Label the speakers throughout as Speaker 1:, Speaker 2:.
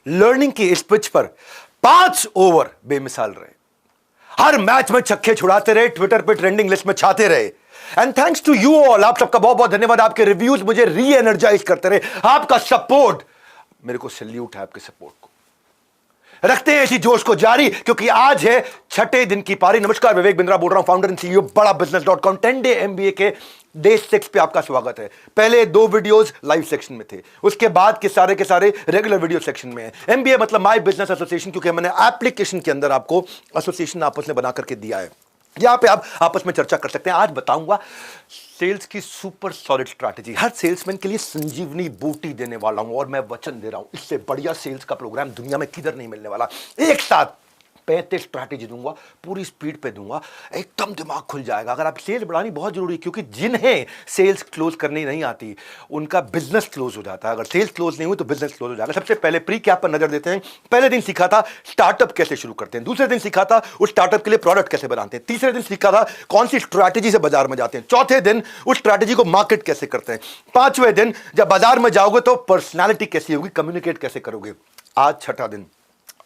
Speaker 1: Learning की इस pitch पर 5 ओवर बेमिसाल रहे। हर मैच में छक्के छुड़ाते रहे, ट्विटर पे ट्रेंडिंग लिस्ट में छाते रहे। And thanks to you all, आप सबका बहुत बहुत धन्यवाद। आपके रिव्यूज मुझे री एनर्जाइज करते रहे, आपका सपोर्ट, मेरे को सैल्यूट है आपके सपोर्ट को। रखते हैं इसी जोश को जारी, क्योंकि आज है छठे दिन की पारी। नमस्कार, विवेक बिंद्रा बोल रहा हूं, फाउंडर एंड सीईओ बड़ा बिजनेस.com। 10 डे एमबीए के डे 6 पे आपका स्वागत है। पहले 2 वीडियोस लाइव सेक्शन में थे, उसके बाद के सारे रेगुलर वीडियो सेक्शन में है। एमबीए मतलब माय बिजनेस एसोसिएशन, क्योंकि मैंने एप्लीकेशन के अंदर आपको एसोसिएशन आपस में बना करके दिया है। यहां पे आप आपस में चर्चा कर सकते हैं। आज बताऊंगा सेल्स की सुपर सॉलिड स्ट्रैटेजी, हर सेल्समैन के लिए संजीवनी बूटी देने वाला हूं, और मैं वचन दे रहा हूं इससे बढ़िया सेल्स का प्रोग्राम दुनिया में किधर नहीं मिलने वाला। एक साथ 35 स्ट्रैटेजी दूंगा, पूरी स्पीड पे दूंगा, एकदम दिमाग खुल जाएगा। अगर आप सेल्स बढ़ानी बहुत जरूरी है, क्योंकि जिन्हें सेल्स क्लोज करनी नहीं आती उनका बिजनेस क्लोज हो जाता है। अगर सेल्स क्लोज नहीं हुई तो बिजनेस क्लोज हो जाएगा। सबसे पहले प्री कैप पर नजर देते हैं। पहले दिन सीखा था स्टार्टअप कैसे शुरू करते हैं, दूसरे दिन सीखा था उस स्टार्टअप के लिए प्रोडक्ट कैसे बनाते हैं, तीसरे दिन सीखा था कौन सी स्ट्रैटेजी से बाजार में जाते हैं, चौथे दिन उस स्ट्रैटेजी को मार्केट कैसे करते हैं, पांचवें दिन जब बाजार में जाओगे तो पर्सनैलिटी कैसी होगी, कम्युनिकेट कैसे करोगे। आज छठा दिन,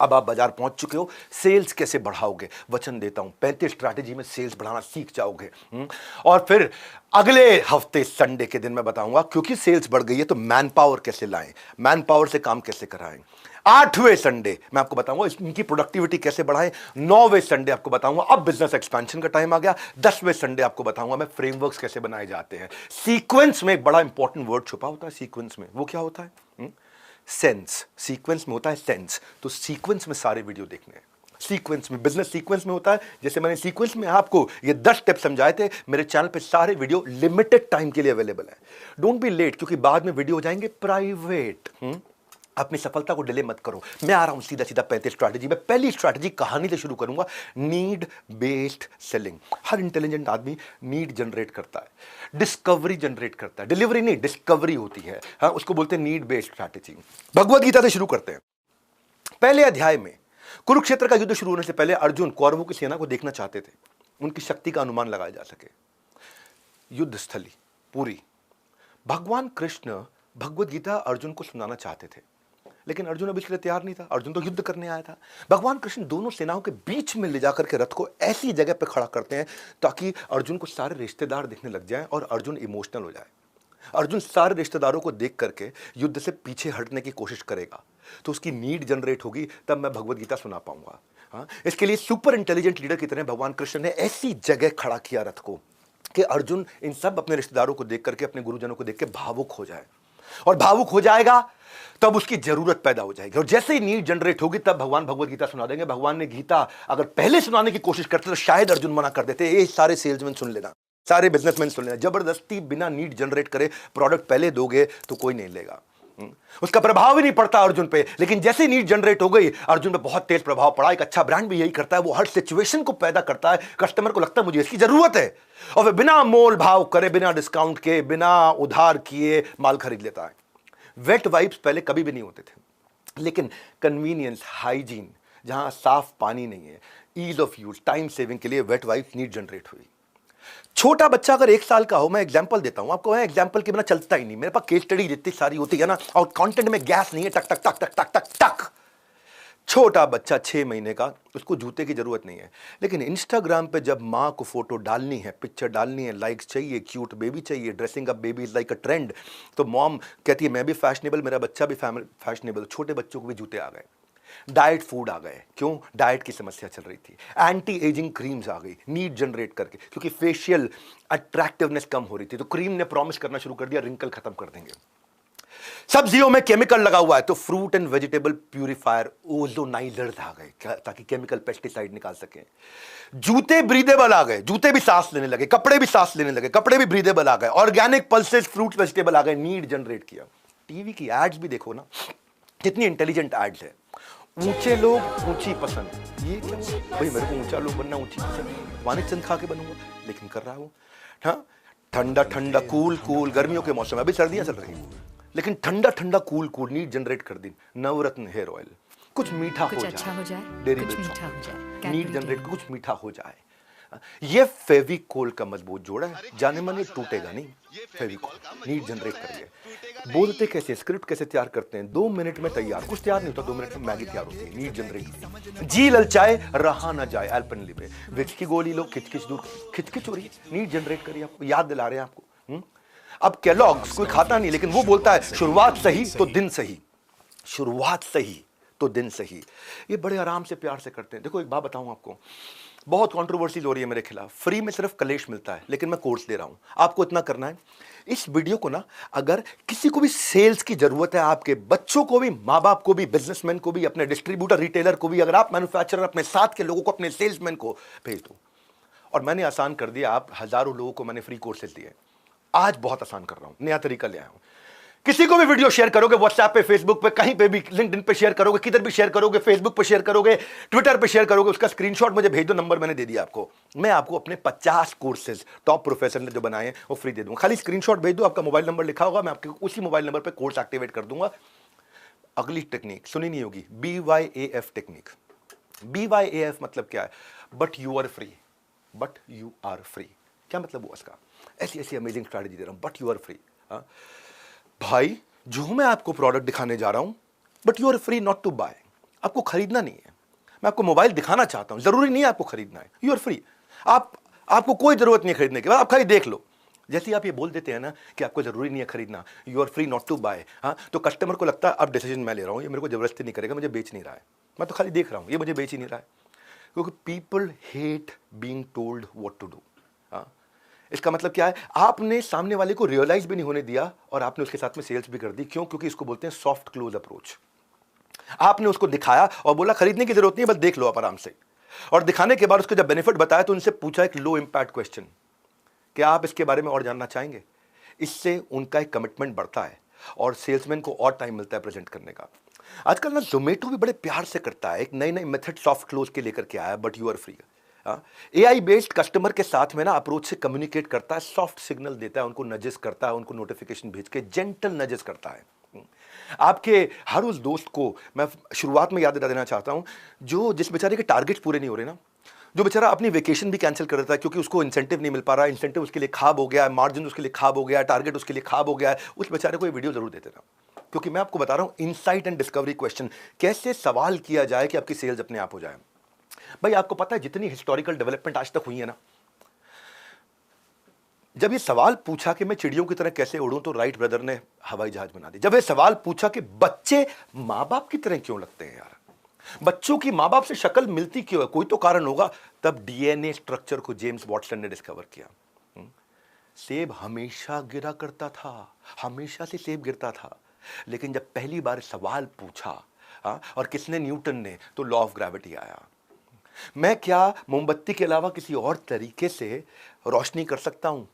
Speaker 1: अब आप बाजार पहुंच चुके हो, सेल्स कैसे बढ़ाओगे। वचन देता हूं 35 स्ट्रैटेजी में सेल्स बढ़ाना सीख जाओगे। और फिर अगले हफ्ते संडे के दिन मैं बताऊंगा, क्योंकि सेल्स बढ़ गई है तो मैन पावर कैसे लाएं, मैन पावर से काम कैसे कराएं। 8वें संडे मैं आपको बताऊंगा इनकी प्रोडक्टिविटी कैसे बढ़ाएं। 9वें संडे आपको बताऊंगा अब बिजनेस एक्सपेंशन का टाइम आ गया। 10वें संडे आपको बताऊंगा मैं फ्रेमवर्क्स कैसे बनाए जाते हैं। सीक्वेंस में एक बड़ा इंपॉर्टेंट वर्ड छुपा होता है। सीक्वेंस में वो क्या होता है? सेंस। सीक्वेंस में होता है सेंस। तो सीक्वेंस में सारे वीडियो देखने हैं। सीक्वेंस में, बिजनेस सीक्वेंस में होता है। जैसे मैंने सीक्वेंस में आपको ये 10 स्टेप समझाए थे, मेरे चैनल पे सारे वीडियो लिमिटेड टाइम के लिए अवेलेबल है। डोंट बी लेट, क्योंकि बाद में वीडियो हो जाएंगे प्राइवेट। अपनी सफलता को डिले मत करो। मैं आ रहा हूं सीधा सीधा 35 स्ट्रैटेजी में। पहली स्ट्रैटेजी कहानी से शुरू करूंगा, नीड बेस्ड सेलिंग। हर इंटेलिजेंट आदमी नीड जनरेट करता है, डिस्कवरी जनरेट करता है। डिलीवरी नहीं, डिस्कवरी होती है। हाँ, उसको बोलते हैं need based strategy. Bhagavad Gita से शुरू करते हैं। पहले अध्याय में कुरुक्षेत्र का युद्ध शुरू होने से पहले अर्जुन कौरवों की सेना को देखना चाहते थे, उनकी शक्ति का अनुमान लगाया जा सके। युद्ध स्थली पूरी। भगवान कृष्ण भगवद गीता अर्जुन को सुनाना चाहते थे, लेकिन अर्जुन अब इसके लिए तैयार नहीं था। अर्जुन तो युद्ध करने आया था। भगवान कृष्ण दोनों सेनाओं के बीच में ले जाकर के रथ को ऐसी जगह पर खड़ा करते हैं ताकि अर्जुन को सारे रिश्तेदार दिखने लग जाएं और अर्जुन इमोशनल हो जाए। अर्जुन सारे रिश्तेदारों को देख करके युद्ध से पीछे हटने की कोशिश करेगा, तो उसकी नीड जनरेट होगी, तब मैं भगवद गीता सुना पाऊंगा। हाँ, इसके लिए सुपर इंटेलिजेंट लीडर की तरह भगवान कृष्ण ने ऐसी जगह खड़ा किया रथ को कि अर्जुन इन सब अपने रिश्तेदारों को देख करके, अपने गुरुजनों को देख के भावुक हो जाए। और भावुक हो जाएगा तब उसकी जरूरत पैदा हो जाएगी, और जैसे ही नीड जनरेट होगी तब भगवान भगवद गीता सुना देंगे। भगवान ने गीता अगर पहले सुनाने की कोशिश करते तो शायद अर्जुन मना कर देते। ये सारे सेल्समैन सुन लेना, सारे बिजनेसमैन सुन लेना, जबरदस्ती बिना नीड जनरेट करे प्रोडक्ट पहले दोगे तो कोई नहीं लेगा। उसका प्रभाव ही नहीं पड़ता अर्जुन पे। लेकिन जैसे नीड जनरेट हो गई, अर्जुन पे बहुत तेज प्रभाव पड़ा। एक अच्छा ब्रांड भी यही करता है, वो हर सिचुएशन को पैदा करता है। कस्टमर को लगता है मुझे इसकी जरूरत है, और वह बिना मोल भाव करे, बिना डिस्काउंट के, बिना उधार किए माल खरीद लेता है। वेट वाइप्स पहले कभी भी नहीं होते थे, लेकिन कन्वीनियंस, हाइजीन, जहां साफ पानी नहीं है, ease of use, time saving के लिए वेट वाइप्स नीड जनरेट हुई। छोटा बच्चा अगर 1 साल का हो, मैं एग्जांपल देता हूं आपको, एग्जांपल के बिना चलता ही नहीं। मेरे पास केस स्टडी जितनी सारी होती है ना, और कंटेंट में गैस नहीं है, टक टक टक टक टक टक टक। छोटा बच्चा 6 महीने का, उसको जूते की जरूरत नहीं है, लेकिन इंस्टाग्राम पे जब माँ को फोटो डालनी है, पिक्चर डालनी है, लाइक्स चाहिए, क्यूट बेबी चाहिए, dressing up baby is like a trend, तो मॉम कहती है मैं भी फैशनेबल, मेरा बच्चा भी फैशनेबल। छोटे बच्चों को भी जूते आ गए, डाइट फूड आ गए। क्यों? डाइट की समस्या चल रही थी। एंटी एजिंग क्रीम्स आ गई नीड जनरेट करके, क्योंकि फेशियल अट्रैक्टिवनेस कम हो रही थी, तो क्रीम ने प्रॉमिस करना शुरू कर दिया रिंकल खत्म कर देंगे। सब्जियों में केमिकल लगा हुआ है, तो फ्रूट एंड वेजिटेबल प्यूरिफायर, ओजोनाइजर्स आ गए ताकि केमिकल पेस्टिसाइड निकाल सके। जूते ब्रीदेबल आ गए, जूते भी सांस लेने लगे, कपड़े भी सांस लेने लगे, कपड़े भी ब्रीदेबल आ गए। ऑर्गेनिक पल्सेस, फ्रूट वेजिटेबल आ गए, नीड जनरेट किया। टीवी की एड्स भी देखो ना, कितनी इंटेलिजेंट एड्स है। ऊंचे लोग ऊंची पसंद, ये क्या भाई, मेरे को ऊंचा लोग बनना, ऊंची पसंद, वानिक चंद खा के बनूंगा, लेकिन कर रहा हूं। हाँ, ठंडा ठंडा कूल कूल, गर्मियों के मौसम में, अभी सर्दियां चल रही हैं, लेकिन ठंडा ठंडा कूल कूल नीड जनरेट कर दी। नवरत्न हेयर ऑयल, कुछ मीठा हो जाए,
Speaker 2: अच्छा हो जाए,
Speaker 1: डेरी
Speaker 2: कुछ
Speaker 1: मिल्क
Speaker 2: मीठा हो जाए,
Speaker 1: नीड जनरेट, कुछ मीठा हो जाए। ये फेविकोल का मजबूत जोड़ा है, जाने मन ये टूटेगा नहीं। फेविकोल नीड जनरेट करिए। बोलते कैसे, स्क्रिप्ट कैसे तैयार करते हैं, 2 मिनट में तैयार। कुछ तैयार नहीं होता, 2 मिनट में मैगी तैयार होती है। Need generate. जी ललचाए रहा ना जाए, एल्पेनलिबे। विक्स की गोली लो, खिचखिच दूर, खिचखिच हो रही है, नीड जनरेट करिए। आपको याद दिला रहे हैं आपको। अब केलॉग्स कोई खाता नहीं, लेकिन वो बोलता है शुरुआत सही तो दिन सही, शुरुआत सही तो दिन सही। ये बड़े आराम से प्यार से करते हैं। देखो एक बात बताऊं आपको, बहुत कंट्रोवर्सीज हो रही है मेरे खिलाफ। फ्री में सिर्फ कलेश मिलता है, लेकिन मैं कोर्स दे रहा हूं। आपको इतना करना है, इस वीडियो को ना, अगर किसी को भी सेल्स की जरूरत है, आपके बच्चों को भी, माँ बाप को भी, बिजनेसमैन को भी, अपने डिस्ट्रीब्यूटर रिटेलर को भी, अगर आप मैन्युफैक्चरर, अपने साथ के लोगों को, अपने सेल्समैन को भेज दो। और मैंने आसान कर दिया, आप हजारों लोगों को मैंने फ्री कोर्सेज दिए। आज बहुत आसान कर रहा हूं, नया तरीका ले आया हूं। किसी को भी वीडियो शेयर करोगे, व्हाट्सएप पे, फेसबुक पे, कहीं पे भी, लिंक्डइन पे शेयर करोगे, किधर भी शेयर करोगे, फेसबुक पे शेयर करोगे, ट्विटर पे शेयर करोगे, उसका स्क्रीनशॉट मुझे भेज दो, नंबर मैंने दे दिया आपको। मैं आपको अपने 50 कोर्सेज टॉप प्रोफेसर ने जो बनाए हैं वो फ्री दे दूंगा। खाली स्क्रीनशॉट भेज दो, आपका मोबाइल नंबर लिखा होगा, मैं आपके उसी मोबाइल नंबर पे कोर्स एक्टिवेट कर दूंगा। अगली टेक्निक सुनी नहीं होगी, BYAF टेक्निक। BYAF मतलब क्या है? But you are free. But you are free क्या मतलब हुआ इसका? ऐसी ऐसी अमेजिंग स्ट्रैटेजी दे रहा हूं, बट यू आर फ्री। भाई जो मैं आपको प्रोडक्ट दिखाने जा रहा हूं, but you are free not to buy. आपको खरीदना नहीं है, मैं आपको मोबाइल दिखाना चाहता हूं, जरूरी नहीं है आपको खरीदना है, यू आर फ्री। आपको कोई जरूरत नहीं है खरीदने की, आप खाली देख लो। जैसे ही आप ये बोल देते हैं ना कि आपको जरूरी नहीं है खरीदना, you are free not to buy, हाँ, तो कस्टमर को लगता है अब डिसीजन मैं ले रहा हूं, ये मेरे को जबरदस्ती नहीं करेगा, मुझे बेच नहीं रहा है, मैं तो खाली देख रहा हूं, ये मुझे बेच ही नहीं रहा है। क्योंकि people hate being told what to do. इसका मतलब क्या है? आपने सामने वाले को रियलाइज भी नहीं होने दिया और आपने उसके साथ में सेल्स भी कर दी। क्यों? क्योंकि इसको बोलते हैं सॉफ्ट क्लोज अप्रोच। आपने उसको दिखाया और बोला खरीदने की जरूरत नहीं है, बस देख लो आप आराम से। और दिखाने के बाद उसको जब बेनिफिट बताया तो उनसे पूछा एक लो इंपैक्ट क्वेश्चन, क्या आप इसके बारे में और जानना चाहेंगे? इससे उनका एक कमिटमेंट बढ़ता है और सेल्समैन को और टाइम मिलता है प्रेजेंट करने का। आजकल ना जोमेटो भी बड़े प्यार से करता है, एक नई नई मेथड सॉफ्ट क्लोज के लेकर के आया, but you are free. AI based customer के साथ में ना अप्रोच से कम्युनिकेट करता है, सॉफ्ट सिग्नल देता है, उनको नजेस करता है, उनको नोटिफिकेशन भेज के जेंटल नजेस करता है। आपके हर उस दोस्त को मैं शुरुआत में याद दिला देना चाहता हूं, जो जिस बेचारे के टारगेट्स पूरे नहीं हो रहे ना, जो बेचारा अपनी वेकेशन भी कैंसिल कर देता है क्योंकि उसको इंसेंटिव नहीं मिल पा रहा है, इंसेंटिव उसके लिए खाब हो गया है, मार्जिन उसके लिए खाब हो गया है, टारगेट उसके लिए खाब हो गया है, उस बेचारे को ये वीडियो जरूर दे देना। क्योंकि मैं आपको बता रहा हूं इनसाइट एंड डिस्कवरी क्वेश्चन, कैसे सवाल किया जाए कि आपकी सेल्स अपने आप हो जाए। भाई आपको पता है जितनी हिस्टोरिकल डेवलपमेंट आज तक हुई है ना, जब ये सवाल पूछा कि मैं चिड़ियों की तरह कैसे उड़ूं, तो राइट ब्रदर ने हवाई जहाज बना दी। जब ये सवाल पूछा कि बच्चे मां बाप की तरह क्यों लगते हैं यार, बच्चों की मां बाप से शक्ल मिलती क्यों है, कोई तो कारण होगा, तब DNA स्ट्रक्चर को जेम्स वॉटसन ने डिस्कवर किया। सेब हमेशा गिरा करता था, हमेशा से सेब गिरता था, लेकिन जब पहली बार सवाल पूछा, और किसने? न्यूटन ने, तो लॉ ऑफ ग्रेविटी आया। मैं क्या मोमबत्ती के अलावा किसी और तरीके से रोशनी कर सकता हूं?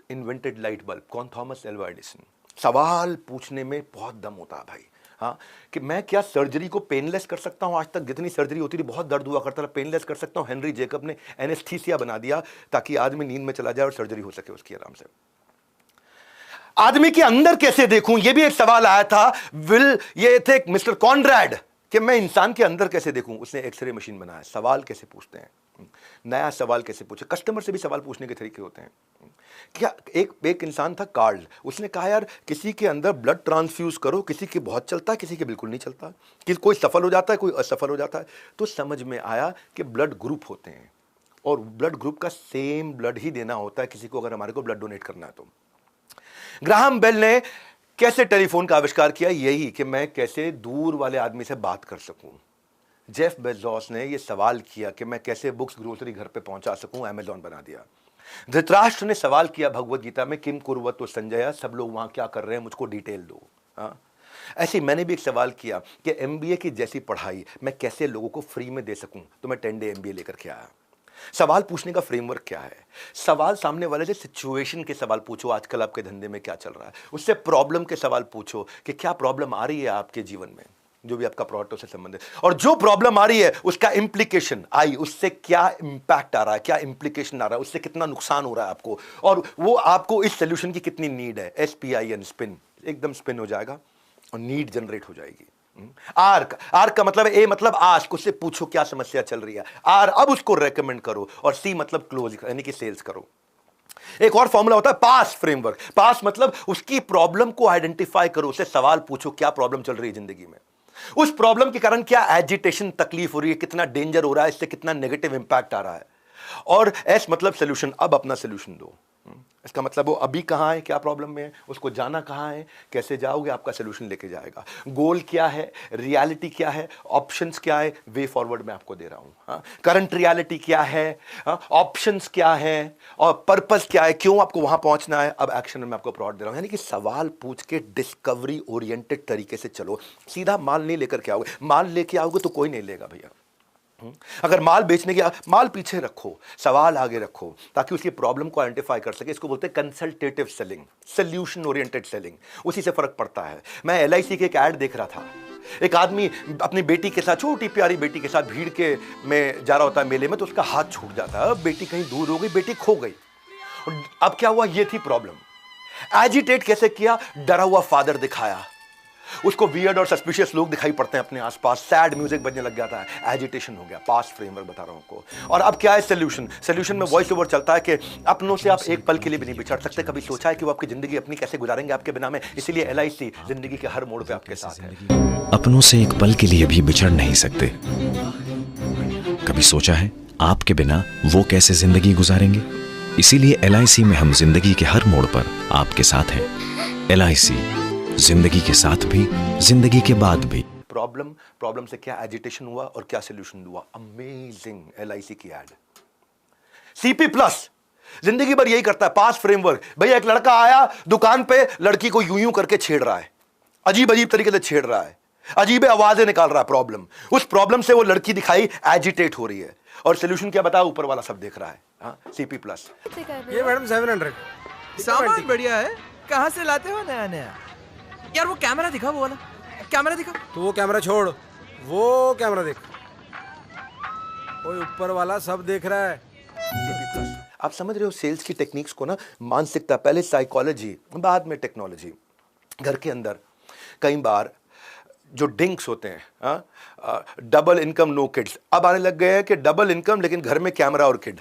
Speaker 1: इन्वेंटेड लाइट बल्ब, कौन? Thomas Alva Edison. सवाल पूछने में बहुत दम होता है भाई। हाँ, कि मैं क्या सर्जरी को पेनलेस कर सकता हूं? आज तक जितनी सर्जरी होती थी बहुत दर्द हुआ करता था, पेनलेस कर सकता हूं? हेनरी जेकब ने एनेस्थीसिया बना दिया ताकि आदमी नींद में चला जाए और सर्जरी हो सके उसकी आराम से। आदमी के अंदर कैसे देखूं, यह भी एक सवाल आया था। ये थे मिस्टर कॉनरैड, कि मैं इंसान के अंदर कैसे देखूं। उसने एक्सरे मशीन बनाया। सवाल कैसे पूछते हैं, नया सवाल कैसे पूछे। कस्टमर से भी सवाल पूछने के तरीके होते हैं। क्या एक इंसान था कार्ल, उसने कहा यार किसी के अंदर ब्लड ट्रांसफ्यूज करो, किसी के बहुत चलता है, किसी के बिल्कुल नहीं चलता, कि कोई सफल हो जाता है, कोई असफल हो जाता है। तो समझ में आया कि ब्लड ग्रुप होते हैं और ब्लड ग्रुप का सेम ब्लड ही देना होता है किसी को, अगर हमारे को ब्लड डोनेट करना है तो। ग्राहम बेल ने कैसे टेलीफोन का आविष्कार किया? यही कि मैं कैसे दूर वाले आदमी से बात कर सकूं। जेफ बेजोस ने यह सवाल किया कि मैं कैसे बुक्स ग्रोसरी घर पे पहुंचा सकूं, अमेज़न बना दिया। धृतराष्ट्र ने सवाल किया भगवत गीता में, किम कुर्वतो संजय, सब लोग वहां क्या कर रहे हैं, मुझको डिटेल दो। ऐसे मैंने भी एक सवाल किया कि MBA की जैसी पढ़ाई मैं कैसे लोगों को फ्री में दे सकूं, तो मैं 10 डे MBA लेकर के आया। सवाल पूछने का फ्रेमवर्क क्या है? सवाल सामने वाले से सिचुएशन के सवाल पूछो, आजकल आपके धंधे में क्या चल रहा है, उससे प्रॉब्लम के सवाल पूछो कि क्या प्रॉब्लम आ रही है आपके जीवन में, जो भी आपका प्रोडक्ट से संबंधित, और जो प्रॉब्लम आ रही है उसका इंप्लीकेशन आई, उससे क्या इंपैक्ट आ रहा है, क्या इंप्लीकेशन आ रहा है, उससे कितना नुकसान हो रहा है आपको, और वो आपको इस सोल्यूशन की कितनी नीड है। SPIN, स्पिन, एकदम स्पिन हो जाएगा और नीड जनरेट हो जाएगी। आर का मतलब ए मतलब आस्क, उससे पूछो क्या समस्या चल रही है। आर अब उसको रेकमेंड करो, और सी मतलब क्लोज यानी कि सेल्स करो। एक और फॉर्मूला होता है पास फ्रेमवर्क। पास मतलब उसकी प्रॉब्लम को आइडेंटिफाई करो, उससे सवाल पूछो क्या प्रॉब्लम चल रही है जिंदगी में, उस प्रॉब्लम के कारण क्या एजिटेशन तकलीफ हो रही है, कितना डेंजर हो रहा है, इससे कितना नेगेटिव इंपैक्ट आ रहा है। और एस मतलब सोल्यूशन, अब अपना सोल्यूशन दो। इसका मतलब वो अभी कहाँ है, क्या प्रॉब्लम में है, उसको जाना कहाँ है, कैसे जाओगे, आपका सोल्यूशन लेके जाएगा। गोल क्या है, रियलिटी क्या है, ऑप्शंस क्या है, वे फॉरवर्ड मैं आपको दे रहा हूँ। करंट रियलिटी क्या है, ऑप्शंस क्या है, और पर्पस क्या है, क्यों आपको वहां पहुंचना है, अब एक्शन में आपको प्लॉट दे रहा हूं। यानी कि सवाल पूछ के डिस्कवरी ओरिएंटेड तरीके से चलो। सीधा माल नहीं लेकर के आओगे, माल लेके आओगे तो कोई नहीं लेगा भैया। अगर माल बेचने की, माल पीछे रखो, सवाल आगे रखो, ताकि उसकी प्रॉब्लम को आइडेंटिफाई कर सके। इसको बोलते हैं consultative selling, solution oriented selling. उसी से फर्क पड़ता है। मैं एलआईसी के एक ऐड देख रहा था, एक आदमी अपनी बेटी के साथ, छोटी प्यारी बेटी के साथ भीड़ के में जा रहा होता है मेले में, तो उसका हाथ छूट जाता है। बेटी कहीं दूर हो गई, बेटी खो गई। अब क्या हुआ, ये थी प्रॉब्लम। एजिटेट कैसे किया, डरा हुआ फादर दिखाया, उसको वियर्ड और सस्पिशियस लोग दिखाई पड़ते हैं अपने आसपास, सैड म्यूजिक बजने लग जाता है, एजिटेशन हो गया। पास्ट फ्रेमवर्क बता रहा हूं आपको। और अब क्या है सोल्यूशन, सोल्यूशन में वॉइस ओवर चलता है कि अपनों से आप एक पल के लिए भी नहीं बिछड़ सकते। कभी सोचा है कि वो आपकी जिंदगी अपनी कैसे गुजारेंगे आपके बिना में? इसीलिए एलआईसी जिंदगी के हर मोड़ पे आपके साथ है।
Speaker 2: अपनों से एक पल के लिए भी बिछड़ नहीं सकते। कभी सोचा है आपके बिना वो कैसे जिंदगी गुजारेंगे? इसीलिए एलआईसी में हम जिंदगी के हर मोड़ पर आपके साथ हैं। एलआईसी, जिंदगी के साथ भी, जिंदगी के बाद भी।
Speaker 1: प्रॉब्लम से क्या एजिटेशन हुआ और क्या सोल्यूशन हुआ। अमेजिंग एलआईसी की एड। सीपी प्लस जिंदगी भर यही करता है, पास फ्रेमवर्क। भैया एक लड़का आया दुकान पे, लड़की को यूं यूं करके छेड़ रहा है, अजीब अजीब तरीके से छेड़ रहा है, अजीब आवाजें निकाल रहा है। प्रॉब्लम, उस प्रॉब्लम से वो लड़की दिखाई एजिटेट हो रही है, और सोल्यूशन क्या बताया, ऊपर वाला सब देख रहा है। हाँ, सीपी प्लस।
Speaker 3: ये मैडम 700
Speaker 4: सामान बढ़िया है, कहाँ से लाते हो नया नया? यार वो कैमरा दिखा, वो वाला कैमरा दिखा।
Speaker 3: तो वो कैमरा छोड़, वो कैमरा देख, कोई ऊपर वाला सब देख रहा है।
Speaker 1: आप समझ रहे हो सेल्स की टेक्निक्स को ना, मानसिकता पहले, साइकोलॉजी बाद में टेक्नोलॉजी। घर के अंदर कई बार जो डिंक्स होते हैं, डबल इनकम नो किड्स, अब आने लग गए हैं कि डबल इनकम लेकिन घर में कैमरा और किड।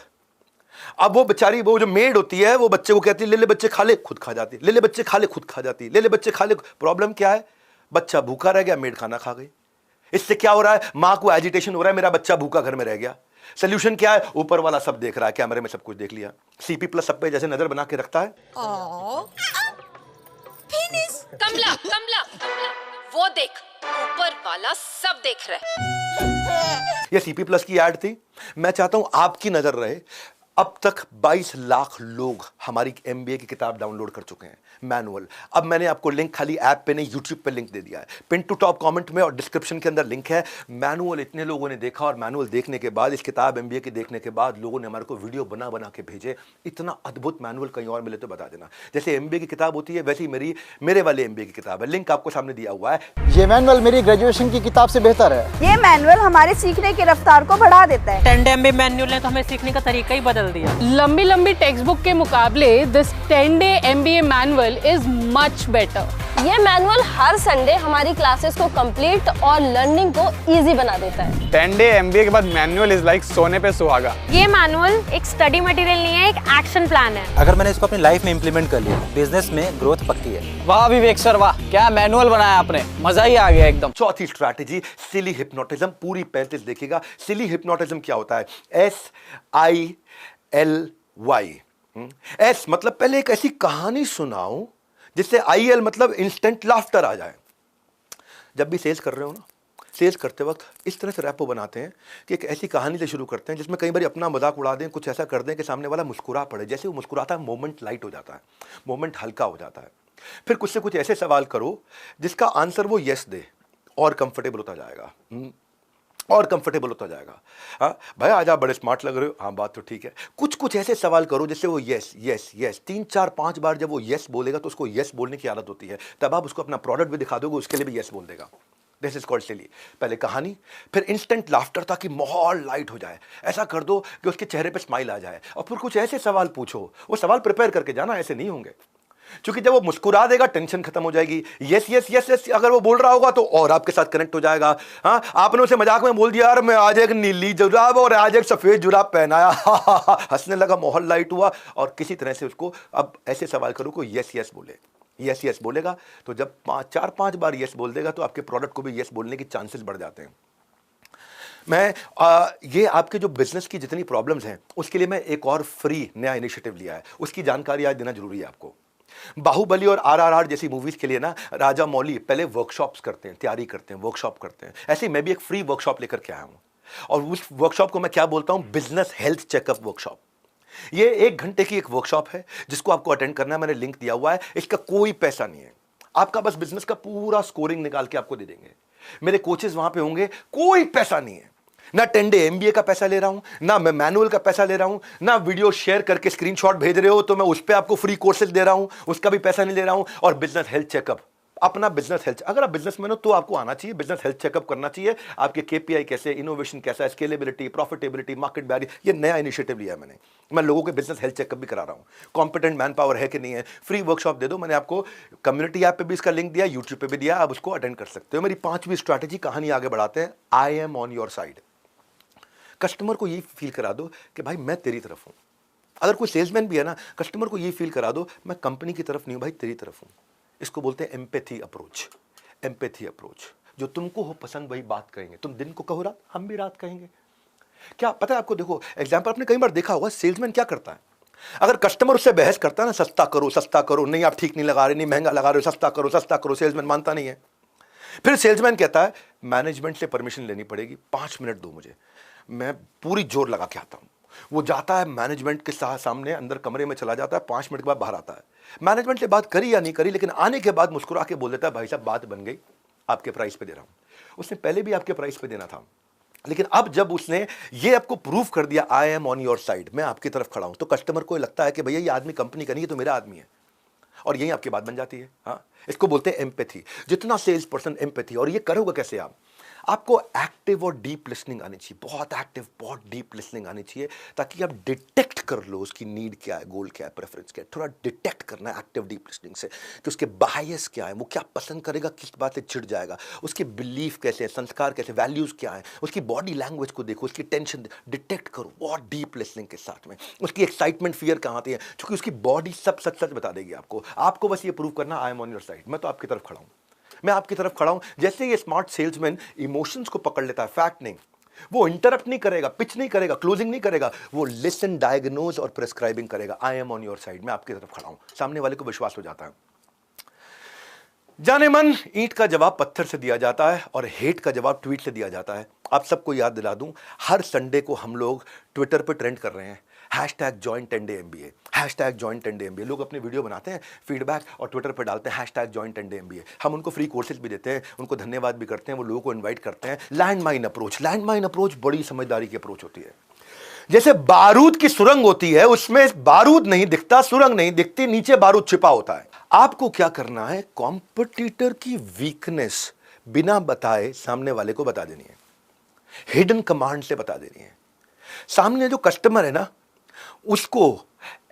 Speaker 1: अब वो बेचारी, वो जो मेड होती है, वो बच्चे को कहती है ले ले बच्चे खा ले, खुद खा जाती, ले ले बच्चे खा ले, खुद खा जाती, ले ले बच्चे खा ले। प्रॉब्लम क्या है, बच्चा भूखा रह गया, मेड खाना खा गई। इससे क्या हो रहा है, मां को एजिटेशन हो रहा है, मेरा बच्चा भूखा घर में रह गया। सोल्यूशन क्या है, ऊपर वाला सब देख रहा है, कैमरे में सब कुछ देख लिया। सीपी प्लस सब पे जैसे नजर बना के रखता है।
Speaker 5: कमला कमला कमला, वो देख, ऊपर वाला सब देख रहा है।
Speaker 1: ये सीपी प्लस की ऐड थी। मैं चाहता हूं आपकी नजर रहे। अब तक 22 लाख लोग हमारी एमबीए की किताब डाउनलोड कर चुके हैं, मैनुअल। अब मैंने आपको लिंक खाली ऐप पे नहीं, यूट्यूब पे लिंक दे दिया है, पिन टू टॉप कमेंट में और डिस्क्रिप्शन के अंदर लिंक है। मैनुअल इतने लोगों ने देखा, और मैनुअल देखने के बाद, इस किताब एमबीए की देखने के बाद, लोगों ने हमारे को वीडियो बना बना के भेजे। इतना अद्भुत मैनुअल कहीं और मिले तो बता देना। जैसे एमबीए की किताब होती है, वैसे ही मेरे वाले एमबीए की किताब है, लिंक आपको सामने दिया हुआ है।
Speaker 6: ये मैनुअल मेरी ग्रेजुएशन की किताब से बेहतर है।
Speaker 7: ये मैनुअल हमारे सीखने की रफ्तार को बढ़ा देता है।
Speaker 8: 10 MB मैनुअल ने तो हमें सीखने का तरीका ही बदल दिया।
Speaker 9: लंबी लंबी टेक्स्ट बुक के मुकाबले this 10 day MBA manual is much better.
Speaker 10: ये मैनुअल हर संडे हमारी क्लासेस को कंप्लीट और लर्निंग को इजी बना देता है।
Speaker 11: 10 day MBA के बाद मैनुअल इज लाइक सोने पे सुहागा।
Speaker 8: ये मैनुअल एक स्टडी मटेरियल नहीं है, एक एक्शन प्लान है।
Speaker 6: अगर मैंने इसको अपनी लाइफ में इम्प्लीमेंट कर लिया, बिजनेस में ग्रोथ पक्की है।
Speaker 4: वाह विवेक सर वाह, क्या मैनुअल बनाया आपने, मजा ही आ गया एकदम।
Speaker 1: चौथी स्ट्रैटेजी, सिली हिप्नोटिज्म। पूरी 35 देखिएगा। सिली हिप्नोटिज्म क्या होता है, SILY। एस मतलब पहले एक ऐसी कहानी सुनाऊं जिससे IL मतलब इंस्टेंट लाफ्टर आ जाए। जब भी सेल्स कर रहे हो ना, सेल्स करते वक्त इस तरह से रैपो बनाते हैं कि एक ऐसी कहानी से शुरू करते हैं जिसमें कई बार अपना मजाक उड़ा दें, कुछ ऐसा कर दें कि सामने वाला मुस्कुरा पड़े। जैसे वो मुस्कुराता है, मोमेंट लाइट हो जाता है, मोमेंट हल्का हो जाता है। फिर कुछ से कुछ ऐसे सवाल करो जिसका आंसर वो यस दे, और कंफर्टेबल होता जाएगा, और कंफर्टेबल होता जाएगा। हाँ भाई आज आप बड़े स्मार्ट लग रहे हो, हाँ बात तो ठीक है। कुछ कुछ ऐसे सवाल करो जिससे वो यस यस यस 3 4 5 बार जब वो यस बोलेगा तो उसको यस बोलने की आदत होती है। तब आप उसको अपना प्रोडक्ट भी दिखा दोगे, उसके लिए भी यस बोल देगा। दिस इज कॉल्ड सिली। पहले कहानी, फिर इंस्टेंट लाफ्टर ताकि माहौल लाइट हो जाए। ऐसा कर दो कि उसके चेहरे पे स्माइल आ जाए, और फिर कुछ ऐसे सवाल पूछो। वो सवाल प्रिपेयर करके जाना, ऐसे नहीं होंगे। क्योंकि जब वो मुस्कुरा देगा टेंशन खत्म हो जाएगी। यस यस यस यस अगर वो बोल रहा होगा तो और आपके साथ कनेक्ट हो जाएगा। हाँ, आपने उसे मजाक में बोल दिया यार मैं आज एक नीली जुराब और आज एक सफेद जुराब पहनाया, हंसने लगा, माहौल लाइट हुआ। और किसी तरह से उसको अब ऐसे सवाल करो को यस यस बोले, यस यस बोलेगा तो जब 4-5 बार यस बोल देगा तो आपके प्रोडक्ट को भी यस बोलने के चांसेस बढ़ जाते हैं। ये आपके जो बिजनेस की जितनी प्रॉब्लम्स हैं उसके लिए मैं एक और फ्री नया इनिशिएटिव लिया है, उसकी जानकारी आज देना जरूरी है आपको। बाहुबली और RRR जैसी मूवीज के लिए ना राजा मौली पहले वर्कशॉप्स करते हैं, तैयारी करते हैं, वर्कशॉप करते हैं। ऐसे ही मैं भी एक फ्री वर्कशॉप लेकर के आया हूं और उस वर्कशॉप को मैं क्या बोलता हूं, बिजनेस हेल्थ चेकअप वर्कशॉप। ये 1 घंटे की एक वर्कशॉप है जिसको आपको अटेंड करना है, मैंने लिंक दिया हुआ है। इसका कोई पैसा नहीं है, आपका बस बिजनेस का पूरा स्कोरिंग निकाल के आपको दे देंगे। मेरे कोचेस वहां पे होंगे, कोई पैसा नहीं है, ना 10 डे MBA का पैसा ले रहा हूं, ना मैं मैनुअल का पैसा ले रहा हूं, ना वीडियो शेयर करके स्क्रीनशॉट भेज रहे हो तो मैं उस पे आपको फ्री कोर्सेज दे रहा हूं, उसका भी पैसा नहीं ले रहा हूं। और बिजनेस हेल्थ चेकअप, अपना बिजनेस हेल्थ, अगर आप बिजनेसमैन हो तो आपको आना चाहिए, बिजनेस हेल्थ चेकअप करना चाहिए। आपके KPI कैसे, इनोवेशन कैसा है, स्केलेबिलिटी, प्रॉफिटेबिलिटी, मार्केट बैरियर, ये नया इनिशिएटिव लिया है मैंने। मैं लोगों के बिजनेस हेल्थ चेकअप भी करा रहा हूं। कॉम्पिटेंट मैन पावर है कि नहीं है, फ्री वर्कशॉप दे दो। मैंने आपको कम्युनिटी ऐप पे भी इसका लिंक दिया, यूट्यूब पे भी दिया, आप उसको अटेंड कर सकते हो। मेरी 5वीं स्ट्रैटेजी, कहानी आगे बढ़ाते हैं, I am on your side. Customer को ये फील करा दो कि भाई मैं तेरी तरफ हूं। अगर कोई सेल्समैन भी है ना, कस्टमर को ये फील करा दो मैं कंपनी की तरफ नहीं हूं भाई, तेरी तरफ हूं। इसको बोलते हैं एम्पैथी अप्रोच। एम्पैथी अप्रोच, जो तुमको हो पसंद वही बात कहेंगे, तुम दिन को कहो रात, हम भी रात कहेंगे। क्या पता है आपको, देखो एग्जाम्पल आपने कई बार देखा होगा, सेल्समैन क्या करता है, अगर कस्टमर उससे बहस करता है ना, सस्ता करो, नहीं आप ठीक नहीं लगा रहे, नहीं महंगा लगा रहे हो, सस्ता करो, सेल्समैन मानता नहीं है। फिर सेल्समैन कहता है मैनेजमेंट से परमिशन लेनी पड़ेगी, 5 मिनट दो मुझे, मैं पूरी जोर लगा के आता हूं। वो जाता है मैनेजमेंट के सामने, अंदर कमरे में चला जाता है, 5 मिनट के बाद बाहर आता है। मैनेजमेंट से बात करी या नहीं करी, लेकिन आने के बाद मुस्कुरा के बोल देता है भाई साहब बात बन गई, आपके प्राइस पे दे रहा हूं। उसने पहले भी आपके प्राइस पे देना था, लेकिन अब जब उसने ये आपको प्रूव कर दिया I am on your side, मैं आपकी तरफ खड़ा हूं, तो कस्टमर को लगता है कि भैया ये आदमी कंपनी का नहीं है तो मेरा आदमी है, और यही आपकी बात बन जाती है। हाँ, इसको बोलते हैं एम्पैथी। जितना सेल्स पर्सन एम्पैथी, और ये करोगे कैसे आपको एक्टिव और डीप लिसनिंग आनी चाहिए, बहुत एक्टिव, बहुत डीप लिसनिंग आनी चाहिए, ताकि आप डिटेक्ट कर लो उसकी नीड क्या है, गोल क्या है, प्रेफरेंस क्या है। थोड़ा डिटेक्ट करना है एक्टिव डीप लिसनिंग से कि उसके बायस क्या है, वो क्या पसंद करेगा, किस बात से चिढ़ जाएगा, उसके बिलीफ कैसे है, संस्कार कैसे, वैल्यूज क्या है, उसकी बॉडी लैंग्वेज को देखो, उसकी टेंशन डिटेक्ट करो बहुत डीप लिसनिंग के साथ में। उसकी एक्साइटमेंट, फियर कहाँ आती है, क्योंकि उसकी बॉडी सब सच सच बता देगी आपको बस ये प्रूव करना I am on your side, मैं तो आपकी तरफ खड़ा हूँ, मैं आपकी तरफ खड़ा हूं। जैसे ये स्मार्ट सेल्समैन इमोशंस को पकड़ लेता है, फैक्ट नहीं, वो इंटरप्ट नहीं करेगा, पिच नहीं करेगा, क्लोजिंग नहीं करेगा, वो लिसन, डायग्नोज और प्रिस्क्राइबिंग करेगा। I am on your side, मैं आपकी तरफ खड़ा हूं, सामने वाले को विश्वास हो जाता है। जाने मन ईंट का जवाब पत्थर से दिया जाता है और हेट का जवाब ट्वीट से दिया जाता है। आप सबको याद दिला दूं, हर संडे को हम लोग ट्विटर पर ट्रेंड कर रहे हैं, #join 10 day MBA, #join 10 day MBA। लोग अपने वीडियो बनाते हैं, फीडबैक और ट्विटर पर डालते हैं #join 10 day MBA। हम उनको फ्री कोर्सेज भी देते हैं, उनको धन्यवाद भी करते हैं, वो लोगों को इनवाइट करते हैं। लैंडमाइन अप्रोच बड़ी समझदारी की अप्रोच होती है। जैसे बारूद की सुरंग होती है, उसमें बारूद नहीं दिखता, सुरंग नहीं दिखती, नीचे बारूद छिपा होता है। आपको क्या करना है, कॉम्पिटिटर की वीकनेस बिना बताए सामने वाले को बता देनी है, हिडन कमांड से बता देनी है। सामने जो कस्टमर है ना, उसको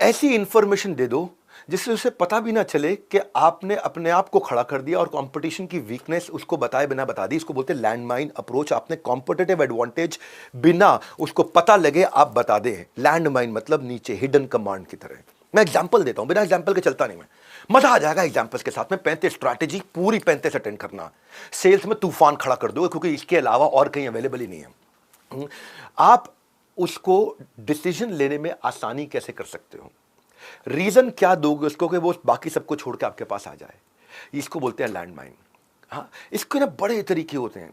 Speaker 1: ऐसी इंफॉर्मेशन दे दो जिससे उसे पता भी ना चले कि आपने अपने आप को खड़ा कर दिया और कंपटीशन की वीकनेस उसको बताए बिना बता दी। इसको बोलते हैं लैंडमाइन अप्रोच। आपने कॉम्पिटिटिव एडवांटेज बिना उसको पता लगे आप बता दें। लैंडमाइन मतलब नीचे, हिडन कमांड की तरह। मैं एग्जांपल देता हूं, बिना एग्जांपल के चलता नहीं मैं, मजा आ जाएगा एग्जांपल्स के साथ में। 35 स्ट्रैटेजी, पूरी 35 अटेंड करना, सेल्स में तूफान खड़ा कर दो, क्योंकि इसके अलावा और कहीं अवेलेबल ही नहीं है। आप उसको डिसीजन लेने में आसानी कैसे कर सकते हो, रीजन क्या दोगे उसको कि वो बाकी सबको छोड़ के आपके पास आ जाए, इसको बोलते हैं लैंडमाइन। हाँ, इसके ना बड़े तरीके होते हैं,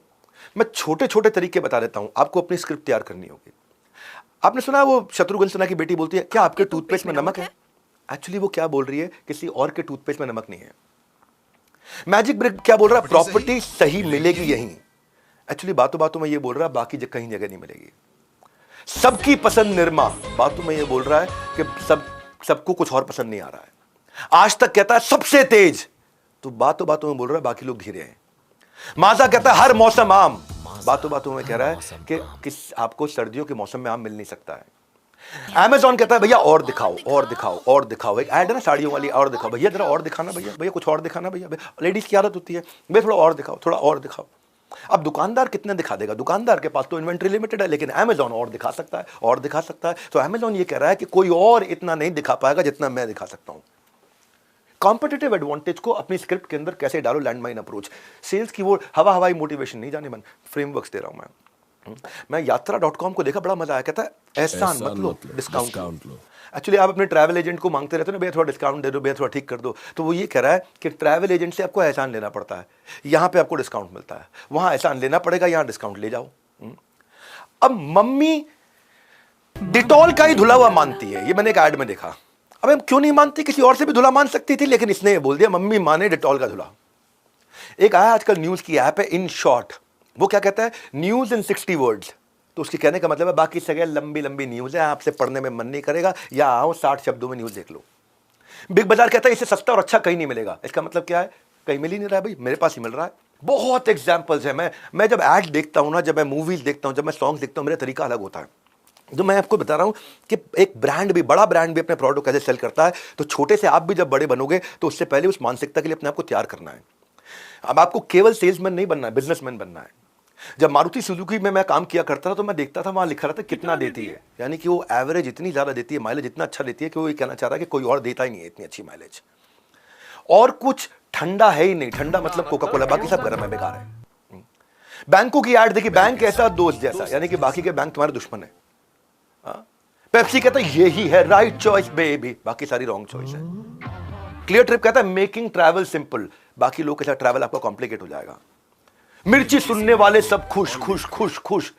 Speaker 1: मैं छोटे छोटे तरीके बता देता हूं। आपको अपनी स्क्रिप्ट तैयार करनी होगी। आपने सुना वो शत्रुघ्न सिन्हा की बेटी बोलती है, क्या आपके टूथपेस्ट में नमक है? एक्चुअली वो क्या बोल रही है, किसी और के टूथपेस्ट में नमक नहीं है। मैजिक ब्रेक क्या बोल रहा है, प्रॉपर्टी सही मिलेगी यहीं। एक्चुअली बातों बातों में ये बोल रहा है बाकी कहीं जगह नहीं मिलेगी। सबकी पसंद निरमा, बातों में ये बोल रहा है कि सबको कुछ और पसंद नहीं आ रहा है। आज तक कहता है सबसे तेज, तो बातों बातों में बोल रहा है बाकी लोग धीरे हैं। माजा कहता है हर मौसम आम, बातों बातों में कह रहा है कि आपको सर्दियों के मौसम में आम मिल नहीं सकता है। Amazon कहता है भैया और दिखाओ और दिखाओ और दिखाओ, एक ऐड है ना साड़ियों वाली, और दिखाओ भैया, जरा और दिखाना भैया, भैया कुछ और दिखाना भैया, लेडीज की आदत होती है भैया थोड़ा और दिखाओ, थोड़ा और दिखाओ। अब दुकानदार कितने दिखा देगा, दुकानदार के पास तो इन्वेंट्री लिमिटेड है, लेकिन Amazon और दिखा सकता है और दिखा सकता है। तो Amazon ये कह रहा है कि कोई और इतना नहीं दिखा पाएगा जितना मैं दिखा सकता हूं। कॉम्पिटिटिव एडवांटेज को अपनी स्क्रिप्ट के अंदर कैसे डालो, लैंडमाइन अप्रोच। सेल्स की वो हवाई मोटिवेशन नहीं, जाने मन फ्रेमवर्क्स दे रहा हूं मैं यात्रा.com को देखा, बड़ा मजा आया, कहता है एहसान मत लो, डिस्काउंट लो। एक्चुअली आप अपने ट्रैवल एजेंट को मांगते रहते हो ना, भैया थोड़ा डिस्काउंट दे दो, भैया थोड़ा ठीक कर दो, तो वो ये कह रहा है कि ट्रैवल एजेंट से आपको एहसान लेना पड़ता है, यहाँ पे आपको डिस्काउंट मिलता है, वहां एहसान लेना पड़ेगा, यहाँ डिस्काउंट ले जाओ। अब मम्मी डिटॉल का ही धुला हुआ मानती है, ये मैंने एक ऐड में देखा। अब हम क्यों नहीं मानती, किसी और से भी धुला मान सकती थी, लेकिन इसने ये बोल दिया मम्मी माने डिटॉल का धुला। एक आया आजकल न्यूज की ऐप है इन शॉर्ट, वो क्या कहता है, न्यूज इन 60 वर्ड्स। तो उसके कहने का मतलब है बाकी सगैर लंबी लंबी न्यूज है, आपसे पढ़ने में मन नहीं करेगा, या आओ 60 शब्दों में न्यूज देख लो। बिग बाजार कहता है इससे सस्ता और अच्छा कहीं नहीं मिलेगा। इसका मतलब क्या है, कहीं मिल ही नहीं रहा है भाई, मेरे पास ही मिल रहा है। बहुत एग्जाम्पल्स है। मैं जब एड देखता हूं ना, जब मैं मूवीज देखता हूं, जब मैं सॉन्ग देखता हूं, मेरा तरीका अलग होता है। तो मैं आपको बता रहा हूं कि एक ब्रांड भी, बड़ा ब्रांड भी अपने प्रोडक्ट कैसे सेल करता है, तो छोटे से आप भी जब बड़े बनोगे तो उससे पहले उस मानसिकता के लिए अपने आप को तैयार करना है। अब आपको केवल सेल्समैन नहीं बनना है, बिजनेसमैन बनना है। जब मारुति सुजुकी में मैं काम किया करता था तो मैं देखता था वहां लिखा रहता कितना देती है, यानी कि वो एवरेज इतनी ज्यादा देती है, माइलेज इतना अच्छा देती है कि वो ये कहना चाह रहा है कि कोई और देता ही नहीं है इतनी अच्छी माइलेज। और कुछ ठंडा है ही नहीं, ठंडा मतलब कोका कोला, बाकी सब गर्म है, बेकार है। बैंकों की ऐड देखी, बैंक ऐसा दोस्त जैसा, यानी कि बाकी के बैंक तुम्हारे दुश्मन है। पेप्सी कहता है यही है राइट चॉइस बेबी, बाकी सारी रॉन्ग चॉइस है। क्लियर ट्रिप कहता है मेकिंग ट्रैवल सिंपल, बाकी लोग के साथ ट्रैवल आपका कॉम्प्लिकेट हो जाएगा। मिर्ची सुनने वाले सब खुश खुश खुश खुश,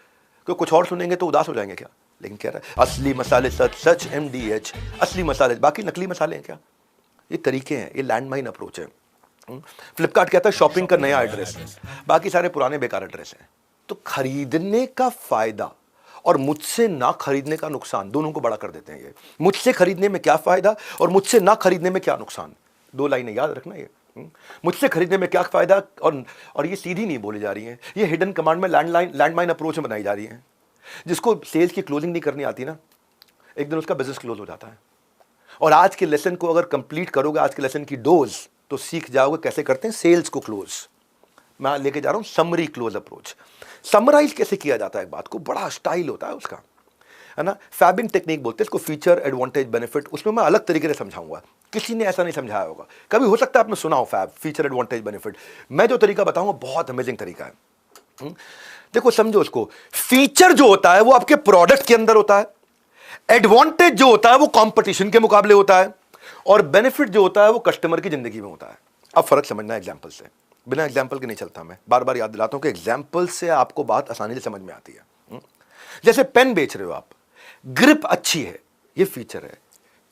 Speaker 1: क्यों कुछ और सुनेंगे तो उदास हो जाएंगे क्या। लेकिन कह रहा है असली मसाले सच सच MDH, असली मसाले, बाकी नकली मसाले हैं क्या। ये तरीके हैं, ये लैंडमाइन अप्रोच है। फ्लिपकार्ट कहता है शॉपिंग का नया एड्रेस, बाकी सारे पुराने बेकार एड्रेस हैं। तो खरीदने का फायदा और मुझसे ना खरीदने का नुकसान, दोनों को बड़ा कर देते हैं। ये मुझसे खरीदने में क्या फायदा और मुझसे ना खरीदने में क्या नुकसान, दो लाइनें याद रखना। ये मुझसे खरीदने में क्या फायदा, और ये सीधी नहीं बोली जा रही है, ये हिडन कमांड में लैंडमाइन अप्रोच में बनाई जा रही है। जिसको सेल्स की क्लोजिंग नहीं करनी आती ना, एक दिन उसका बिजनेस क्लोज हो जाता है। और आज के लेसन को अगर कंप्लीट करोगे, आज के लेसन की डोज, तो सीख जाओगे कैसे करते हैं सेल्स को क्लोज। मैं लेके जा रहा हूं समरी क्लोज अप्रोच। समराइज कैसे किया जाता है एक बात को, बड़ा स्टाइल होता है उसका, है ना। फैबिंग टेक्निक बोलते हैं इसको, फीचर एडवांटेज बेनिफिट। उसमें मैं अलग तरीके से समझाऊंगा, किसी ने ऐसा नहीं समझाया होगा कभी, हो सकता है आपने सुना हो फैब, फीचर एडवांटेज बेनिफिट। मैं जो तरीका बताऊंगा बहुत अमेजिंग तरीका है। देखो समझो उसको, फीचर जो होता है वो आपके प्रोडक्ट के अंदर होता है, एडवांटेज जो होता है वो कंपटीशन के मुकाबले होता है, और बेनिफिट जो होता है वो कस्टमर की जिंदगी में होता है। अब फर्क समझना एग्जाम्पल से, बिना एग्जाम्पल के नहीं चलता। मैं बार बार याद दिलाता हूं कि एग्जाम्पल से आपको बात आसानी से समझ में आती है। जैसे पेन बेच रहे हो आप, ग्रिप अच्छी है, ये फीचर है,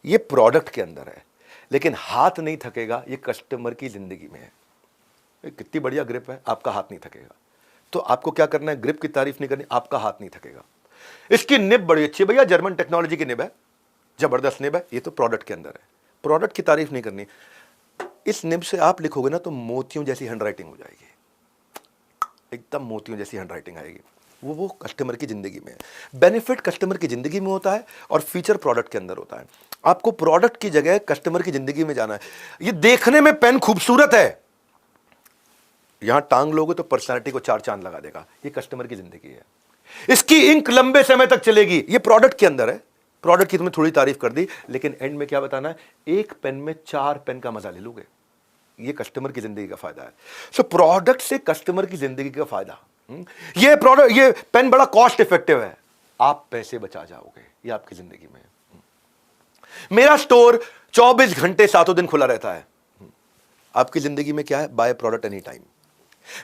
Speaker 1: ये प्रोडक्ट के अंदर है, लेकिन हाथ नहीं थकेगा, ये कस्टमर की जिंदगी में है। कितनी बढ़िया ग्रिप है, आपका हाथ नहीं थकेगा। तो आपको क्या करना है, ग्रिप की तारीफ नहीं करनी, आपका हाथ नहीं थकेगा। इसकी निब बड़ी अच्छी है भैया, जर्मन टेक्नोलॉजी की निब है, जबरदस्त निब है, ये तो प्रोडक्ट के अंदर है, प्रोडक्ट की तारीफ नहीं करनी। इस निब से आप लिखोगे ना तो मोतियों जैसी हैंडराइटिंग हो जाएगी, एकदम मोतियों जैसी हैंडराइटिंग आएगी। वो कस्टमर की जिंदगी में है। बेनिफिट कस्टमर की जिंदगी में होता है और फीचर प्रोडक्ट के अंदर होता है। आपको प्रोडक्ट की जगह कस्टमर की जिंदगी में जाना है। ये देखने में पेन खूबसूरत है, यहां टांग लोगे तो पर्सनालिटी को 4 चांद लगा देगा, ये कस्टमर की जिंदगी है। इसकी इंक लंबे समय तक चलेगी, ये प्रोडक्ट के अंदर है। प्रोडक्ट की तुमने थोड़ी तारीफ कर दी, लेकिन एंड में क्या बताना है, एक पेन में 4 पेन का मजा ले लोगे, ये कस्टमर की जिंदगी का फायदा है। सो प्रोडक्ट से कस्टमर की जिंदगी का फायदा, ये प्रोडक्ट, ये पेन बड़ा कॉस्ट इफेक्टिव है, आप पैसे बचा जाओगे, ये आपकी जिंदगी में। मेरा स्टोर 24 घंटे 7 दिन खुला रहता है, आपकी जिंदगी में क्या है, बाय प्रोडक्ट एनी टाइम।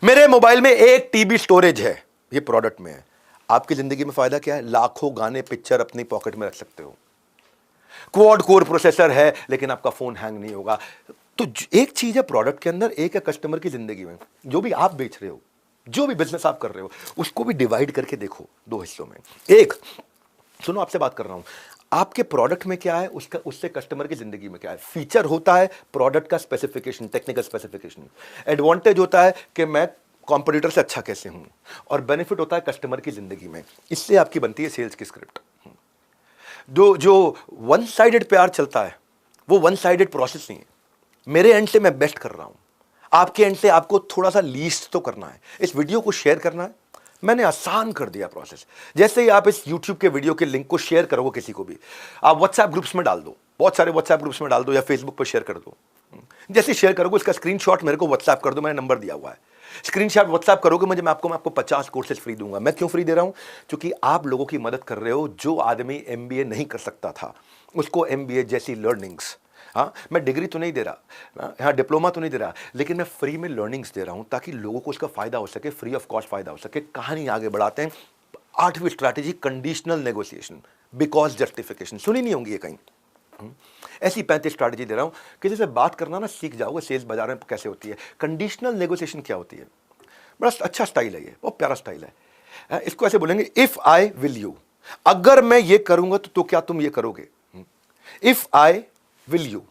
Speaker 1: मेरे मोबाइल में 1 TB स्टोरेज है, ये प्रोडक्ट में है। आपकी जिंदगी में फायदा क्या है, लाखों गाने पिक्चर अपनी पॉकेट में रख सकते हो। क्वाड कोर प्रोसेसर है, लेकिन आपका फोन हैंग नहीं होगा। तो एक चीज है प्रोडक्ट के अंदर, एक है कस्टमर की जिंदगी में। जो भी आप बेच रहे हो, जो भी बिजनेस आप कर रहे हो, उसको भी डिवाइड करके देखो 2 हिस्सों में। एक, सुनो आपसे बात कर रहा हूं, आपके प्रोडक्ट में क्या है, उसका उससे कस्टमर की जिंदगी में क्या है। फीचर होता है प्रोडक्ट का स्पेसिफिकेशन, टेक्निकल स्पेसिफिकेशन। एडवांटेज होता है कि मैं कॉम्पिटिटर से अच्छा कैसे हूं, और बेनिफिट होता है कस्टमर की जिंदगी में। इससे आपकी बनती है सेल्स की स्क्रिप्ट। जो वन साइडेड प्यार चलता है वो वन साइडेड प्रोसेस नहीं है। मेरे एंड से मैं बेस्ट कर रहा हूं, आपके एंड से आपको थोड़ा सा लीस्ट तो करना है, इस वीडियो को शेयर करना है। मैंने आसान कर दिया प्रोसेस। जैसे ही आप इस YouTube के वीडियो के लिंक को शेयर करोगे किसी को भी, आप व्हाट्सएप ग्रुप्स में डाल दो, बहुत सारे व्हाट्सएप ग्रुप्स में डाल दो या फेसबुक पर शेयर कर दो। जैसे शेयर करोगे उसका स्क्रीनशॉट मेरे को व्हाट्सएप कर दो, मैंने नंबर दिया हुआ है। स्क्रीनशॉट व्हाट्सएप करोगे मुझे, मैं आपको 50 कोर्सेज फ्री दूंगा। मैं क्यों फ्री दे रहा हूं? क्योंकि आप लोगों की मदद कर रहे हो। जो आदमी MBA नहीं कर सकता था उसको MBA जैसी लर्निंग्स, हाँ मैं डिग्री तो नहीं दे रहा, हाँ डिप्लोमा तो नहीं दे रहा, लेकिन मैं फ्री में लर्निंग्स दे रहा हूं ताकि लोगों को उसका फायदा हो सके, फ्री ऑफ कॉस्ट फायदा हो सके। कहानी आगे बढ़ाते हैं। 8वीं strategy, conditional negotiation, because justification. सुनी नहीं होंगी ये कहीं। ऐसी 35 स्ट्रैटेजी दे रहा हूं, किसी से बात करना ना सीख जाओगे, सेल्स बाजार में कैसे होती है। कंडीशनल नेगोशिएशन क्या होती है? बड़ा अच्छा स्टाइल है ये, बहुत प्यारा स्टाइल है। इसको ऐसे बोलेंगे, इफ आई विल यू, अगर मैं ये करूंगा तो क्या तुम ये करोगे? इफ आई विल यू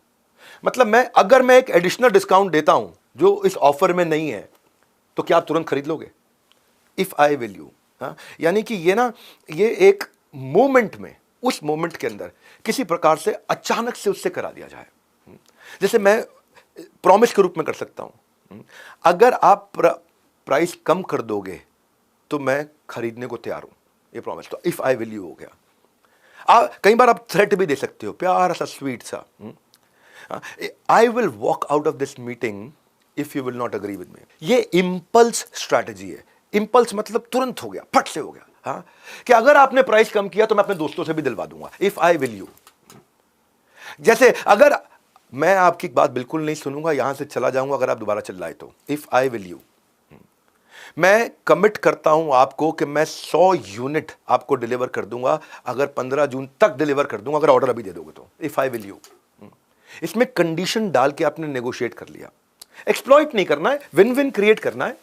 Speaker 1: मतलब अगर मैं एक एडिशनल डिस्काउंट देता हूं जो इस ऑफर में नहीं है तो क्या आप तुरंत खरीद लोगे? इफ आई विल यू, यानी कि ये एक मोमेंट में, उस मोमेंट के अंदर किसी प्रकार से अचानक से उससे करा दिया जाए। जैसे मैं प्रॉमिस के रूप में कर सकता हूं, अगर आप प्राइस कम कर दोगे तो मैं खरीदने को तैयार हूं, ये प्रॉमिस। तो इफ आई विल यू हो गया। कई बार आप थ्रेट भी दे सकते हो, प्यारा सा स्वीट सा, I will walk out of this meeting if you will not agree with me. ये इंपल्स स्ट्रैटेजी है। इंपल्स मतलब तुरंत हो गया, फट से हो गया। हाँ, कि अगर आपने प्राइस कम किया तो मैं अपने दोस्तों से भी दिलवा दूंगा। इफ आई विल यू, जैसे अगर मैं आपकी बात बिल्कुल नहीं सुनूंगा, यहां से चला जाऊंगा अगर आप दोबारा चिल्लाए तो। इफ आई विल यू, मैं कमिट करता हूं आपको कि मैं 100 यूनिट आपको डिलीवर कर दूंगा, अगर 15 जून तक डिलीवर कर दूंगा, अगर ऑर्डर अभी दे दोगे तो। इफ आई विल यू, इसमें कंडीशन डाल के आपने नेगोशिएट कर लिया। एक्सप्लॉइट नहीं करना है, विन विन क्रिएट करना है,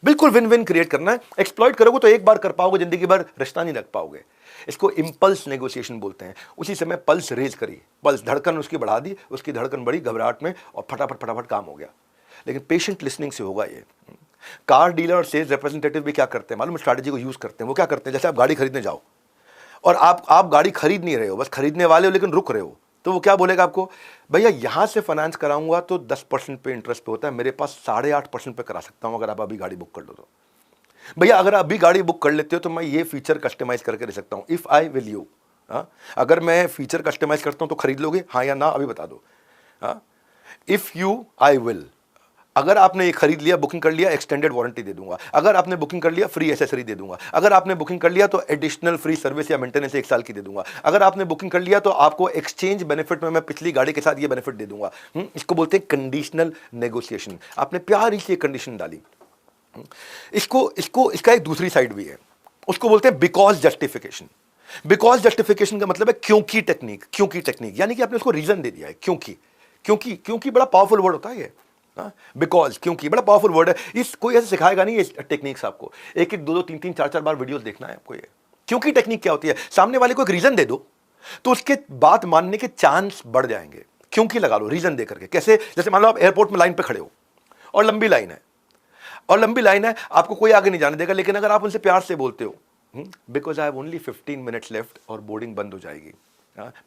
Speaker 1: बिल्कुल विन विन क्रिएट करना है। एक्सप्लॉइट करोगे तो एक बार कर पाओगे, जिंदगी भर रिश्ता नहीं रख पाओगे। इसको इंपल्स नेगोशिएशन बोलते हैं। उसी समय पल्स रेज करी, पल्स धड़कन उसकी बढ़ा दी, उसकी धड़कन बढ़ी घबराहट में, और फटाफट काम हो गया। लेकिन पेशेंट लिसनिंग से होगा ये। कार डीलर और सेल्स रिप्रेजेंटेटिव भी क्या करते हैं मालूम? स्ट्रैटेजी को यूज करते हैं। वो क्या करते हैं, जैसे आप गाड़ी खरीदने जाओ और आप गाड़ी खरीद नहीं रहे हो, बस खरीदने वाले हो लेकिन रुक रहे हो, तो वो क्या बोलेगा आपको? भैया यहां से फाइनेंस कराऊंगा तो 10% पे इंटरेस्ट पे होता है, मेरे पास 8.5% पे करा सकता हूं अगर आप अभी गाड़ी बुक कर लो तो। भैया अगर अभी गाड़ी बुक कर लेते हो तो मैं ये फीचर कस्टमाइज करके दे सकता हूं। इफ आई विल यू, अगर मैं फीचर कस्टमाइज करता हूं तो खरीद लोगे, हाँ या ना अभी बता दो। इफ यू आई विल, अगर आपने ये खरीद लिया, बुकिंग कर लिया, एक्सटेंडेड वारंटी दे दूंगा। अगर आपने बुकिंग कर लिया, फ्री एसेसरी दे दूंगा। अगर आपने बुकिंग कर लिया तो एडिशनल फ्री सर्विस या मेंटेनेंस 1 साल की दे दूंगा। अगर आपने बुकिंग कर लिया तो आपको एक्सचेंज बेनिफिट में मैं पिछली गाड़ी के साथ ये बेनिफिट दे दूंगा। इसको बोलते हैं कंडीशनल नेगोशिएशन। आपने प्यारी सी कंडीशन डाली। इसका एक दूसरी साइड भी है, उसको बोलते हैं बिकॉज जस्टिफिकेशन। बिकॉज जस्टिफिकेशन का मतलब है क्योंकि टेक्निक। क्योंकि टेक्निक यानी कि आपने उसको रीजन दे दिया है। क्योंकि बड़ा पावरफुल वर्ड होता है ये। बिकॉज, क्योंकि बड़ा पावरफुल वर्ड है। इस कोई ऐसे सिखाएगा नहीं ये टेक्निक्स आपको। एक 2 3 4 बार वीडियोस देखना है आपको। ये क्योंकि टेक्निक क्या होती है? सामने वाले को एक रीजन दे दो तो उसके बात मानने के चांस बढ़ जाएंगे। क्योंकि लगा लो रीजन दे करके। कैसे? जैसे मान लो आप एयरपोर्ट में लाइन पे खड़े हो और लंबी लाइन है, आपको कोई आगे नहीं जाने देगा, लेकिन अगर आप उनसे प्यार से बोलते हो, because I have only 15 minutes left और बोर्डिंग बंद हो जाएगी,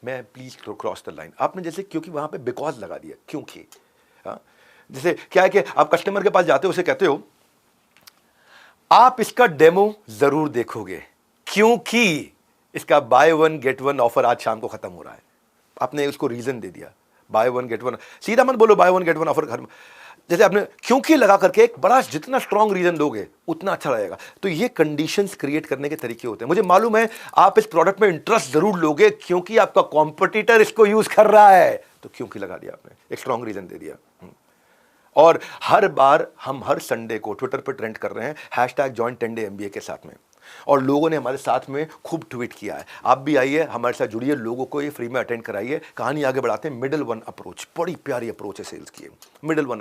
Speaker 1: मैं प्लीज क्रॉस द लाइन। आपने जैसे क्योंकि वहां पे बिकॉज लगा दिया, क्योंकि। जैसे क्या है कि आप कस्टमर के पास जाते हो, उसे कहते हो आप इसका डेमो जरूर देखोगे क्योंकि इसका बाय 1 गेट 1 ऑफर आज शाम को खत्म हो रहा है। आपने उसको रीजन दे दिया, बाय 1 गेट 1। सीधा मत बोलो बाय 1 गेट 1 ऑफर घर में। जैसे आपने क्योंकि लगा करके एक बड़ा, जितना स्ट्रॉन्ग रीजन दोगे उतना अच्छा रहेगा। तो ये कंडीशंस क्रिएट करने के तरीके होते हैं। मुझे मालूम है आप इस प्रोडक्ट में इंटरेस्ट जरूर लोगे क्योंकि आपका कॉम्पिटिटर इसको यूज कर रहा है, तो क्योंकि लगा दिया आपने, एक स्ट्रॉन्ग रीजन दे दिया। और हर बार हम हर संडे को ट्विटर पर ट्रेंड कर रहे हैं #join10day_MBA के साथ में, और लोगों ने हमारे साथ में खूब ट्वीट किया है। आप भी आइए, हमारे साथ जुड़िए, लोगों को ये फ्री में अटेंड कराइए। कहानी आगे बढ़ाते हैं। मिडिल वन अप्रोच, बड़ी प्यारी अप्रोच है सेल्स की। मिडिल वन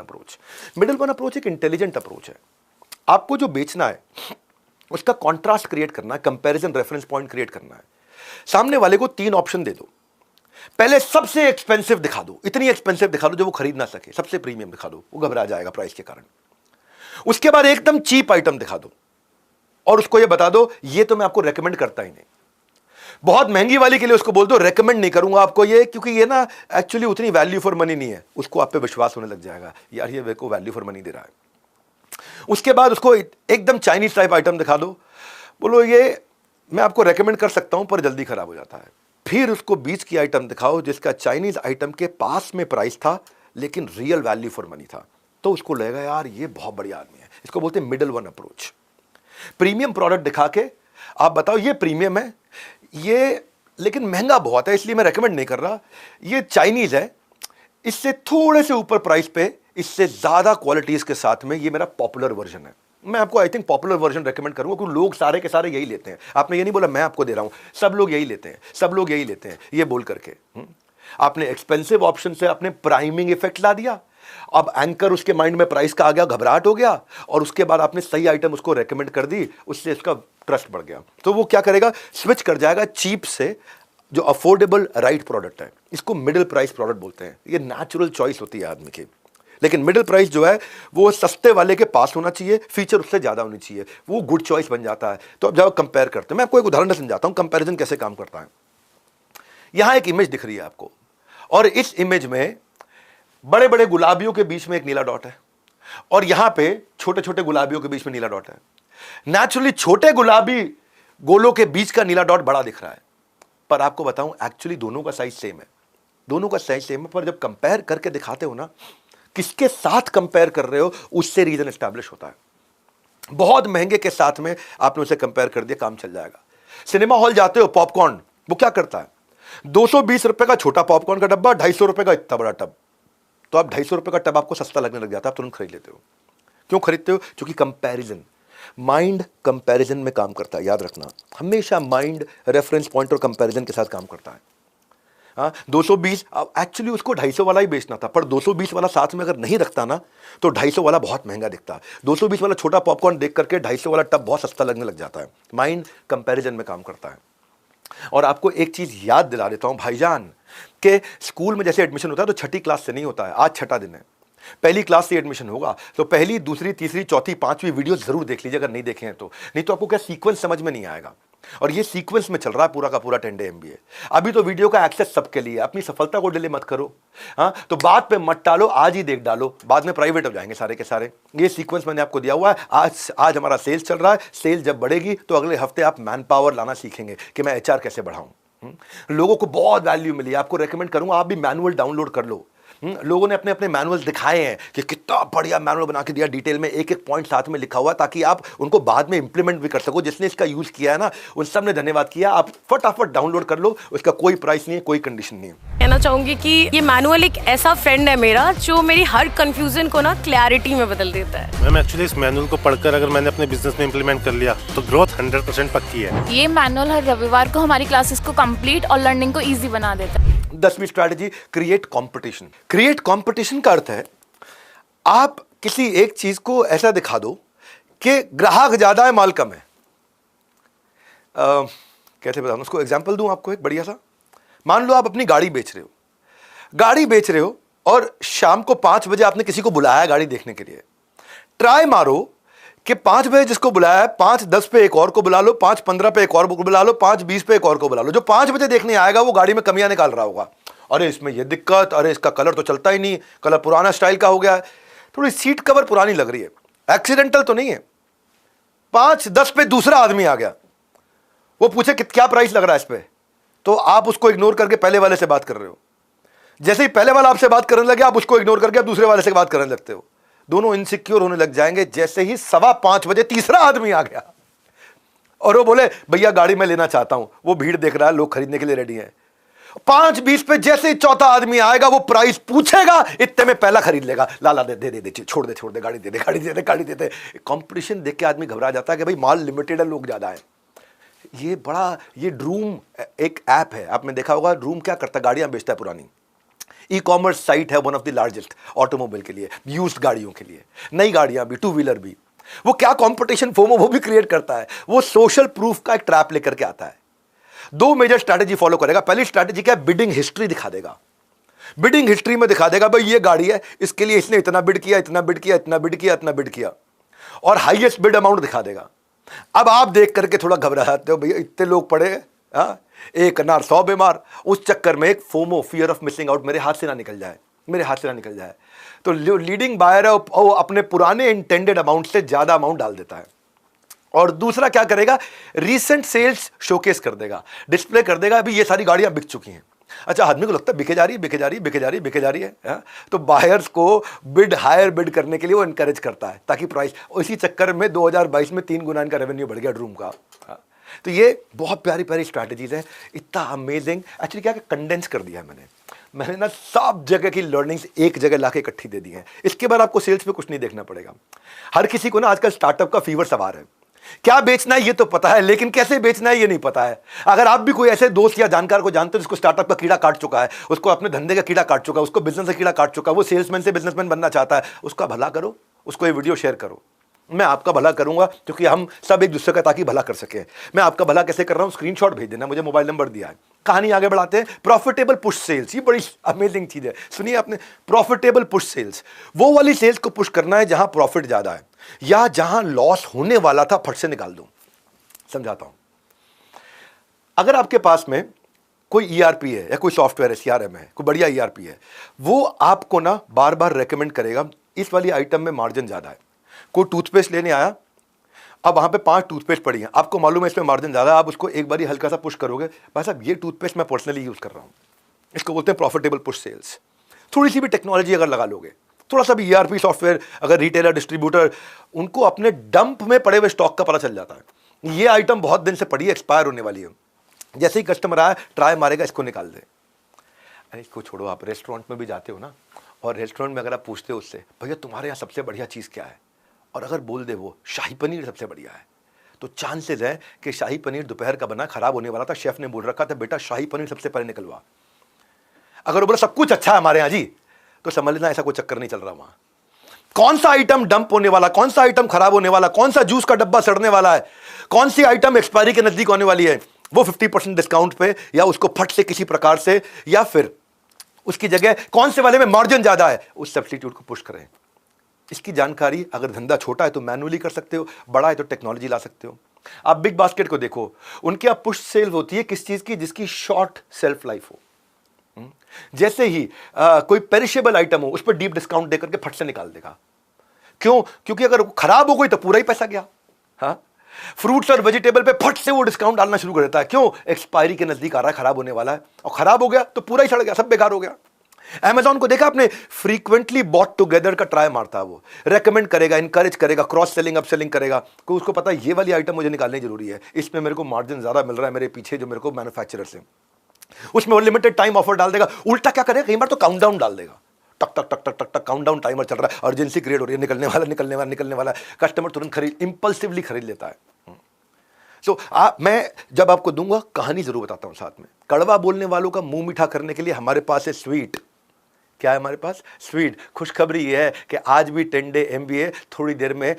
Speaker 1: अप्रोच एक इंटेलिजेंट अप्रोच है। आपको जो बेचना है उसका कॉन्ट्रास्ट क्रिएट करना है, कंपैरिजन रेफरेंस पॉइंट क्रिएट करना है। सामने वाले को 3 ऑप्शन दे दो। पहले सबसे एक्सपेंसिव दिखा दो, इतनी एक्सपेंसिव दिखा दो जो वो खरीद ना सके, सबसे प्रीमियम दिखा दो, वो घबरा जाएगा प्राइस के कारण। उसके बाद एकदम चीप आइटम दिखा दो और उसको ये बता दो ये तो मैं आपको रेकमेंड करता ही नहीं। बहुत महंगी वाली के लिए उसको बोल दो, रेकमेंड नहीं करूंगा आपको ये, क्योंकि ये ना एक्चुअली उतनी वैल्यू फॉर मनी नहीं है। उसको आप पे विश्वास होने लग जाएगा, यार ये मेरे को वैल्यू फॉर मनी दे रहा है। उसके बाद उसको एकदम चाइनीज टाइप आइटम दिखा दो, बोलो ये मैं आपको रेकमेंड कर सकता हूं पर जल्दी खराब हो जाता है। फिर उसको बीच की आइटम दिखाओ जिसका चाइनीज आइटम के पास में प्राइस था लेकिन रियल वैल्यू फॉर मनी था, तो उसको लगेगा यार ये बहुत बढ़िया आदमी है। इसको बोलते हैं middle one approach. Premium product दिखा के आप बताओ ये प्रीमियम है, ये लेकिन महंगा बहुत है इसलिए मैं रेकमेंड नहीं कर रहा, ये चाइनीज है, इससे थोड़े से ऊपर प्राइस पे इससे ज्यादा क्वालिटीज के साथ में ये मेरा पॉपुलर वर्जन है। मैं आपको I think popular version recommend करूंगा क्योंकि लोग सारे के सारे यही लेते हैं। आपने ये नहीं बोला मैं आपको दे रहा हूं, सब लोग यही लेते हैं, सब लोग यही लेते हैं ये बोल करके। आपने एक्सपेंसिव ऑप्शन से आपने प्राइमिंग इफेक्ट ला दिया, अब एंकर उसके माइंड में प्राइस का आ गया, घबराहट हो गया, और उसके बाद आपने सही आइटम उसको रेकमेंड कर दी, उससे इसका ट्रस्ट बढ़ गया। तो वो क्या करेगा, स्विच कर जाएगा चीप से जो अफोर्डेबल राइट प्रोडक्ट है, इसको मिडिल प्राइस प्रोडक्ट बोलते हैं। ये नेचुरल चॉइस होती है आदमी की, लेकिन मिडिल प्राइस जो है वो सस्ते वाले के पास होना चाहिए, फीचर उससे ज्यादा होनी चाहिए, वो गुड चॉइस बन जाता है। तो अब जब कंपेयर करते हैं, मैं आपको एक उदाहरण समझाता हूं कंपैरिजन कैसे काम करता है। यहां एक इमेज दिख रही है आपको, और इस इमेज में बड़े बड़े गुलाबियों के बीच में एक नीला डॉट है, और यहां पे छोटे छोटे गुलाबियों के बीच में नीला डॉट है। नेचुरली छोटे गुलाबी गोलों के बीच का नीला डॉट बड़ा दिख रहा है, पर आपको बताऊं एक्चुअली दोनों का साइज सेम है, दोनों का साइज सेम है, पर जब कंपेयर करके दिखाते हो ना, किसके साथ कंपेयर कर रहे हो उससे रीजन एस्टैब्लिश होता है। बहुत महंगे के साथ में आपने उसे कंपेयर कर दिया, काम चल जाएगा। सिनेमा हॉल जाते हो, पॉपकॉर्न वो क्या करता है, 220 रुपए का छोटा पॉपकॉर्न का डब्बा, 250 रुपए का इतना बड़ा टब, तो आप 250 रुपए का टब आपको सस्ता लगने लग जाता है, आप तुरंत खरीद लेते हो। क्यों खरीदते हो, क्योंकि कंपैरिजन, माइंड कंपैरिजन में काम करता है। याद रखना, हमेशा माइंड रेफरेंस पॉइंट और कंपैरिजन के साथ काम करता है। 220 एक्चुअली उसको 250 वाला ही बेचना था, पर 220 वाला साथ में अगर नहीं रखता ना तो 250 वाला बहुत महंगा दिखता। 220 वाला छोटा पॉपकॉर्न देख करके 250 वाला टब बहुत सस्ता लगने लग जाता है। माइंड कंपैरिजन में काम करता है। और आपको एक चीज याद दिला देता हूं भाईजान, के स्कूल में जैसे एडमिशन होता है तो छठी क्लास से नहीं होता है, आज छठा दिन है, पहली क्लास से एडमिशन होगा, तो पहली दूसरी तीसरी चौथी पांचवी वीडियो जरूर देख लीजिए अगर नहीं देखे हैं तो, नहीं तो आपको क्या सीक्वेंस समझ में नहीं आएगा। और ये सीक्वेंस में चल रहा है पूरा का पूरा 10 डे MBA। अभी तो वीडियो का एक्सेस सबके लिए, अपनी सफलता को डिले मत करो। तो बात पे मत टालो, आज ही देख डालो, बाद में प्राइवेट हो जाएंगे सारे के सारे। ये सीक्वेंस मैंने आपको दिया हुआ है। आज हमारा सेल्स चल रहा है, सेल्स जब बढ़ेगी तो अगले हफ्ते आप मैन पावर लाना सीखेंगे कि मैं HR कैसे बढ़ाऊं। लोगों को बहुत वैल्यू मिली, आपको रेकमेंड करूंगा आप भी मैनुअल डाउनलोड कर लो। लोगों ने अपने अपने मैनुअल दिखाए हैं कि कितना बढ़िया मैनुअल बना के दिया, डिटेल में एक एक पॉइंट साथ में लिखा हुआ, ताकि आप उनको बाद में इंप्लीमेंट भी कर सको। जिसने इसका यूज किया है ना, उन सब ने धन्यवाद किया। आप फटाफट डाउनलोड कर लो, उसका कोई प्राइस नहीं है, कोई कंडीशन नहीं है।
Speaker 12: कहना चाहूंगी कि ये मैनुअल एक ऐसा फ्रेंड है मेरा जो मेरी हर कंफ्यूजन को ना क्लैरिटी में बदल देता है।
Speaker 13: मैम एक्चुअली इस मैनुअल को पढ़कर अगर मैंने अपने बिजनेस में इंप्लीमेंट कर लिया तो ग्रोथ 100% पक्की है।
Speaker 5: ये मैनुअल हर रविवार को हमारी क्लासेस को कंप्लीट और लर्निंग को इजी बना देता है।
Speaker 1: 10वीं strategy, create competition. Create competition का अर्थ है आप किसी एक चीज को ऐसा दिखा दो कि ग्राहक ज्यादा है माल कम है। कैसे बताऊं उसको, एग्जांपल दूं आपको एक बढ़िया सा। मान लो आप अपनी गाड़ी बेच रहे हो और शाम को 5 बजे आपने किसी को बुलाया गाड़ी देखने के लिए। ट्राई मारो कि 5 बजे जिसको बुलाया है 5:10 पे एक और को बुला लो, 5:15 पे एक और को बुला लो, 5:20 पे एक और को बुला लो। जो 5 बजे देखने आएगा वो गाड़ी में कमियां निकाल रहा होगा, अरे इसमें ये दिक्कत, अरे इसका कलर तो चलता ही नहीं, कलर पुराना स्टाइल का हो गया है, थोड़ी सीट कवर पुरानी लग रही है, एक्सीडेंटल तो नहीं है। 5:10 पे दूसरा आदमी आ गया, वो पूछे कि क्या प्राइस लग रहा है इस पे, तो आप उसको इग्नोर करके पहले वाले से बात कर रहे हो। जैसे ही पहले वाला आपसे बात करने लगे आप उसको इग्नोर करके आप दूसरे वाले से बात करने लगते हो। दोनों इनसिक्योर होने लग जाएंगे। जैसे ही 5:15 बजे तीसरा आदमी आ गया और वो बोले भैया गाड़ी मैं लेना चाहता हूं, वो भीड़ देख रहा है, लोग खरीदने के लिए रेडी हैं। 5:20 पे जैसे ही चौथा आदमी आएगा वो प्राइस पूछेगा, इतने में पहला खरीद लेगा। लाला दे छोड़ दे गाड़ी दे दे। कंपटीशन देख के आदमी घबरा जाता है कि भाई माल लिमिटेड है, लोग ज्यादा है। ये ड्रूम एक ऐप है, आपने देखा होगा। ड्रूम क्या करता है, गाड़ियां बेचता है पुरानी। ई-कॉमर्स साइट है, one of the largest automobile के लिए, यूज्ड गाड़ियों के लिए, नई गाड़ियां भी, 2 व्हीलर भी। वो क्या कंपटीशन फोमो वो भी क्रिएट करता है। वो सोशल प्रूफ का एक ट्रैप लेकर के आता है। 2 मेजर स्ट्रैटेजी फॉलो करेगा। पहली स्ट्रैटेजी क्या है, बिडिंग हिस्ट्री दिखा देगा। बिडिंग हिस्ट्री में दिखा देगा भाई ये गाड़ी है, इसके लिए इसने इतना बिड किया, और हाईएस्ट बिड अमाउंट दिखा देगा। अब आप देख करके थोड़ा घबरा जाते हो, भैया इतने लोग पड़े, एक अनार 100 बीमार। उस चक्कर में एक FOMO, fear of missing out, मेरे हाथ से ना निकल जाए, तो लीडिंग बायर है वो अपने पुराने इंटेंडेड अमाउंट से ज्यादा अमाउंट डाल देता है। और दूसरा क्या करेगा, रीसेंट सेल्स शोकेस कर देगा, डिस्प्ले कर देगा, अभी ये सारी गाड़ियां बिक चुकी हैं। अच्छा, आदमी को लगता है बिके जा रही है, तो बायर्स को हायर बिड करने के लिए वो इनकरेज करता है ताकि प्राइस, इसी चक्कर में 2022 में 3 गुना इनका रेवेन्यू बढ़ गया ड्रूम का। तो ये बहुत प्यारी स्ट्रैटेजीज है, इतना अमेजिंग। एक्चुअली क्या कंडेंस कर दिया है मैंने ना सब जगह की लर्निंग्स एक जगह लाके इकट्ठी दे दी है। इसके बाद आपको सेल्स में कुछ नहीं देखना पड़ेगा। हर किसी को ना आजकल स्टार्टअप का फीवर सवार है, क्या बेचना है ये तो पता है, लेकिन कैसे बेचना है ये नहीं पता है। अगर आप भी कोई ऐसे दोस्त या जानकार को जानते हो जिसको स्टार्टअप का कीड़ा काट चुका है, उसको अपने धंधे का कीड़ा काट चुका है, उसको बिजनेस का कीड़ा काट चुका है, वो सेल्समैन से बिजनेसमैन बनना चाहता है, उसका भला करो, उसको ये वीडियो शेयर करो। मैं आपका भला करूंगा क्योंकि हम सब एक दूसरे का ताकि भला कर सके। मैं आपका भला कैसे कर रहा हूं, स्क्रीनशॉट भेज देना, मुझे मोबाइल नंबर दिया है। कहानी आगे बढ़ाते हैं। प्रॉफिटेबल पुश सेल्स, ये बड़ी अमेजिंग चीज है, सुनिए आपने। प्रॉफिटेबल पुश सेल्स, वो वाली सेल्स को पुश करना है जहां प्रॉफिट ज्यादा है या जहां लॉस होने वाला था फट से निकाल दूं। समझाता हूं। अगर आपके पास में कोई ईआरपी है या कोई सॉफ्टवेयर है, सीआरएम है, कोई बढ़िया ईआरपी है, वो आपको ना बार बार रेकमेंड करेगा इस वाली आइटम में मार्जिन ज्यादा है। कोई टूथपेस्ट लेने आया, अब वहां पे 5 टूथपेस्ट पड़ी हैं, आपको मालूम है इसमें मार्जिन ज्यादा है, आप उसको एक बार हल्का सा पुश करोगे, भाई साहब ये टूथपेस्ट मैं पर्सनली यूज कर रहा हूं, इसको बोलते हैं प्रॉफिटेबल पुश सेल्स। थोड़ी सी भी टेक्नोलॉजी अगर लगा लोगे, थोड़ा सा भी ईआरपी सॉफ्टवेयर, अगर रिटेलर डिस्ट्रीब्यूटर, उनको अपने डंप में पड़े हुए स्टॉक का पता चल जाता है, ये आइटम बहुत दिन से पड़ी है, एक्सपायर होने वाली है। जैसे ही कस्टमर आया, ट्राई मारेगा, इसको निकाल दे। अरे इसको छोड़ो, आप रेस्टोरेंट में भी जाते हो ना, और रेस्टोरेंट में अगर आप पूछते हो उससे, भैया तुम्हारे यहाँ सबसे बढ़िया चीज़ क्या है, और अगर बोल दे वो शाही पनीर सबसे बढ़िया है, तो चांसेस है कि शाही पनीर दोपहर का बना, खराब होने वाला था, शेफ ने बोल रखा था बेटा शाही पनीर सबसे पहले निकलवा। अगर वो बोला सब कुछ अच्छा है हमारे यहाँ जी, तो समझ लेना ऐसा कोई चक्कर नहीं चल रहा वहां। कौन सा आइटम डंप होने वाला, कौन सा आइटम खराब होने वाला, कौन सा जूस का डब्बा सड़ने वाला है, कौन सी आइटम एक्सपायरी के नजदीक होने वाली है, वो 50% डिस्काउंट पे, या उसको फट से किसी प्रकार से, या फिर उसकी जगह कौन से वाले में मार्जिन ज्यादा है, उस सब्स्टिट्यूट को पुश करें। इसकी जानकारी अगर धंधा छोटा है तो मैनुअली कर सकते हो, बड़ा है तो टेक्नोलॉजी ला सकते हो। आप बिग बास्केट को देखो, उनके यहाँ पुश सेल होती है किस चीज की, जिसकी शॉर्ट सेल्फ लाइफ हो। जैसे ही कोई पेरिशेबल आइटम हो, उस पर डीप डिस्काउंट देकर के फट से निकाल देगा। क्यों? क्योंकि अगर खराब हो गई तो पूरा ही पैसा गया। हाँ, फ्रूट्स और वेजिटेबल पे फट से वो डिस्काउंट डालना शुरू कर देता है। क्यों? एक्सपायरी के नजदीक आ रहा है, खराब होने वाला है, और खराब हो गया तो पूरा ही सड़ गया, सब बेकार हो गया। Amazon को देखा आपने, फ्रीक्वेंटली बॉट टुगेदर का ट्राई मारता है, वो रेकमेंड करेगा, इंकरेज करेगा, क्रॉस सेलिंग, अप सेलिंग करेगा, क्योंकि उसको पता है ये वाली आइटम मुझे निकालनी जरूरी है, इसमें मेरे को मार्जिन ज्यादा मिल रहा है मेरे पीछे जो मेरे को मैन्युफैक्चरर से। उसमें वो लिमिटेड टाइम ऑफर डाल देगा। उल्टा क्या करेगा, कई बार तो काउंटडाउन डाल देगा, टक टक टक टक टक टक काउंटडाउन टाइमर चल रहा है, अर्जेंसी क्रिएट हो रही है, निकलने वाला, कस्टमर तुरंत खरीद, इंपल्सिवली खरीद लेता है। तो मैं जब आपको दूंगा कहानी जरूर बताता हूं साथ में। कड़वा बोलने वालों का मुंह मीठा करने के लिए हमारे पास है स्वीट। क्या है हमारे पास? स्वीट। खुशखबरी यह है कि आज भी 10 डे MBA, थोड़ी देर में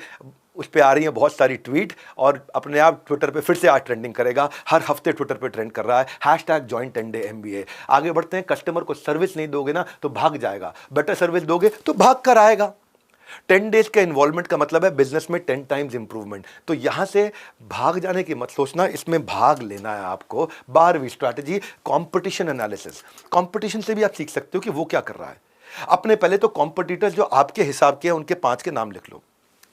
Speaker 1: उस पर आ रही है बहुत सारी ट्वीट, और अपने आप ट्विटर पे फिर से आज ट्रेंडिंग करेगा। हर हफ्ते ट्विटर पे ट्रेंड कर रहा है, #join 10 day MBA। आगे बढ़ते हैं। कस्टमर को सर्विस नहीं दोगे ना तो भाग जाएगा, बेटर सर्विस दोगे तो भाग कर आएगा। 10 डेज का इन्वॉल्वमेंट का मतलब है बिजनेस में 10 टाइम्स इंप्रूवमेंट। तो यहां से भाग जाने की मत सोचना, इसमें भाग लेना है आपको। 12वीं स्ट्रैटेजी, कंपटीशन एनालिसिस। कंपटीशन से भी आप सीख सकते हो कि वो क्या कर रहा है। अपने पहले तो कॉम्पिटिटर्स जो आपके हिसाब के हैं उनके 5 के नाम लिख लो।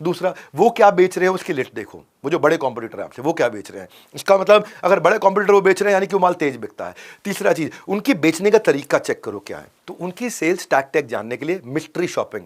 Speaker 1: दूसरा, वो क्या बेच रहे हैं उसकी लिस्ट देखो, वो जो बड़े कॉम्पिटिटर है आपसे वो क्या बेच रहे हैं, इसका मतलब अगर बड़े कॉम्पिटिटर वो बेच रहे हैं यानी कि वो माल तेज बिकता है। तीसरा चीज, उनकी बेचने का तरीका चेक करो क्या है। तो उनकी सेल्स टैक्टिक जानने के लिए मिस्ट्री शॉपिंग।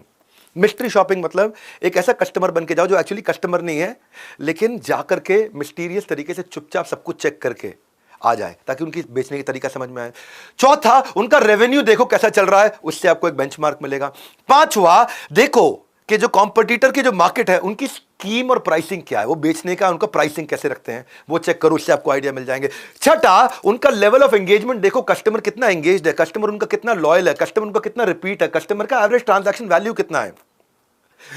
Speaker 1: मिस्ट्री शॉपिंग मतलब एक ऐसा कस्टमर बन के जाओ जो एक्चुअली कस्टमर नहीं है, लेकिन जाकर के मिस्टीरियस तरीके से चुपचाप सब कुछ चेक करके आ जाए ताकि उनकी बेचने की तरीका समझ में आए। चौथा, उनका रेवेन्यू देखो कैसा चल रहा है, उससे आपको एक बेंचमार्क मिलेगा। पांचवा, देखो कि जो कॉम्पिटिटर की जो मार्केट है उनकी स्कीम और प्राइसिंग क्या है, वो बेचने का उनका प्राइसिंग कैसे रखते हैं वो चेक करो, उससे आपको आइडिया मिल जाएंगे। छठा, उनका लेवल ऑफ एंगेजमेंट देखो, कस्टमर कितना एंगेज्ड है, कस्टमर उनका कितना लॉयल है, कस्टमर उनका कितना रिपीट है, कस्टमर का एवरेज ट्रांजैक्शन वैल्यू कितना है।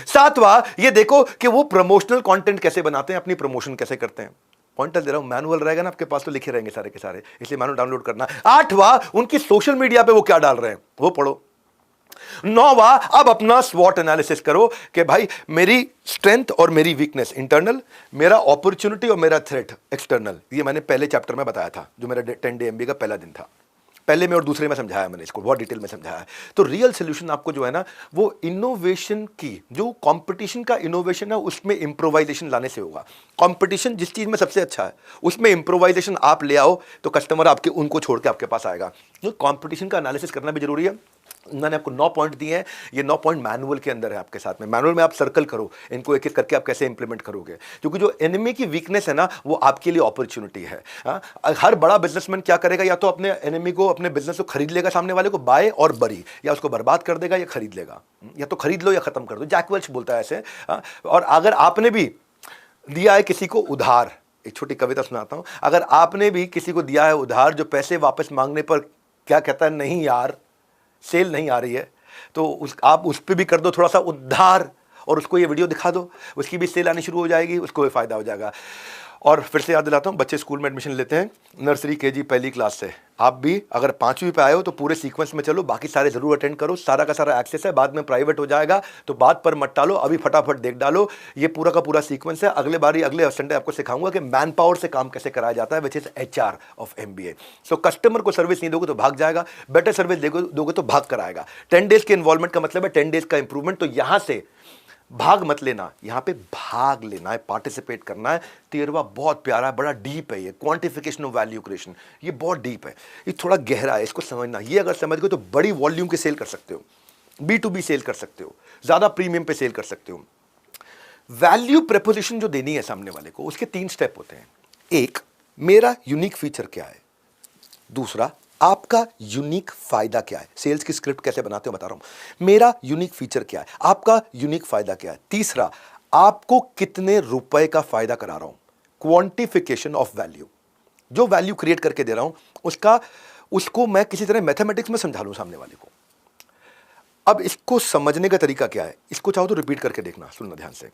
Speaker 1: सातवां, ये देखो कि वो प्रमोशनल कंटेंट कैसे बनाते हैं, अपनी प्रमोशन कैसे करते हैं। पॉइंटर दे रहा हूं, मैनुअल रहेगा ना आपके पास तो लिखे रहेंगे सारे के सारे, इसलिए मैनुअल डाउनलोड करना। आठवां, उनकी सोशल मीडिया पे वो क्या डाल रहे हैं वो पढ़ो। नौवा, अब अपना स्वॉट एनालिसिस करो कि भाई मेरी स्ट्रेंथ और मेरी वीकनेस इंटरनल, मेरा अपॉर्चुनिटी और मेरा थ्रेट एक्सटर्नल। ये मैंने पहले चैप्टर में बताया था, जो मेरा 10 डे MBA का पहला दिन था। पहले में और दूसरे में समझाया मैंने इसको, बहुत डिटेल में समझाया है। तो रियल सोल्यूशन आपको जो है ना, वो इनोवेशन की, जो कंपटीशन का इनोवेशन है उसमें इंप्रोवाइजेशन लाने से होगा। कंपटीशन जिस चीज में सबसे अच्छा है उसमें इंप्रोवाइजेशन आप ले आओ तो कस्टमर आपके उनको छोड़ के आपके पास आएगा। तो कंपटीशन का एनालिसिस करना भी जरूरी है। मैंने आपको 9 पॉइंट दिए हैं, ये 9 पॉइंट मैनुअल के अंदर है आपके साथ में। मैनुअल में आप सर्कल करो इनको, एक एक करके आप कैसे इंप्लीमेंट करोगे, क्योंकि जो एनिमी की वीकनेस है ना वो आपके लिए अपॉर्चुनिटी है। हर बड़ा बिजनेसमैन क्या करेगा, या तो अपने एनिमी को, अपने बिजनेस को खरीद लेगा, सामने वाले को बाय और बरी, या उसको बर्बाद कर देगा या खरीद लेगा। या तो खरीद लो या खत्म कर दो, जैक वेल्च बोलता है ऐसे। और अगर आपने भी दिया है किसी को उधार, एक छोटी कविता सुनाता हूं, अगर आपने भी किसी को दिया है उधार, जो पैसे वापस मांगने पर क्या कहता है, नहीं यार सेल नहीं आ रही है, तो आप उस पर भी कर दो थोड़ा सा उधार और उसको ये वीडियो दिखा दो, उसकी भी सेल आनी शुरू हो जाएगी, उसको भी फायदा हो जाएगा। और फिर से याद दिलाता हूँ, बच्चे स्कूल में एडमिशन लेते हैं नर्सरी KG पहली क्लास से। आप भी अगर 5वीं पे आए हो तो पूरे सीक्वेंस में चलो, बाकी सारे जरूर अटेंड करो, सारा का सारा एक्सेस है, बाद में प्राइवेट हो जाएगा तो बात पर मत टालो, अभी फटाफट देख डालो। ये पूरा का पूरा सीक्वेंस है। अगले बारी अगले संडे आपको सिखाऊंगा कि मैन पावर से काम कैसे कराया जाता है, which is HR of MBA। So customer को सर्विस नहीं दोगे तो भाग जाएगा, बेटर सर्विस दोगे तो भाग कर आएगा। 10 डेज के इन्वॉल्वमेंट का मतलब है 10 डेज का इंप्रूवमेंट। तो यहां से भाग मत लेना, यहां पे भाग लेना है, पार्टिसिपेट करना है। 13वां बहुत प्यारा है, बड़ा डीप है ये, क्वांटिफिकेशन ऑफ वैल्यू क्रिएशन। ये बहुत डीप है, ये थोड़ा गहरा है, इसको समझना। ये अगर समझ गए तो बड़ी वॉल्यूम के सेल कर सकते हो, B2B सेल कर सकते हो, ज्यादा प्रीमियम पे सेल कर सकते हो। वैल्यू प्रपोजिशन जो देनी है सामने वाले को, उसके 3 स्टेप होते हैं। एक, मेरा यूनिक फीचर क्या है। दूसरा, आपका यूनिक फायदा क्या है। सेल्स की स्क्रिप्ट कैसे बनाते हो बता रहा हूं। मेरा यूनिक फीचर क्या है, आपका यूनिक फायदा क्या है। तीसरा, आपको कितने रुपए का फायदा करा रहा हूं, क्वांटिफिकेशन ऑफ वैल्यू। जो वैल्यू क्रिएट करके दे रहा हूं उसको मैं किसी तरह मैथमेटिक्स में समझा लूं सामने वाले को। अब इसको समझने का तरीका क्या है, इसको चाहो तो रिपीट करके देखना, सुनना ध्यान से।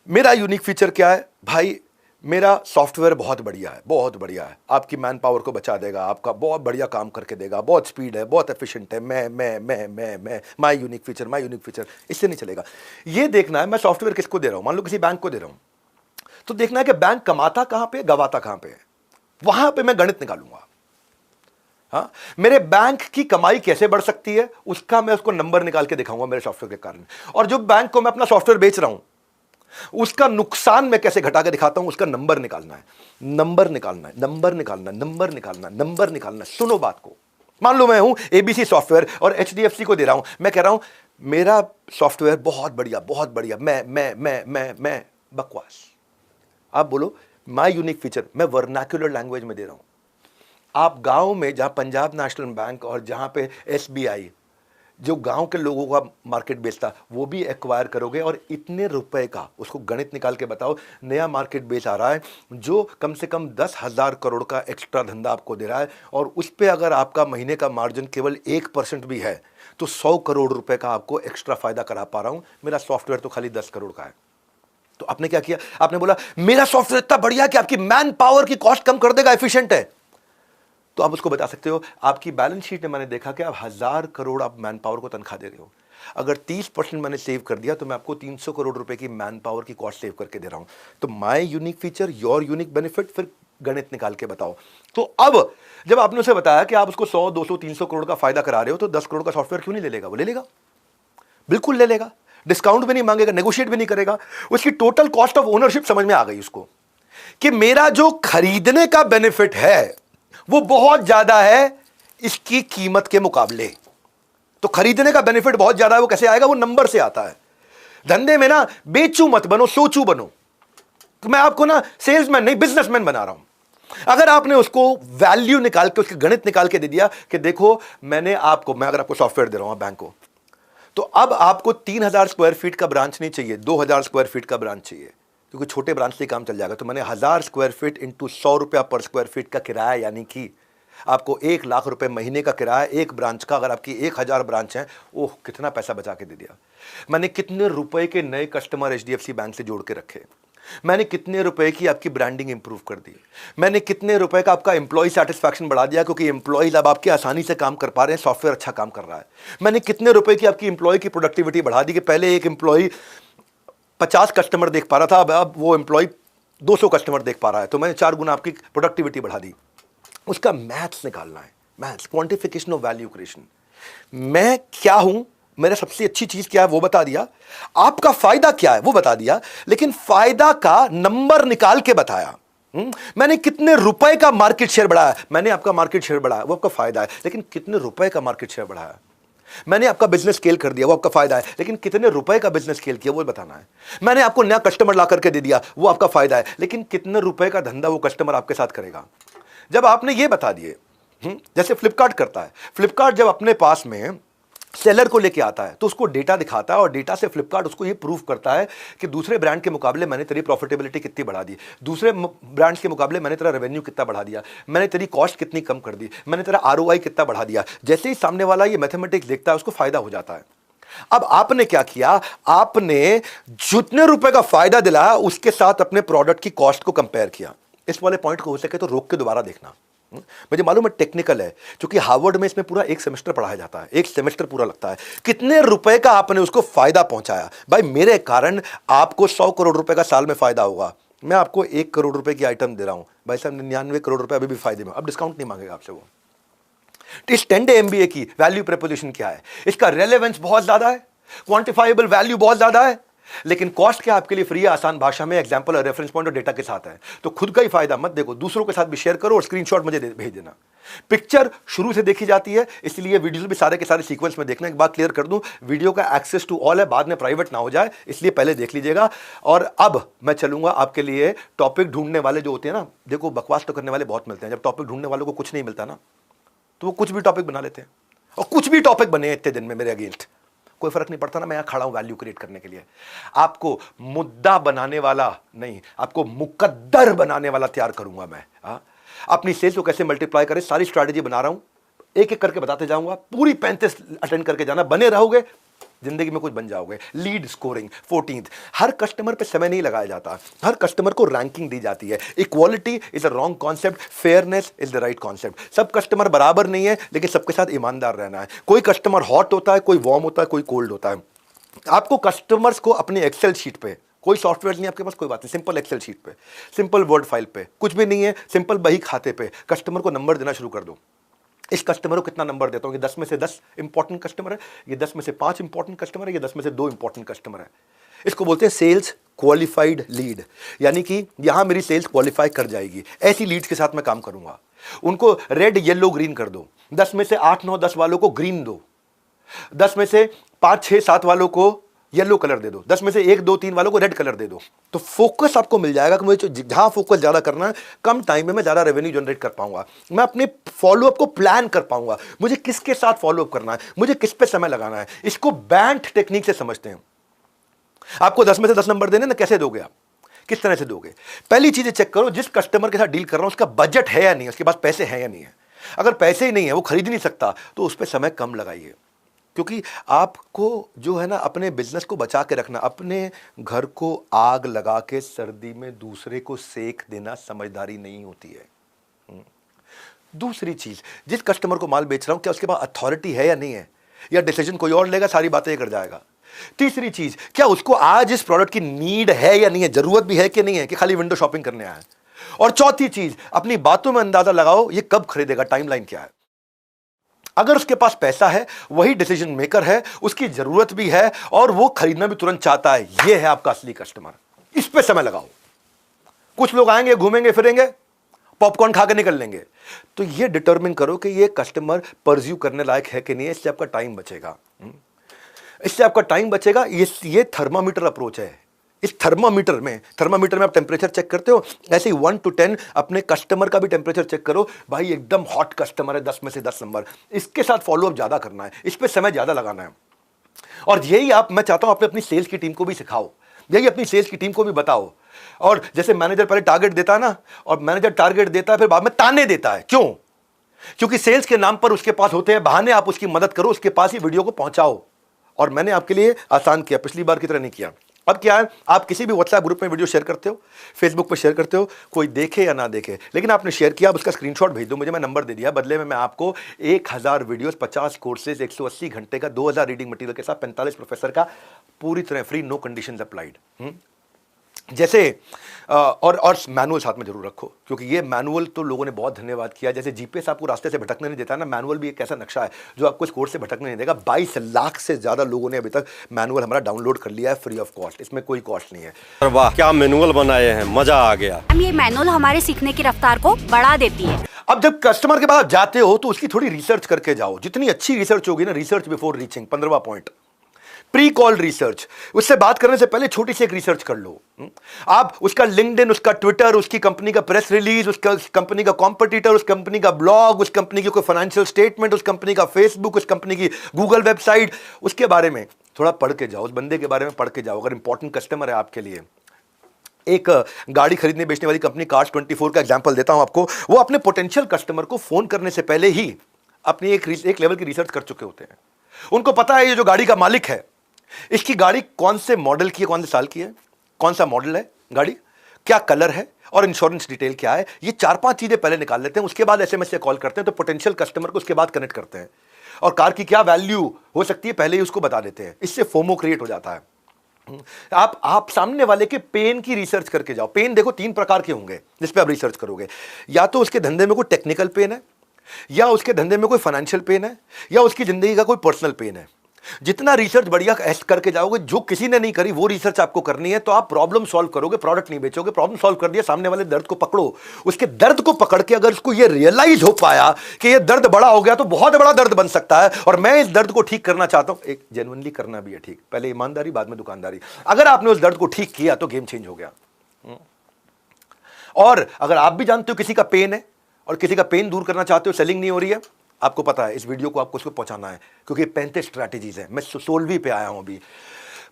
Speaker 1: मेरा यूनिक फीचर क्या है भाई, मेरा सॉफ्टवेयर बहुत बढ़िया है, बहुत बढ़िया है, आपकी मैन पावर को बचा देगा, आपका बहुत बढ़िया काम करके देगा, बहुत स्पीड है, बहुत एफिशिएंट है। मैं माय यूनिक फीचर, इससे नहीं चलेगा। ये देखना है मैं सॉफ्टवेयर किसको दे रहा हूं, मान लो किसी बैंक को दे रहा हूं, तो देखना है कि बैंक कमाता कहां पे, गवाता कहां पे है, वहां पे मैं गणित निकालूंगा। हाँ, मेरे बैंक की कमाई कैसे बढ़ सकती है उसका मैं उसको नंबर निकाल के दिखाऊंगा मेरे सॉफ्टवेयर के कारण। और जो बैंक को मैं अपना सॉफ्टवेयर बेच रहा हूं उसका नुकसान मैं कैसे घटा के दिखाता हूं, उसका नंबर निकालना है। सुनो बात को, मान लो मैं हूं ABC सॉफ्टवेयर और HDFC को दे रहा हूं, मैं कह रहा हूं मेरा सॉफ्टवेयर बहुत बढ़िया, मैं बकवास। आप बोलो माय यूनिक फीचर, मैं वर्नाक्युलर लैंग्वेज में दे रहा हूं। आप गांव में जहां पंजाब नेशनल बैंक और जहां पे SBI जो गांव के लोगों का मार्केट बेचता, वो भी एक्वायर करोगे और इतने रुपए का उसको गणित निकाल के बताओ, नया मार्केट बेच आ रहा है जो कम से कम 10,000 करोड़ का एक्स्ट्रा धंधा आपको दे रहा है, और उस पर अगर आपका महीने का मार्जिन केवल 1% भी है तो 100 करोड़ रुपए का आपको एक्स्ट्रा फायदा करा पा रहा हूं। मेरा सॉफ्टवेयर तो खाली 10 करोड़ का है। तो आपने क्या किया, आपने बोला मेरा सॉफ्टवेयर इतना बढ़िया कि आपकी मैन पावर की कॉस्ट कम कर देगा, एफिशिएंट है। तो आप उसको बता सकते हो, आपकी बैलेंस शीट में मैंने देखा कि आप 1000 करोड़ आप मैन पावर को तनख्वाह दे रहे हो, अगर 30% मैंने सेव कर दिया तो मैं आपको 300 करोड़ रुपए की मैन पावर की कॉस्ट सेव करके दे रहा हूं। तो my unique feature, your unique benefit, फिर गणित निकाल के बताओ। तो अब जब आपने उसे बताया कि आप उसको 100, 200, 300 करोड़ का फायदा करा रहे हो, तो 10 करोड़ का सॉफ्टवेयर क्यों नहीं ले लेगा? वो ले लेगा, बिल्कुल ले लेगा, डिस्काउंट भी नहीं मांगेगा, नेगोशिएट भी नहीं करेगा। उसकी टोटल कॉस्ट ऑफ ओनरशिप समझ में आ गई उसको कि मेरा जो खरीदने का बेनिफिट है वो बहुत ज्यादा है इसकी कीमत के मुकाबले। तो खरीदने का बेनिफिट बहुत ज्यादा है, वो कैसे आएगा? वो नंबर से आता है। धंधे में ना बेचू मत बनो, सोचू बनो। तो मैं आपको ना सेल्समैन नहीं बिजनेसमैन बना रहा हूं। अगर आपने उसको वैल्यू निकाल के, उसके गणित निकाल के दे दिया कि देखो मैं अगर आपको सॉफ्टवेयर दे रहा हूं बैंक को, तो अब आपको 3000 स्क्वायर फीट का ब्रांच नहीं चाहिए, 2000 स्क्वायर फीट का ब्रांच चाहिए, क्योंकि छोटे ब्रांच से काम चल जाएगा। तो मैंने 1000 स्क्वायर फीट इंटू 100 रुपया पर स्क्वायर फीट का किराया, यानी कि आपको 1 लाख रुपए महीने का किराया एक ब्रांच का। अगर आपकी 1000 ब्रांच है, ओह कितना पैसा बचा के दे दिया मैंने। कितने रुपए के नए कस्टमर HDFC बैंक से जोड़ के रखे। मैंने कितने रुपए की आपकी ब्रांडिंग इंप्रूव कर दी, मैंने कितने रुपए का आपका एम्प्लॉय सेटिस्फैक्शन बढ़ा दिया क्योंकि एम्प्लॉयज अब आपके आसानी से काम कर पा रहे हैं, सॉफ्टवेयर अच्छा काम कर रहा है। मैंने कितने रुपए की आपकी एम्प्लॉय की प्रोडक्टिविटी बढ़ा दी कि पहले एक एम्प्लॉय 50 कस्टमर देख पा रहा था, अब वो एम्प्लॉय 200 कस्टमर देख पा रहा है, तो मैंने 4 गुना आपकी प्रोडक्टिविटी बढ़ा दी। उसका मैथ्स निकालना है, maths, quantification of value creation. मैं क्या हूं, मेरा सबसे अच्छी चीज क्या है वो बता दिया, आपका फायदा क्या है वो बता दिया, लेकिन फायदा का नंबर निकाल के बताया। मैंने कितने रुपए का मार्केट शेयर बढ़ाया, मैंने आपका मार्केट शेयर बढ़ाया, वो आपका फायदा है, लेकिन कितने रुपए का मार्केट शेयर बढ़ाया। मैंने आपका बिजनेस स्केल कर दिया, वो आपका फायदा है, लेकिन कितने रुपए का बिजनेस स्केल किया वो बताना है। मैंने आपको नया कस्टमर ला करके दे दिया, वो आपका फायदा है, लेकिन कितने रुपए का धंधा वो कस्टमर आपके साथ करेगा। जब आपने ये बता दिए, जैसे फ्लिपकार्ट करता है, फ्लिपकार्ट जब अपने पास में सेलर को लेके आता है तो उसको डेटा दिखाता है और डेटा से फ्लिपकार्ट उसको ये प्रूव करता है कि दूसरे ब्रांड के मुकाबले मैंने तेरी प्रॉफिटेबिलिटी कितनी बढ़ा दी, दूसरे ब्रांड्स के मुकाबले मैंने तेरा रेवेन्यू कितना बढ़ा दिया, मैंने तेरी कॉस्ट कितनी कम कर दी, मैंने तेरा ROI कितना बढ़ा दिया। जैसे ही सामने वाला ये मैथमेटिक्स देखता है उसको फायदा हो जाता है। अब आपने क्या किया, आपने जितने रुपए का फायदा दिलाया उसके साथ अपने प्रोडक्ट की कॉस्ट को कंपेयर किया। इस वाले पॉइंट को हो सके तो रोक के दोबारा देखना। मुझे मालूम है टेक्निकल है, क्योंकि हार्वर्ड में इसमें पूरा एक सेमेस्टर पढ़ाया जाता है, एक सेमेस्टर पूरा लगता है। कितने रुपए का आपने उसको फायदा पहुंचाया। भाई मेरे कारण आपको 100 करोड़ रुपए का साल में फायदा होगा, मैं आपको 1 करोड़ रुपए की आइटम दे रहा हूं, भाई साहब 99 करोड़ रुपए अभी भी फायदे में, अब डिस्काउंट नहीं मांगेगा आपसे वो। इस 10 डे MBA की वैल्यू प्रपोजिशन क्या है, इसका रेलेवेंस बहुत ज्यादा है, क्वांटिफाइबल वैल्यू बहुत ज्यादा है, लेकिन कॉस्ट क्या आपके लिए फ्री है, आसान भाषा में एग्जांपल और रेफरेंस पॉइंट और डेटा के साथ है। तो खुद का ही फायदा मत देखो, दूसरों के साथ भी शेयर करो और स्क्रीनशॉट मुझे भेज देना। पिक्चर शुरू से देखी जाती है, इसलिए वीडियोस भी सारे के सारे सीक्वेंस में देखना। एक बात क्लियर कर दूं, वीडियो का एक्सेस टू ऑल है, बाद में प्राइवेट ना हो जाए, इसलिए पहले देख लीजिएगा। और अब मैं चलूंगा आपके लिए टॉपिक ढूंढने वाले जो होते हैं ना, देखो बकवास तो करने वाले बहुत मिलते हैं, जब टॉपिक ढूंढने वालों को कुछ नहीं मिलता ना तो वो कुछ भी टॉपिक बना लेते हैं, और कुछ भी टॉपिक बने इतने दिन में मेरे अगेंस्ट, कोई फर्क नहीं पड़ता ना। मैं यहां खड़ा हूं वैल्यू क्रिएट करने के लिए, आपको मुद्दा बनाने वाला नहीं, आपको मुकद्दर बनाने वाला तैयार करूंगा मैं। अपनी सेल्स को कैसे मल्टीप्लाई करें, सारी स्ट्रैटेजी बना रहा हूं, एक एक करके बताते जाऊंगा। पूरी 35 अटेंड करके जाना, बने रहोगे जिंदगी में कुछ बन जाओगे। लीड स्कोरिंग 14th, हर कस्टमर पे समय नहीं लगाया जाता, हर कस्टमर को रैंकिंग दी जाती है। Equality is a wrong concept, fairness is the right concept. सब कस्टमर बराबर नहीं है, लेकिन सबके साथ ईमानदार रहना है। कोई कस्टमर हॉट होता है, कोई वार्म होता है, कोई कोल्ड होता है। आपको कस्टमर्स को अपनी एक्सेल शीट पे, कोई सॉफ्टवेयर नहीं आपके पास, कोई बात नहीं, सिंपल एक्सेल शीट पे, सिंपल वर्ड फाइल पे, कुछ भी नहीं है, सिंपल बही खाते पे कस्टमर को नंबर देना शुरू कर दो। इस कस्टमर को कितना नंबर देता हूं, ये 10 में से 10 इंपॉर्टेंट कस्टमर है, ये 10 में से 5 इंपॉर्टेंट कस्टमर है, ये 10 में से 2 इंपॉर्टेंट कस्टमर है। इसको बोलते हैं सेल्स क्वालिफाइड लीड, यानी कि यहां मेरी सेल्स क्वालिफाई कर जाएगी, ऐसी लीड्स के साथ मैं काम करूंगा। उनको रेड येलो ग्रीन कर दो, 10 में से 8 9 10 वालों को ग्रीन दो, 10 में से 5 6 7 वालों को येलो कलर दे दो, 10 में से 1 2 3 वालों को रेड कलर दे दो। तो फोकस आपको मिल जाएगा कि मुझे जहां फोकस ज्यादा करना है, कम टाइम में मैं ज्यादा रेवेन्यू जनरेट कर पाऊंगा, मैं अपने फॉलोअप को प्लान कर पाऊंगा, मुझे किसके साथ फॉलोअप करना है, मुझे किस पे समय लगाना है। इसको बैंट टेक्निक से समझते हैं। आपको 10 में से 10 नंबर देने ना, कैसे दोगे आप, किस तरह से दोगे। पहली चीज चेक करो, जिस कस्टमर के साथ डील कर रहा हूं उसका बजट है या नहीं, उसके पास पैसे हैं या नहीं है। अगर पैसे ही नहीं है, वो खरीद नहीं सकता, तो उस पर समय कम लगाइए। क्योंकि आपको जो है ना अपने बिजनेस को बचा के रखना, अपने घर को आग लगा के सर्दी में दूसरे को सेक देना समझदारी नहीं होती है। दूसरी चीज, जिस कस्टमर को माल बेच रहा हूं क्या उसके पास अथॉरिटी है या नहीं है, या डिसीजन कोई और लेगा, सारी बातें कर जाएगा। तीसरी चीज, क्या उसको आज इस प्रोडक्ट की नीड है या नहीं है, जरूरत भी है कि नहीं है, कि खाली विंडो शॉपिंग करने आया है। और चौथी चीज, अपनी बातों में अंदाजा लगाओ ये कब खरीदेगा, टाइमलाइन क्या है। अगर उसके पास पैसा है, वही डिसीजन मेकर है, उसकी जरूरत भी है और वो खरीदना भी तुरंत चाहता है, ये है आपका असली कस्टमर। इस पे समय लगाओ। कुछ लोग आएंगे, घूमेंगे फिरेंगे, पॉपकॉर्न खा के निकल लेंगे। तो ये डिटरमिन करो कि ये कस्टमर परस्यू करने लायक है कि नहीं है, इससे आपका टाइम बचेगा। इससे आपका टाइम बचेगा। ये थर्मामीटर अप्रोच है। इस थर्मामीटर में आप टेम्परेचर चेक करते हो, ऐसे ही 1 to 10 अपने कस्टमर का भी टेम्परेचर चेक करो। भाई एकदम हॉट कस्टमर है, 10 में से 10 नंबर, इसके साथ फॉलोअप ज्यादा करना है, इस पे समय ज्यादा लगाना है। और यही मैं चाहता हूं अपनी सेल्स की टीम को भी सिखाओ, यही अपनी सेल्स की टीम को भी बताओ। और जैसे मैनेजर पहले टारगेट देता है ना, और मैनेजर टारगेट देता है फिर बाद में ताने देता है, क्यों? क्योंकि सेल्स के नाम पर उसके पास होते हैं बहाने, आप उसकी मदद करो, उसके पास ही वीडियो को पहुंचाओ। और मैंने आपके लिए आसान किया, पिछली बार की तरह नहीं किया। अब क्या है, आप किसी भी व्हाट्सएप ग्रुप में वीडियो शेयर करते हो, फेसबुक पे शेयर करते हो, कोई देखे या ना देखे, लेकिन आपने शेयर किया, आप उसका स्क्रीनशॉट भेज दो मुझे, मैं नंबर दे दिया, बदले में मैं आपको 1000 वीडियोस, 50 कोर्सेज, 180 घंटे का 2000 रीडिंग मटेरियल के साथ 45 प्रोफेसर का पूरी तरह फ्री, नो कंडीशंस अप्लाइड। जैसे और मैनुअल साथ में जरूर रखो, क्योंकि ये मैनुअल तो लोगों ने बहुत धन्यवाद किया। जैसे जीपीएस आपको रास्ते से भटकने नहीं देता है ना, मैनुअल भी एक ऐसा नक्शा है जो आपको इस कोर्स से भटकने नहीं देगा। 22 लाख से ज्यादा लोगों ने अभी तक मैनुअल हमारा डाउनलोड कर लिया है फ्री ऑफ कॉस्ट, इसमें कोई कॉस्ट नहीं है।
Speaker 14: वाह क्या मैनुअल बनाए हैं, मजा आ गया।
Speaker 7: ये मैनुअल हमारे सीखने की रफ्तार को बढ़ा देती है।
Speaker 1: अब जब कस्टमर के पास जाते हो तो उसकी थोड़ी रिसर्च करके जाओ, जितनी अच्छी रिसर्च होगी ना, रिसर्च बिफोर रीचिंग, 15वां पॉइंट, प्री कॉल रिसर्च। उससे बात करने से पहले छोटी सी एक रिसर्च कर लो। आप उसका लिंक्डइन, उसका ट्विटर, उसकी कंपनी का प्रेस रिलीज, उसका कंपनी का कॉम्पिटिटर, उस कंपनी का ब्लॉग, उस कंपनी की कोई फाइनेंशियल स्टेटमेंट, उस कंपनी का फेसबुक, उस कंपनी की गूगल वेबसाइट, उसके बारे में थोड़ा पढ़ के जाओ, उस बंदे के बारे में पढ़ के जाओ। अगर इंपॉर्टेंट कस्टमर है आपके लिए, एक गाड़ी खरीदने बेचने वाली कंपनी Cars24 का एग्जांपल देता हूं आपको, वो अपने पोटेंशियल कस्टमर को फोन करने से पहले ही अपनी एक लेवल की रिसर्च कर चुके होते हैं। उनको पता है ये जो गाड़ी का मालिक है, इसकी गाड़ी कौन से मॉडल की है, कौन से साल की है, कौन सा मॉडल है गाड़ी, क्या कलर है और इंश्योरेंस डिटेल क्या है, ये 4-5 चीजें पहले निकाल लेते हैं। उसके बाद एसएमएस से कॉल करते हैं, तो पोटेंशियल कस्टमर को उसके बाद कनेक्ट करते हैं, और कार की क्या वैल्यू हो सकती है पहले ही उसको बता देते हैं। इससे फोमो क्रिएट हो जाता है। आप सामने वाले के पेन की रिसर्च करके जाओ। पेन देखो 3 प्रकार के होंगे जिस पे आप रिसर्च करोगे, या तो उसके धंधे में कोई टेक्निकल पेन है, या उसके धंधे में कोई फाइनेंशियल पेन है, या उसकी जिंदगी का कोई पर्सनल पेन है। जितना रिसर्च बढ़िया करके जाओगे, जो किसी ने नहीं करी वो रिसर्च आपको करनी है, तो आप प्रॉब्लम सॉल्व करोगे, प्रोडक्ट नहीं बेचोगे। प्रॉब्लम सॉल्व कर दिया, सामने वाले दर्द को पकड़ो, उसके दर्द को पकड़ के अगर उसको ये रियलाइज हो पाया कि ये दर्द बड़ा हो गया तो बहुत बड़ा दर्द बन सकता है, और मैं इस दर्द को ठीक करना चाहता हूं, एक जेन्युइनली करना भी है ठीक, पहले ईमानदारी बाद में दुकानदारी। अगर आपने उस दर्द को ठीक किया तो गेम चेंज हो गया। और अगर आप भी जानते हो किसी का पेन है और किसी का पेन दूर करना चाहते हो, सेलिंग नहीं हो रही है, आपको पता है इस वीडियो को आपको उसको पहुंचाना है, क्योंकि 35 स्ट्रैटेजीज है। मैं 16वीं पे आया हूं अभी।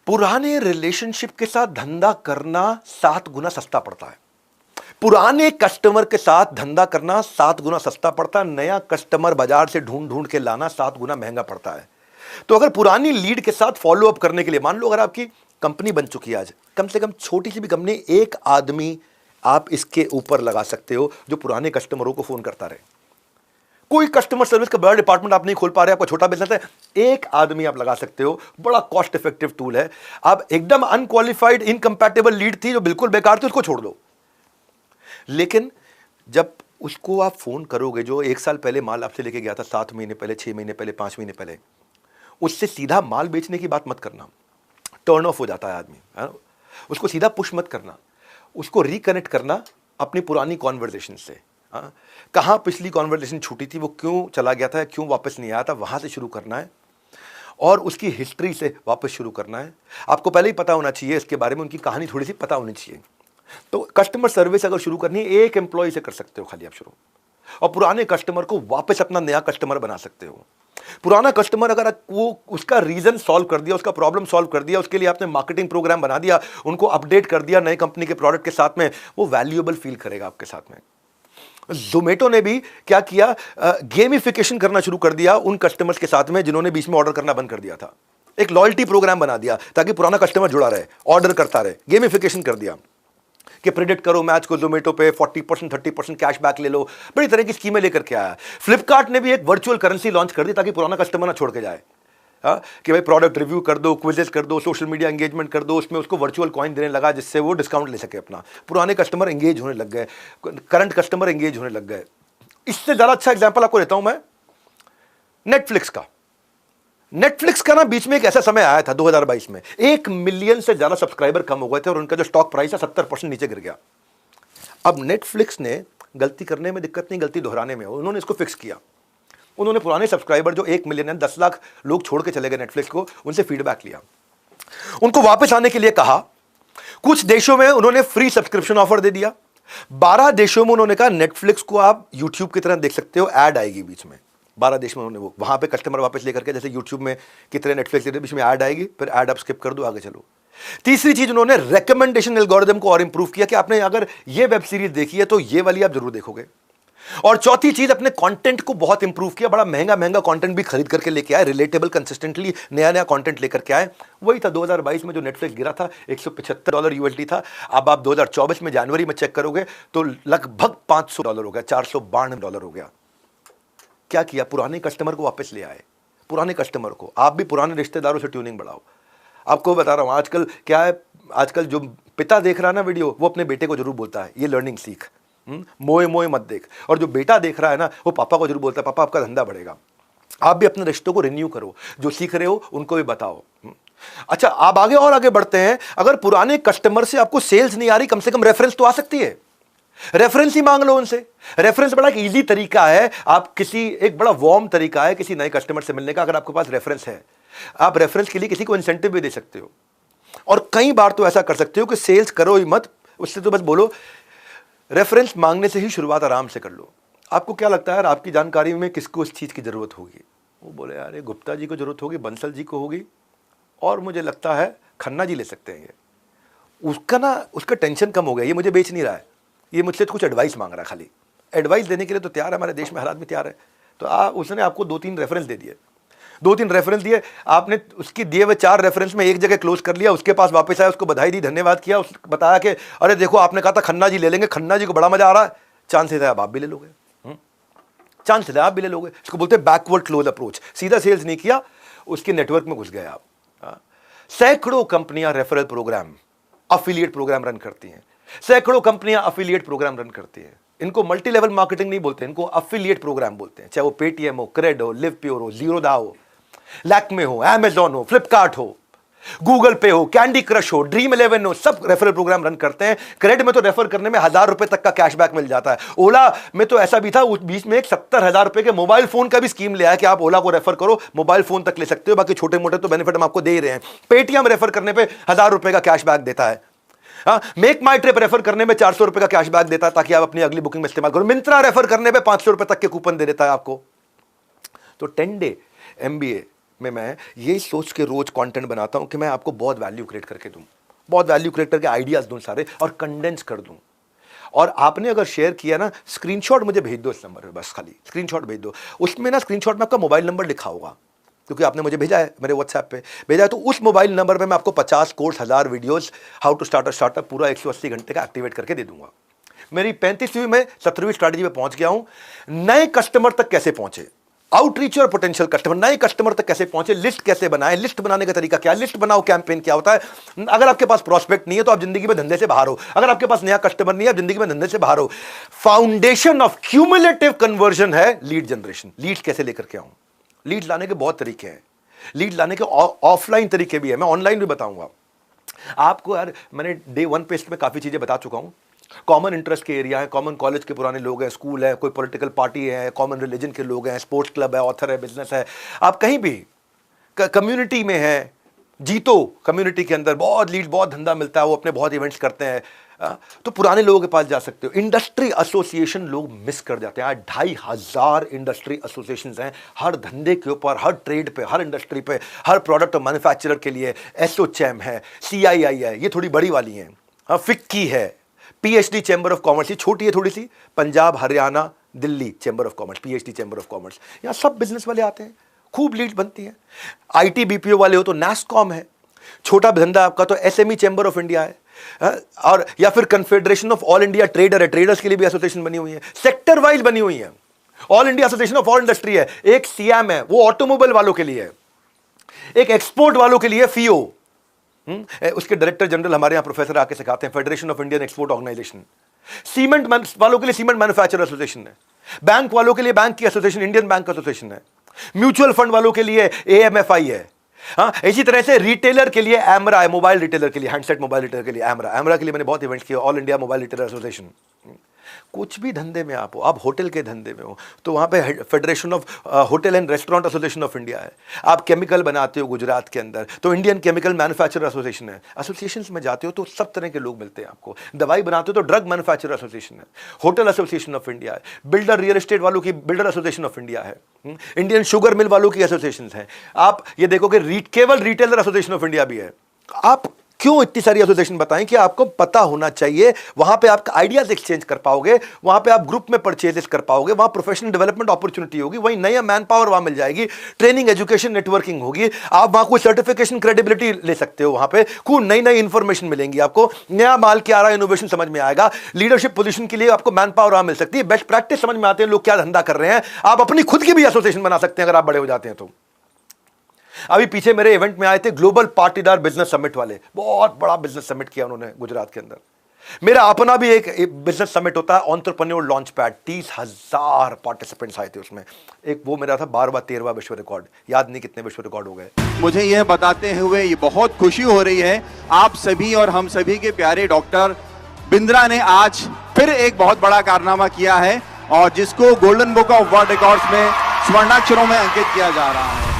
Speaker 1: पुराने रिलेशनशिप के साथ धंधा करना 7 गुना सस्ता पड़ता है। पुराने कस्टमर के साथ धंधा करना 7 गुना सस्ता पड़ता है। नया कस्टमर बाजार से ढूंढ के लाना 7 गुना महंगा पड़ता है। तो अगर पुरानी लीड के साथ फॉलो अप करने के लिए, मान लो अगर आपकी कंपनी बन चुकी है आज, कम से कम छोटी सी भी कंपनी, एक आदमी आप इसके ऊपर लगा सकते हो जो पुराने कस्टमरों को फोन करता रहे। कोई कस्टमर सर्विस का बड़ा डिपार्टमेंट आप नहीं खोल पा रहे, आपका छोटा बिजनेस है, एक आदमी आप लगा सकते हो, बड़ा कॉस्ट इफेक्टिव टूल है। आप एकदम अनक्वालिफाइड, इनकम्पैटिबल लीड थी जो बिल्कुल बेकार थी, उसको छोड़ दो, लेकिन जब उसको आप फोन करोगे जो 1 साल पहले माल आपसे लेके गया था, 7 महीने पहले, 6 महीने पहले, 5 महीने पहले, उससे सीधा माल बेचने की बात मत करना, टर्न ऑफ हो जाता है आदमी, है ना? उसको सीधा पुश मत करना, उसको रिकनेक्ट करना अपनी पुरानी कॉन्वर्सेशन से। कहाँ पिछली कॉन्वर्सेशन छूटी थी, वो क्यों चला गया था, क्यों वापस नहीं आया था, वहां से शुरू करना है, और उसकी हिस्ट्री से वापस शुरू करना है। आपको पहले ही पता होना चाहिए इसके बारे में, उनकी कहानी थोड़ी सी पता होनी चाहिए। तो कस्टमर सर्विस अगर शुरू करनी है, एक एम्प्लॉय से कर सकते हो खाली आप शुरू, और पुराने कस्टमर को वापस अपना नया कस्टमर बना सकते हो। पुराना कस्टमर अगर वो उसका रीजन सॉल्व कर दिया, उसका प्रॉब्लम सॉल्व कर दिया, उसके लिए आपने मार्केटिंग प्रोग्राम बना दिया, उनको अपडेट कर दिया नए कंपनी के प्रोडक्ट के साथ में, वो वैल्यूएबल फील करेगा आपके साथ में। ज़ोमैटो ने भी क्या किया, गेमिफिकेशन करना शुरू कर दिया उन कस्टमर्स के साथ में जिन्होंने बीच में ऑर्डर करना बंद कर दिया था। एक लॉयल्टी प्रोग्राम बना दिया ताकि पुराना कस्टमर जुड़ा रहे, ऑर्डर करता रहे, गेमिफिकेशन कर दिया कि प्रेडिक्ट करो मैच को ज़ोमैटो पे 40% 30% कैशबैक ले लो, बड़ी तरह की स्कीमें लेकर के आया। फ्लिपकार्ट ने भी एक वर्चुअल करेंसी लॉन्च कर दी ताकि पुराना कस्टमर ना छोड़ के जाए, कि भाई प्रोडक्ट रिव्यू कर दो, क्विजेस कर दो, सोशल मीडिया एंगेजमेंट कर दो, उसमें उसको वर्चुअल कॉइन देने लगा जिससे वो डिस्काउंट ले सके अपना। पुराने कस्टमर एंगेज होने लग गए, करंट कस्टमर एंगेज होने लग गए। इससे ज़्यादा अच्छा एग्जाम्पल आपको देता हूं मैं नेटफ्लिक्स का। नेटफ्लिक्स का ना बीच में एक ऐसा समय आया था 2022 में, 1 मिलियन से ज़्यादा सब्सक्राइबर कम हो गए थे और उनका जो स्टॉक प्राइस है 70% नीचे गिर गया। अब नेटफ्लिक्स ने गलती करने में दिक्कत नहीं, गलती दोहराने में, उन्होंने इसको फिक्स किया। उन्होंने पुराने सब्सक्राइबर जो 1 मिलियन है, 10 लाख लोग छोड़ के चले गए नेटफ्लिक्स को, उनसे फीडबैक लिया, उनको वापस आने के लिए कहा। कुछ देशों में उन्होंने फ्री सब्सक्रिप्शन ऑफर दे दिया। 12 देशों में उन्होंने कहा नेटफ्लिक्स को आप यूट्यूब की तरह देख सकते हो, ऐड आएगी बीच में। 12 देश में उन्होंने वो वहां पे कस्टमर वापस लेकर के, जैसे यूट्यूब में कितने नेटफ्लिक्स के बीच में ऐड आएगी, फिर ऐड आप स्किप कर दो, आगे चलो। तीसरी चीज, उन्होंने रिकमेंडेशन एल्गोरिथम को और इंप्रूव किया कि आपने अगर ये वेब सीरीज देखी है तो ये वाली आप जरूर देखोगे। और चौथी चीज, अपने कंटेंट को बहुत इंप्रूव किया, बड़ा महंगा महंगा कंटेंट भी खरीद करके लेके आए, रिलेटेबल कंसिस्टेंटली नया नया कंटेंट लेकर के आए। वही था 2022 में जो नेटफ्लिक्स गिरा था, $175 USD था। अब आप 2024 में जनवरी में चेक करोगे तो लगभग $500 हो गया, $492 हो गया। क्या किया? पुराने कस्टमर को वापस ले आए, पुराने कस्टमर को। आप भी पुराने रिश्तेदारों से ट्यूनिंग बढ़ाओ। आपको बता रहा हूं, आजकल क्या है, आजकल जो पिता देख रहा है ना वीडियो, वो अपने बेटे को जरूर बोलता है ये लर्निंग सीख, मोए मोए मत देख। और जो बेटा देख रहा है ना, वो पापा को जरूर बोलता है पापा आपका धंधा बढ़ेगा। आप भी अपने रिश्तों को रिन्यू करो, जो सीख रहे हो उनको भी बताओ। अच्छा, आप आगे और आगे बढ़ते हैं। अगर पुराने कस्टमर से आपको सेल्स नहीं आ रही, कम से कम रेफरेंस तो आ सकती है। रेफरेंस ही मांग लो उनसे। रेफरेंस बड़ा एक इजी तरीका है, आप किसी एक बड़ा वार्म तरीका है किसी नए कस्टमर से मिलने का। अगर आपके पास रेफरेंस है, आप रेफरेंस के लिए किसी को इंसेंटिव भी दे सकते हो। और कई बार तो ऐसा कर सकते हो कि सेल्स करो ही मत, उससे तो बस बोलो रेफरेंस मांगने से ही शुरुआत आराम से कर लो। आपको क्या लगता है यार, आपकी जानकारी में किसको इस चीज़ की ज़रूरत होगी? वो बोले यार ये गुप्ता जी को ज़रूरत होगी, बंसल जी को होगी, और मुझे लगता है खन्ना जी ले सकते हैं ये। उसका ना, उसका टेंशन कम हो गया, ये मुझे बेच नहीं रहा है, ये मुझसे कुछ एडवाइस मांग रहा है। खाली एडवाइस देने के लिए तो तैयार है, हमारे देश में हर आदमी तैयार है। तो उसने आपको 2-3 रेफरेंस दे दिए, 2-3 रेफरेंस दिए, आपने उसकी दिए हुए 4 रेफरेंस में एक जगह क्लोज कर लिया, उसके पास वापस आया, उसको बधाई दी, धन्यवाद किया, उसको बताया कि अरे देखो आपने कहा था खन्ना जी ले लेंगे, खन्ना जी को बड़ा मजा आ रहा है, चांसेस है अब आप भी ले लोगे, चांसेस है आप भी ले लोगे। इसको बोलते हैं बैकवर्ड क्लोज अप्रोच। सीधा सेल्स नहीं किया, उसके नेटवर्क में घुस गए आप। सैकड़ों कंपनियां referral program, affiliate program run करती हैं, सैकड़ों कंपनियां अफिलिएट प्रोग्राम रन करती हैं। इनको मल्टी लेवल मार्केटिंग नहीं बोलते, इनको अफिलिएट प्रोग्राम बोलते हैं। चाहे वो पेटीएम हो, क्रेड हो, लिव प्योर हो, जीरोदा हो, लैक्मे हो, अमेजॉन हो, फ्लिपकार्ट हो, गूगल पे हो, कैंडी क्रश हो, ड्रीम 11 हो, सब रेफरल प्रोग्राम रन करते हैं। क्रेड में तो रेफर करने में ₹1000 तक का कैशबैक मिल जाता है। ओला में तो ऐसा भी था, उस बीच में एक ₹70,000 के मोबाइल फोन का भी स्कीम लिया है कि आप ओला को रेफर करो, मोबाइल फोन तक ले सकते हो, बाकी छोटे मोटे तो बेनिफिट हम आपको दे ही रहे हैं। पेटीएम रेफर करने पे ₹1000 का कैशबैक देता है। मेक माई ट्रिप रेफर करने में ₹400 का कैशबैक देता है ताकि आप अपनी अगली बुकिंग में इस्तेमाल करो। मिंत्रा रेफर करने पे ₹500 तक के कूपन दे देता है आपको। तो 10 डे MBA में मैं ये सोच के रोज कंटेंट बनाता हूं कि मैं आपको बहुत वैल्यू क्रिएट करके दूं, बहुत वैल्यू क्रिएट करके आइडियाज दूं सारे, और कंडेंस कर दूं। और आपने अगर शेयर किया ना, स्क्रीनशॉट मुझे भेज दो इस नंबर पे, बस खाली स्क्रीनशॉट भेज दो। उसमें ना स्क्रीनशॉट में आपका मोबाइल नंबर लिखा होगा, क्योंकि आपने मुझे भेजा है, मेरे व्हाट्सएप पे भेजा है। तो उस मोबाइल नंबर पे मैं आपको 50 course, 1000 videos, how to start a startup, पूरा 180 घंटे का एक्टिवेट करके दे दूंगा। मेरी 35वीं में 17वीं स्ट्रैटेजी पे पहुंच गया हूं। नए कस्टमर तक कैसे पहुंचे, आउटरीच और पोटेंशियल कस्टमर, नए कस्टमर तक कैसे पहुंचे, लिस्ट कैसे बनाए, लिस्ट बनाने का तरीका क्या, लिस्ट बनाओ कैंपेन क्या होता है। अगर आपके पास प्रोस्पेक्ट नहीं है तो आप जिंदगी में धंधे से बाहर हो। अगर आपके पास नया कस्टमर नहीं है, आप जिंदगी में धंधे से बाहर हो। फाउंडेशन ऑफ क्यूमुलेटिव कन्वर्जन है लीड जनरेशन। लीड्स कैसे लेकर के आऊं? लीड लाने के बहुत तरीके हैं, लीड लाने के ऑफलाइन तरीके भी है, मैं ऑनलाइन भी बताऊंगा आपको। यार मैंने डे 1 पे इसमें काफी चीजें बता चुका हूं। कॉमन इंटरेस्ट के एरिया है, कॉमन कॉलेज के पुराने लोग हैं, स्कूल है, कोई पॉलिटिकल पार्टी है, कॉमन रिलीजन के लोग हैं, स्पोर्ट्स क्लब है, ऑथर है, बिजनेस है, आप कहीं भी कम्युनिटी में है, जीतो कम्युनिटी के अंदर बहुत लीड, बहुत धंधा मिलता है, वो अपने बहुत इवेंट्स करते हैं, तो पुराने लोगों के पास जा सकते हो। इंडस्ट्री एसोसिएशन लोग मिस कर जाते हैं। 2500 इंडस्ट्री एसोसिएशंस हैं हर धंधे के ऊपर, हर ट्रेड पे, हर इंडस्ट्री पे, हर प्रोडक्ट और मैन्युफैक्चरर के लिए। एसोचैम है, CII है, ये थोड़ी बड़ी वाली हैं, फिक्की है, PhD चैम्बर ऑफ कॉमर्स, ये छोटी है थोड़ी सी, Punjab, Haryana, Delhi chamber of commerce, PhD chamber of commerce, यहाँ सब बिजनेस वाले आते हैं, खूब लीड बनती है। IT BPO वाले हो तो NASSCOM है, छोटा धंधा आपका तो SME चैम्बर ऑफ इंडिया है, और या फिर confederation of all India trader है, ट्रेडर्स के लिए भी एसोसिएशन बनी हुई है, सेक्टर वाइज बनी हुई है। All India association of all industry है, एक CM है, वो ऑटोमोबाइल वालों के लिए है, एक एक्सपोर्ट वालों के लिए FIO, उसके डायरेक्टर जनरल हमारे यहाँ प्रोफेसर आके सिखाते हैं, Federation of Indian Export Organisation. Cement वालों के लिए सीमेंट मैन्युफैक्चरर एसोसिएशन है, बैंक वालों के लिए बैंक की एसोसिएशन, इंडियन बैंक एसोसिएशन है, म्यूचुअल फंड वालों के लिए AMFI है। इसी तरह से रिटेलर के लिए एमरा है, मोबाइल रिटेलर के लिए, हैंडसेट मोबाइल रिटेलर के लिए एमरा के लिए मैंने बहुत इवेंट्स किए, all India mobile retailer association. कुछ भी धंधे में आप हो, आप होटल के धंधे में हो तो वहाँ पे federation of hotel and restaurant association of India है। आप केमिकल बनाते हो गुजरात के अंदर तो इंडियन केमिकल मैन्युफैक्चरर एसोसिएशन है। एसोसिएशंस में जाते हो तो सब तरह के लोग मिलते हैं आपको। दवाई बनाते हो तो ड्रग मैन्युफैक्चरर एसोसिएशन है, होटल एसोसिएशन ऑफ इंडिया है, बिल्डर रियल एस्टेट वालों की बिल्डर एसोसिएशन ऑफ इंडिया है, इंडियन शुगर मिल वालों की एसोसिएशन है। आप ये देखो कि केवल रिटेलर एसोसिएशन ऑफ इंडिया भी है। आप क्यों इतनी सारी एसोसिएशन बताएं कि आपको पता होना चाहिए, वहां पे आप आइडियाज एक्सचेंज कर पाओगे, वहां पे आप ग्रुप में परचेजेस कर पाओगे, वहां प्रोफेशनल डेवलपमेंट अपॉर्चुनिटी होगी, वहीं नया मैन पावर वहां मिल जाएगी, ट्रेनिंग एजुकेशन नेटवर्किंग होगी, आप वहां कोई सर्टिफिकेशन क्रेडिबिलिटी ले सकते हो, वहां पे कोई नई नई इंफॉर्मेशन मिलेंगी, आपको नया माल क्या आ रहा है, इनोवेशन समझ में आएगा, लीडरशिप पोजीशन के लिए आपको मैन पावर वहां मिल सकती है, बेस्ट प्रैक्टिस समझ में आते हैं लोग क्या धंधा कर रहे हैं, आप अपनी खुद की भी एसोसिएशन बना सकते हैं अगर आप बड़े हो जाते हैं तो। अभी पीछे मेरे इवेंट में आए थे ग्लोबल पार्टीदार बिजनेस समिट वाले, बहुत बड़ा बिजनेस समिट किया उन्होंने गुजरात के अंदर। मेरा अपना भी एक बिजनेस समिट होता है एंटरप्रेन्योर लॉन्च पैड, 30,000 पार्टिसिपेंट्स आए थे उसमें। एक वो मेरा था 12वां 13वां विश्व रिकॉर्ड, याद नहीं कितने विश्व रिकॉर्ड हो गए।
Speaker 15: मुझे यह बताते हुए ये बहुत खुशी हो रही है, आप सभी और हम सभी के प्यारे डॉक्टर बिंद्रा ने आज फिर एक बहुत बड़ा कारनामा किया है और जिसको golden book of world records में स्वर्णाक्षरों में अंकित किया जा रहा है।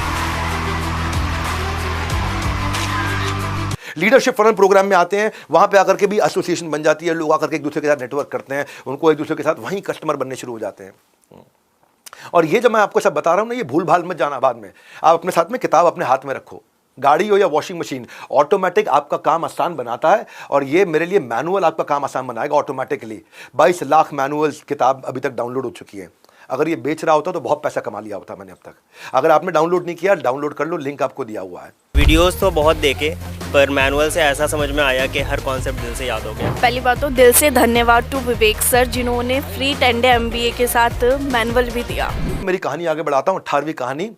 Speaker 1: लीडरशिप फनल प्रोग्राम में आते हैं, वहां पे आकर के भी एसोसिएशन बन जाती है, लोग आकर के एक दूसरे के साथ नेटवर्क करते हैं, उनको एक दूसरे के साथ वहीं कस्टमर बनने शुरू हो जाते हैं। और ये जब मैं आपको सब बता रहा हूं ना, ये भूल भाल मत जाना बाद में। आप अपने साथ में किताब अपने हाथ में रखो, गाड़ी हो या वॉशिंग मशीन, ऑटोमेटिक आपका काम आसान बनाता है और ये मेरे लिए मैनुअल आपका काम आसान बनाएगा ऑटोमेटिकली। 22 लाख मैनुअल किताब अभी तक डाउनलोड हो चुकी है। अगर ये बेच रहा होता तो बहुत पैसा कमा लिया होता मैंने अब तक। अगर आपने डाउनलोड नहीं किया, डाउनलोड कर लो, लिंक आपको दिया हुआ है।
Speaker 16: वीडियोस तो बहुत देखे पर मैनुअल से ऐसा समझ में आया कि हर कॉन्सेप्ट दिल से याद हो गया।
Speaker 12: पहली बात तो दिल से धन्यवाद टू विवेक सर, जिन्होंने फ्री 10 डे MBA के साथ मैनुअल भी दिया।
Speaker 1: मेरी कहानी आगे बढ़ाता हूँ, 18वीं कहानी,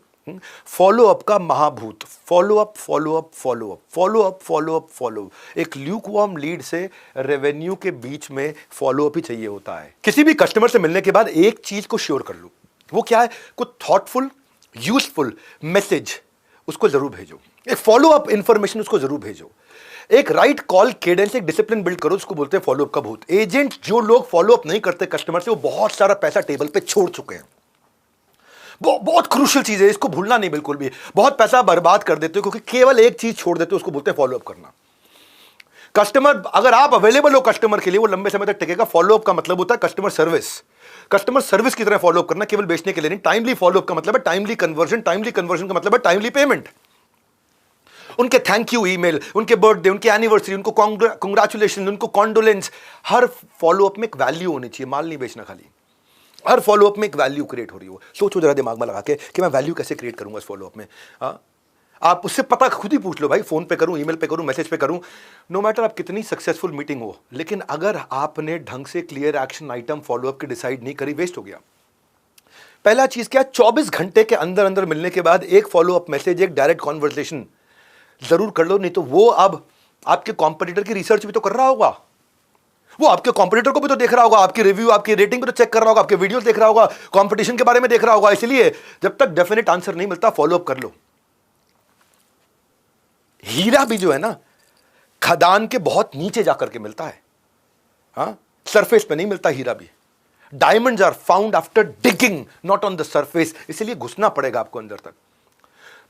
Speaker 1: फॉलो अप का महाभूत। Follow up, follow up, follow up, follow up, follow up, follow. एक ल्यूकवार्म लीड से रेवेन्यू के बीच में फॉलो अप ही चाहिए होता है। किसी भी कस्टमर से मिलने के बाद एक चीज को श्योर कर लो, वो क्या है? कुछ थॉटफुल यूजफुल मैसेज उसको जरूर भेजो, एक फॉलो अप इंफॉर्मेशन उसको जरूर भेजो, एक राइट कॉल केडेंस, एक डिसिप्लिन बिल्ड करो, उसको बोलते हैं फॉलो अप का भूत। एजेंट जो लोग फॉलो अप नहीं करते कस्टमर से, वो बहुत सारा पैसा टेबल पे छोड़ चुके हैं। बहुत क्रूशियल चीज है, इसको भूलना नहीं बिल्कुल भी। बहुत पैसा बर्बाद कर देते हो क्योंकि केवल एक चीज छोड़ देते हो, उसको बोलते हैं फॉलो अप करना। कस्टमर, अगर आप अवेलेबल हो कस्टमर के लिए, वो लंबे समय तक टिकेगा। फॉलो अप का मतलब होता है कस्टमर सर्विस। कस्टमर सर्विस की तरह फॉलो अप करना, केवल बेचने के लिए नहीं। टाइमली फॉलो अप का मतलब है टाइमली कन्वर्जन, टाइमली कन्वर्जन का मतलब है टाइमली पेमेंट। उनके थैंक यू ईमेल, उनके बर्थडे, उनके एनिवर्सरी, उनको कांग्रेचुलेशन, उनको कॉन्डोलेंस, हर फॉलो अप में एक वैल्यू होनी चाहिए, माल नहीं बेचना खाली। हर फॉलो अप में एक वैल्यू क्रिएट हो रही हो। सोचो जरा दिमाग में लगा के कि मैं वैल्यू कैसे क्रिएट करूंगा इस फॉलो अप में। आप उससे पता खुद ही पूछ लो, भाई फोन पे करूं, ईमेल पे करूं, मैसेज पे करूं, नो मैटर आप कितनी सक्सेसफुल मीटिंग हो, लेकिन अगर आपने ढंग से clear action item follow up की डिसाइड नहीं करी, वेस्ट हो गया। पहला चीज क्या, 24 घंटे के अंदर अंदर मिलने के बाद एक फॉलो अप मैसेज, एक डायरेक्ट कॉन्वर्सेशन जरूर कर लो, नहीं तो वो अब आपके कॉम्पिटिटर की रिसर्च भी तो कर रहा होगा, वो आपके कॉम्पिटिटर को भी तो देख रहा होगा, आपकी रिव्यू, आपकी रेटिंग भी तो चेक कर रहा होगा, आपके वीडियोस देख रहा होगा, कंपटीशन के बारे में देख रहा होगा। इसलिए जब तक डेफिनेट आंसर नहीं मिलता, फॉलो अप कर लो। हीरा भी जो है ना, खदान के बहुत नीचे जाकर के मिलता है, हाँ, सरफेस पे नहीं मिलता हीरा भी। Diamonds are found after digging, not on the surface. इसलिए घुसना पड़ेगा आपको अंदर तक।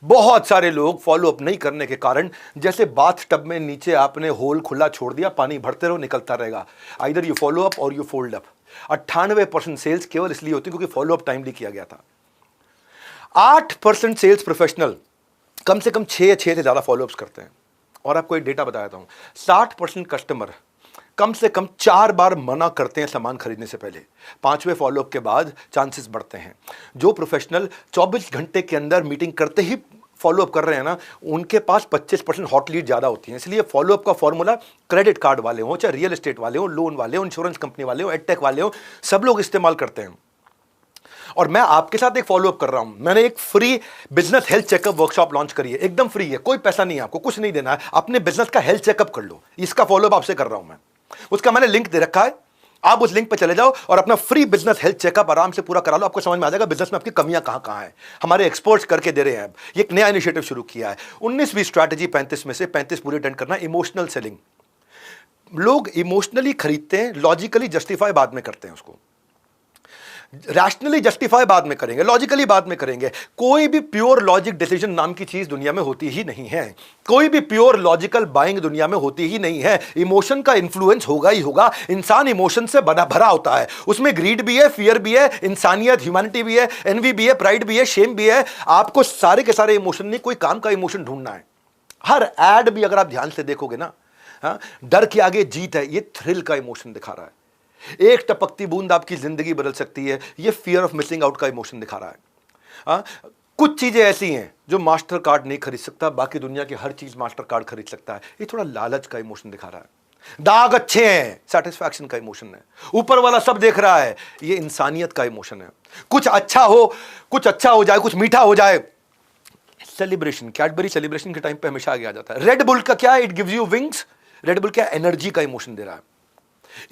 Speaker 1: बहुत सारे लोग फॉलो अप नहीं करने के कारण, जैसे बाथ टब में नीचे आपने होल खुला छोड़ दिया, पानी भरते रहो, निकलता रहेगा। आइदर यू फॉलो अप और यू फोल्ड अप। 98% सेल्स केवल इसलिए होती है क्योंकि फॉलो अप टाइमली किया गया था। 8% सेल्स प्रोफेशनल कम से कम 6 से ज्यादा फॉलोअप्स करते हैं। और आपको एक डेटा बताता हूं, 60% कस्टमर कम से कम 4 बार मना करते हैं सामान खरीदने से पहले। 5वें फॉलोअप के बाद चांसेस बढ़ते हैं। जो प्रोफेशनल 24 घंटे के अंदर मीटिंग करते ही फॉलोअप कर रहे हैं ना, उनके पास 25% हॉट लीड ज्यादा होती है। इसलिए फॉलोअप का फॉर्मूला क्रेडिट कार्ड वाले हो, चाहे रियल एस्टेट वाले हो, लोन वाले हो, इंश्योरेंस कंपनी वाले हो, एडटेक वाले हो, सब लोग इस्तेमाल करते हैं। और मैं आपके साथ एक फॉलोअप कर रहा हूं। मैंने एक free business health checkup workshop launch करी है, एकदम फ्री है, कोई पैसा नहीं है, आपको कुछ नहीं देना है, अपने बिजनेस का हेल्थ चेकअप कर लो। इसका फॉलोअप आपसे कर रहा हूं मैं, उसका मैंने लिंक दे रखा है। आप उस लिंक पे चले जाओ और अपना फ्री बिजनेस हेल्थ चेकअप आराम से पूरा करा लो। आपको समझ में आ जाएगा बिजनेस में आपकी कमियां कहां हैं। हमारे एक्सपर्ट्स करके दे रहे हैं। ये एक नया इनिशिएटिव शुरू किया है। 19वीं स्ट्रैटेजी 35 में से 35 पूरी अटेंड करना। Emotional selling. लोग इमोशनली खरीदते हैं, लॉजिकली जस्टिफाई बाद में करते हैं उसको। रैशनली जस्टिफाई बाद में करेंगे, लॉजिकली बाद में करेंगे। कोई भी प्योर लॉजिक डिसीजन नाम की चीज दुनिया में होती ही नहीं है। कोई भी प्योर लॉजिकल बाइंग दुनिया में होती ही नहीं है। इमोशन का इन्फ्लुएंस होगा ही होगा। इंसान इमोशन से भरा होता है। उसमें ग्रीड भी है, फियर भी है, इंसानियत, ह्यूमैनिटी भी है, एनवी भी है, प्राइड भी है, शेम भी है। आपको सारे के सारे इमोशन नहीं, कोई काम का इमोशन ढूंढना है। हर एड भी अगर आप ध्यान से देखोगे ना, हाँ, डर के आगे जीत है, ये थ्रिल का इमोशन दिखा रहा है। एक टपकती बूंद आपकी जिंदगी बदल सकती है, ये फियर ऑफ मिसिंग आउट का इमोशन दिखा रहा है। हाँ, कुछ चीजें ऐसी हैं जो मास्टर कार्ड नहीं खरीद सकता, बाकी दुनिया की हर चीज मास्टर कार्ड खरीद सकता है। ये थोड़ा लालच का इमोशन दिखा रहा है। दाग अच्छे हैं, सेटिस्फैक्शन का इमोशन है। ऊपर वाला सब देख रहा है, ये इंसानियत का इमोशन है। कुछ अच्छा हो जाए, कुछ मीठा हो जाए, सेलिब्रेशन। कैडबरी सेलिब्रेशन के टाइम पे हमेशा आगे आ जाता है। रेड बुल का क्या है? It gives you wings. Red bull क्या? एनर्जी का इमोशन दे रहा है।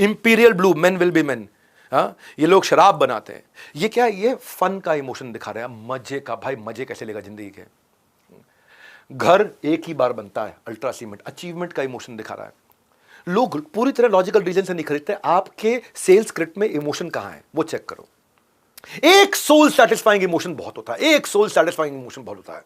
Speaker 1: Imperial blue, men will be main. हाँ, ये लोग शराब बनाते हैं, ये क्या? ये फन का इमोशन दिखा रहा है, मजे का। भाई मजे कैसे लेगा जिंदगी के? घर एक ही बार बनता है, अल्ट्रा सीमेंट। अचीवमेंट का इमोशन दिखा रहा है। लोग पूरी तरह लॉजिकल रीजन से नहीं खरीदते। आपके सेल्स स्क्रिप्ट में इमोशन कहां है वो चेक करो। एक सोल सेटिस्फाइंग इमोशन बहुत होता है, एक सोल सेटिस्फाइंग इमोशन बहुत होता है।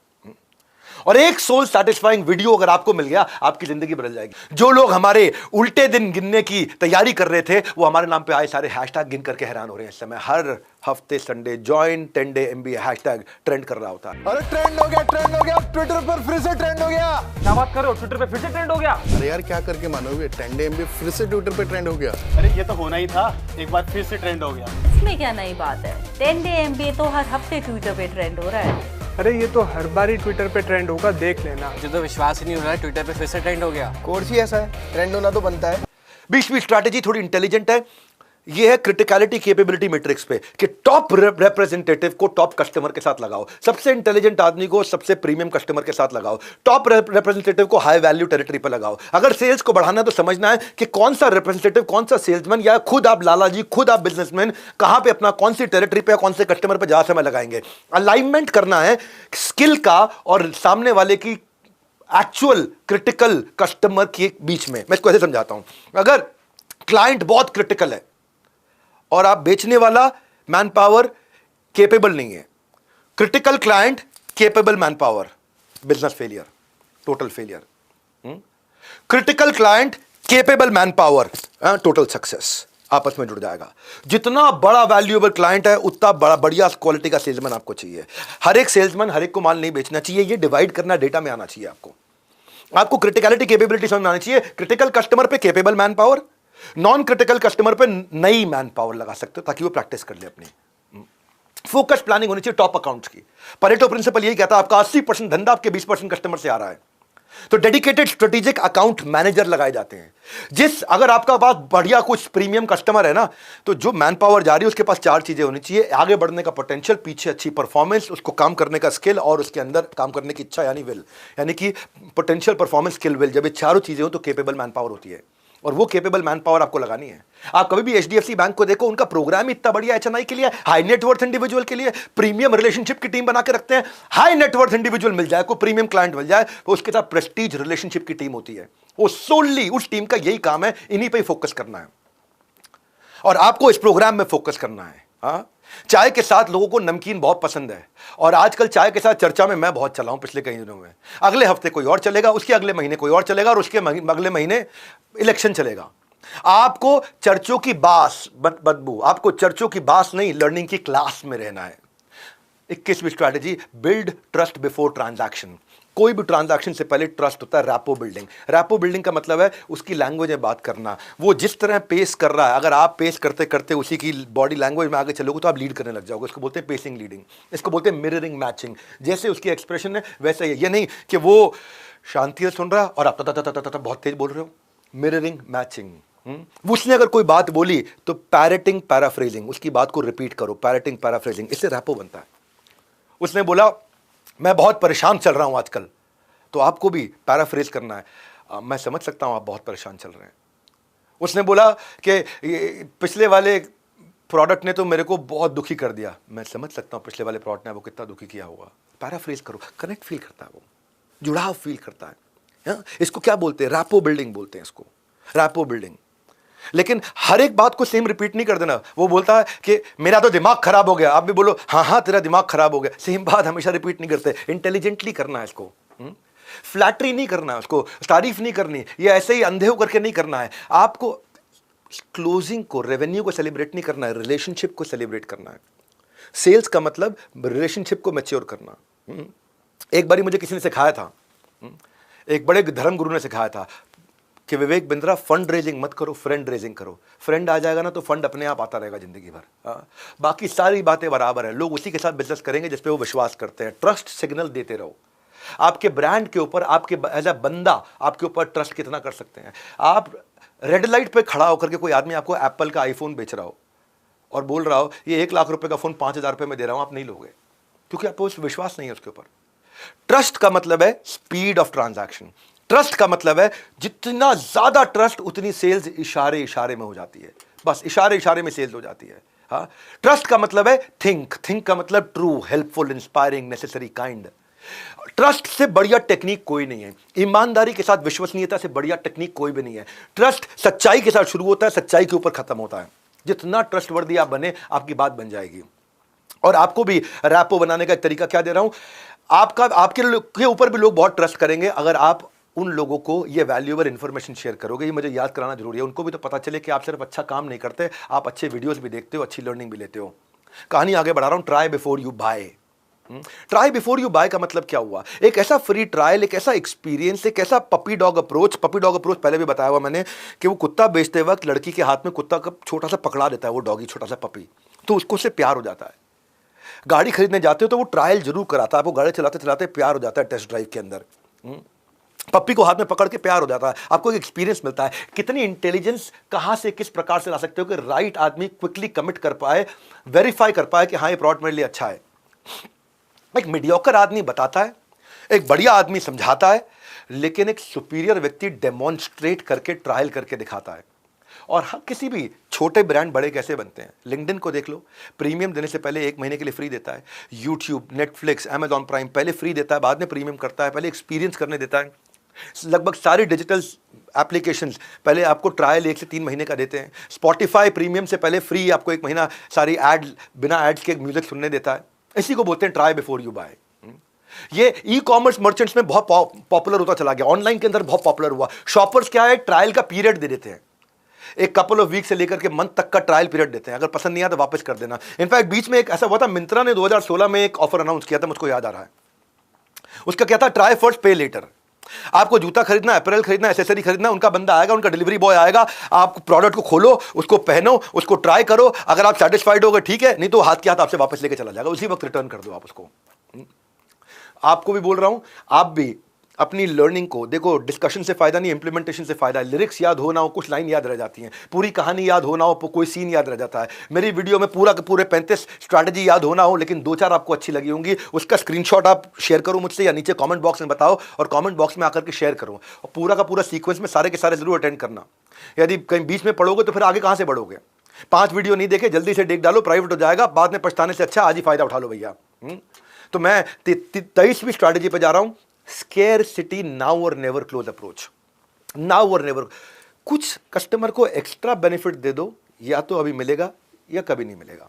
Speaker 1: और एक सोल सेटिस्फाइंग वीडियो अगर आपको मिल गया, आपकी जिंदगी बदल जाएगी। जो लोग हमारे उल्टे दिन गिनने की तैयारी कर रहे थे, वो हमारे नाम पे आए सारे हैशटैग गिन करके हैरान हो रहे हैं इस समय। हर हफ्ते Sunday join 10 day MBA hashtag trend कर रहा होता है।
Speaker 17: अरे ट्रेंड हो गया, ट्विटर पर फिर से ट्रेंड हो गया।
Speaker 18: क्या बात कर रहे हो? ट्विटर पे फिर से ट्रेंड हो गया?
Speaker 17: अरे यार क्या करके मानोगे, 10 डे MBA फिर से ट्विटर पे ट्रेंड हो गया।
Speaker 18: अरे ये तो होना ही था, एक बार फिर से ट्रेंड हो गया।
Speaker 19: इसमें क्या नई बात है? 10 डे MBA तो हर हफ्ते ट्विटर पे ट्रेंड हो रहा है।
Speaker 11: अरे ये तो हर बार ही ट्विटर पे ट्रेंड होगा, देख लेना।
Speaker 18: मुझे तो विश्वास ही नहीं हो रहा है, ट्विटर पे फिर से ट्रेंड हो गया।
Speaker 17: कोर्स ही ऐसा है, ट्रेंड होना तो बनता है।
Speaker 1: 20वीं स्ट्रैटेजी थोड़ी इंटेलिजेंट है। ये है क्रिटिकलिटी कैपेबिलिटी मैट्रिक्स पे कि टॉप रिप्रेजेंटेटिव को टॉप कस्टमर के साथ लगाओ, सबसे इंटेलिजेंट आदमी को सबसे प्रीमियम कस्टमर के साथ लगाओ, टॉप रिप्रेजेंटेटिव को हाई वैल्यू टेरिटरी पे लगाओ। अगर सेल्स को बढ़ाना है तो समझना है कि कौन सा रिप्रेजेंटेटिव, कौन सा सेल्समैन, या खुद आप लाला जी, खुद आप बिजनेसमैन, कहां पे अपना कौन सी टेरिटरी पे, कौन से कस्टमर पे ज्यादा समय लगाएंगे। अलाइनमेंट करना है स्किल का और सामने वाले की एक्चुअल क्रिटिकल कस्टमर के बीच में। मैं इसको ऐसे समझाता हूं, अगर क्लाइंट बहुत क्रिटिकल है और आप बेचने वाला मैन पावर केपेबल नहीं है, critical client, capable man power, business failure, total failure. Critical client, capable man power, total success, आपस में जुड़ जाएगा। जितना बड़ा वैल्यूएबल क्लाइंट है, उतना बड़ा बढ़िया क्वालिटी का सेल्समैन आपको चाहिए। हर एक सेल्समैन हर एक को माल नहीं बेचना चाहिए, ये डिवाइड करना डेटा में आना चाहिए। आपको क्रिटिकलिटी कैपेबिलिटी समझ में आनी चाहिए। क्रिटिकल कस्टमर पे capable man power, non critical customer पे नई मैन पावर लगा सकते हो ताकि वो प्रैक्टिस कर ले अपनी। फोकस प्लानिंग होनी चाहिए टॉप अकाउंट्स की। परेटो प्रिंसिपल यही कहता है, आपका 80% धंधा आपके 20% कस्टमर से आ रहा है, तो डेडिकेटेड स्ट्रेटेजिक अकाउंट मैनेजर लगाए जाते हैं। अगर आपका पास बढ़िया कुछ प्रीमियम कस्टमर है ना, तो जो मैन पावर जा रही है उसके पास 4 चीजें होनी चाहिए: आगे बढ़ने का पोटेंशियल, पीछे अच्छी परफॉर्मेंस, उसको काम करने का स्किल, और उसके अंदर काम करने की इच्छा यानी विल। यानी कि पोटेंशियल, परफॉर्मेंस, स्किल, विल, जब ये चारों चीजें हो तो केपेबल मैन पावर होती है। और वो केपेबल मैन पावर आपको लगानी है। आप कभी भी HDFC बैंक को देखो, उनका प्रोग्राम इतना बढ़िया HNI के लिए, हाई नेटवर्थ इंडिविजुअल के लिए, प्रीमियम रिलेशनशिप की टीम बना के रखते हैं। हाई नेटवर्थ इंडिविजुअल मिल जाए, कोई प्रीमियम क्लाइंट मिल जाए, तो उसके साथ प्रेस्टीज रिलेशनशिप की टीम होती है। वो सोनली उस टीम का यही काम है, इन्हीं पे फोकस करना है और आपको इस प्रोग्राम में फोकस करना है। हाँ, चाय के साथ लोगों को नमकीन बहुत पसंद है और आजकल चाय के साथ चर्चा में मैं बहुत चला हूं पिछले कई दिनों में। अगले हफ्ते कोई और चलेगा, उसके अगले महीने कोई और चलेगा, और उसके अगले महीने इलेक्शन चलेगा। आपको चर्चों की बास बदबू, आपको चर्चों की बास नहीं, लर्निंग की क्लास में रहना है। 21वीं strategy, build trust before transaction. कोई भी ट्रांजैक्शन से पहले ट्रस्ट होता है, रैपो बिल्डिंग। रैपो बिल्डिंग का मतलब है उसकी लैंग्वेज में बात करना। वो जिस तरह पेस कर रहा है, अगर आप पेस करते करते उसी की बॉडी लैंग्वेज में आगे चलोगे तो आप लीड करने लग जाओगे। इसको बोलते हैं पेसिंग लीडिंग, इसको बोलते हैं मिररिंग मैचिंग। जैसे उसकी एक्सप्रेशन है वैसे ही। ये नहीं कि वो शांति से सुन रहा है और आप बहुत तेज बोल रहे हो। Mirroring matching. उसने अगर कोई बात बोली तो पैरेटिंग पैराफ्रेजिंग, उसकी बात को रिपीट करो, पैरेटिंग पैराफ्रेजिंग, इससे रैपो बनता है। उसने बोला मैं बहुत परेशान चल रहा हूं आजकल, तो आपको भी पैराफ्रेज करना है, मैं समझ सकता हूं आप बहुत परेशान चल रहे हैं। उसने बोला कि पिछले वाले प्रोडक्ट ने तो मेरे को बहुत दुखी कर दिया, मैं समझ सकता हूं पिछले वाले प्रोडक्ट ने वो कितना दुखी किया होगा। पैराफ्रेज करो, कनेक्ट फील करता है, वो जुड़ाव फील करता है। इसको क्या बोलते हैं? रैपो बिल्डिंग बोलते हैं इसको, रैपो बिल्डिंग। लेकिन हर एक बात को सेम रिपीट नहीं कर देना। वो बोलता है कि मेरा तो दिमाग खराब हो गया, आप भी बोलो हाँ हाँ तेरा दिमाग खराब हो गया। सेम बात हमेशा रिपीट नहीं करते, इंटेलिजेंटली करना है इसको। फ्लैटरी नहीं करना है उसको, तारीफ नहीं करनी, ये ऐसे ही अंधे होकर के नहीं करना है। आपको क्लोजिंग को, रेवेन्यू को सेलिब्रेट नहीं करना है, रिलेशनशिप को सेलिब्रेट करना है। सेल्स का मतलब रिलेशनशिप को मैच्योर करना। एक बारी मुझे किसी ने सिखाया था, एक बड़े धर्म गुरु ने सिखाया था, कि विवेक बिंद्रा फंड रेजिंग मत करो, फ्रेंड रेजिंग करो। फ्रेंड आ जाएगा ना तो फंड अपने आप आता रहेगा जिंदगी भर। बाकी सारी बातें बराबर है, लोग उसी के साथ बिजनेस करेंगे जिस पे वो विश्वास करते हैं। ट्रस्ट सिग्नल देते रहो। आपके ब्रांड के ऊपर, आपके एज अ बंदा आपके ऊपर ट्रस्ट कितना कर सकते हैं। आप रेड लाइट पे खड़ा होकर के कोई आदमी आपको एप्पल का आईफोन बेच रहा हो और बोल रहा हो ये 1 लाख रुपए का फोन 5,000 रुपए में दे रहा हूं, आप नहीं लोगे, क्योंकि आपको उस विश्वास नहीं है उसके ऊपर। ट्रस्ट का मतलब है स्पीड ऑफ ट्रांजैक्शन। ट्रस्ट का मतलब है जितना ज्यादा ट्रस्ट उतनी सेल्स इशारे इशारे में हो जाती है, बस इशारे इशारे में सेल्स हो जाती है। हाँ, ट्रस्ट का मतलब है थिंक का मतलब true, helpful, inspiring, necessary, kind. Trust से बढ़िया टेक्निक कोई नहीं है। ईमानदारी के साथ विश्वसनीयता से बढ़िया टेक्निक कोई भी नहीं है। ट्रस्ट सच्चाई के साथ शुरू होता है, सच्चाई के ऊपर खत्म होता है। जितना ट्रस्टवर्दी आप बने, आपकी बात बन जाएगी। और आपको भी रैपो बनाने का एक तरीका क्या दे रहा हूं, आपके ऊपर भी लोग बहुत ट्रस्ट करेंगे अगर आप उन लोगों को ये वैल्यूएबल इंफॉर्मेशन शेयर करोगे। ये मुझे याद कराना जरूरी है, उनको भी तो पता चले कि आप सिर्फ अच्छा काम नहीं करते, आप अच्छे वीडियोस भी देखते हो, अच्छी लर्निंग भी लेते हो। कहानी आगे बढ़ा रहा हूं, try before you buy. Try before you buy का मतलब क्या हुआ, एक ऐसा फ्री ट्रायल, एक ऐसा एक्सपीरियंस, एक ऐसा puppy dog approach. Puppy dog approach पहले भी बताया हुआ मैंने कि वो कुत्ता बेचते वक्त लड़की के हाथ में कुत्ता का छोटा सा पकड़ा देता है, वो डॉगी छोटा सा पपी, तो उसको उससे प्यार हो जाता है। गाड़ी खरीदने जाते हो तो वो ट्रायल जरूर कराता है, आपको गाड़ी चलाते चलाते प्यार हो जाता है टेस्ट ड्राइव के अंदर। पप्पी को हाथ में पकड़ के प्यार हो जाता है, आपको एक एक्सपीरियंस मिलता है। कितनी इंटेलिजेंस कहां से किस प्रकार से ला सकते हो कि राइट आदमी क्विकली कमिट कर पाए, वेरीफाई कर पाए कि हाँ ये प्रोडक्ट मेरे लिए अच्छा है। एक मीडियोकर आदमी बताता है, एक बढ़िया आदमी समझाता है, लेकिन एक सुपीरियर व्यक्ति डेमोन्स्ट्रेट करके ट्रायल करके दिखाता है। और हाँ, किसी भी छोटे ब्रांड बड़े कैसे बनते हैं, लिंक्डइन को देख लो, प्रीमियम देने से पहले 1 महीने के लिए फ्री देता है। यूट्यूब, नेटफ्लिक्स, अमेजॉन प्राइम पहले फ्री देता है, बाद में प्रीमियम करता है, पहले एक्सपीरियंस करने देता है। लगभग सारी डिजिटल एप्लीकेशंस पहले आपको ट्रायल 1 से 3 महीने का देते हैं। स्पॉटिफाई प्रीमियम से पहले फ्री आपको 1 महीना सारी बिना एड्स के म्यूजिक सुनने देता है। इसी को बोलते हैं ट्राई बिफोर यू बाय। ये ई कॉमर्स मर्चेंट्स में बहुत पॉपुलर होता चला गया, ऑनलाइन के अंदर बहुत पॉपुलर हुआ। शॉपर्स क्या है, ट्रायल का पीरियड दे देते हैं, एक कपल ऑफ वीक से लेकर के मंथ तक का ट्रायल पीरियड देते हैं, अगर पसंद नहीं आया तो वापस कर देना। इनफैक्ट बीच में एक ऐसा हुआ था, मिंत्रा ने 2016 में एक ऑफर अनाउंस किया था, मुझको याद आ रहा है। उसका क्या था, ट्राई फर्स्ट पे लेटर। आपको जूता खरीदना, अपैरल खरीदना, एसेसरी खरीदना, उनका बंदा आएगा, उनका डिलीवरी बॉय आएगा, आप प्रोडक्ट को खोलो, उसको पहनो, उसको ट्राई करो, अगर आप सेटिस्फाइड हो गए ठीक है, नहीं तो हाथ के हाथ आपसे वापस लेके चला जाएगा, उसी वक्त रिटर्न कर दो आप उसको। आपको भी बोल रहा हूं, आप भी अपनी लर्निंग को देखो, डिस्कशन से फायदा नहीं, इंप्लीमेंटेशन से फायदा है। लिरिक्स याद हो ना हो, कुछ लाइन याद रह जाती हैं, पूरी कहानी याद हो ना हो, कोई सीन याद रह जाता है। मेरी वीडियो में पूरा के पूरे 35 स्ट्रैटेजी याद हो ना हो, लेकिन 2-4 आपको अच्छी लगी होंगी, उसका स्क्रीनशॉट आप शेयर करो मुझसे, या नीचे कमेंट बॉक्स में बताओ और कमेंट बॉक्स में आकर के शेयर करो। और पूरा का पूरा सीक्वेंस में सारे के सारे जरूर अटेंड करना। यदि कहीं बीच में पढ़ोगे तो फिर आगे कहां से बढ़ोगे। 5 वीडियो नहीं देखे, जल्दी से देख डालो, प्राइवेट हो जाएगा, बाद में पछताने से अच्छा आज ही फायदा उठा लो भैया। तो मैं 23वीं स्ट्रैटेजी पे जा रहा हूं, स्केरसिटी नाउ और नेवर क्लोज अप्रोच। नाउ और नेवर, कुछ कस्टमर को एक्स्ट्रा बेनिफिट दे दो, या तो अभी मिलेगा या कभी नहीं मिलेगा।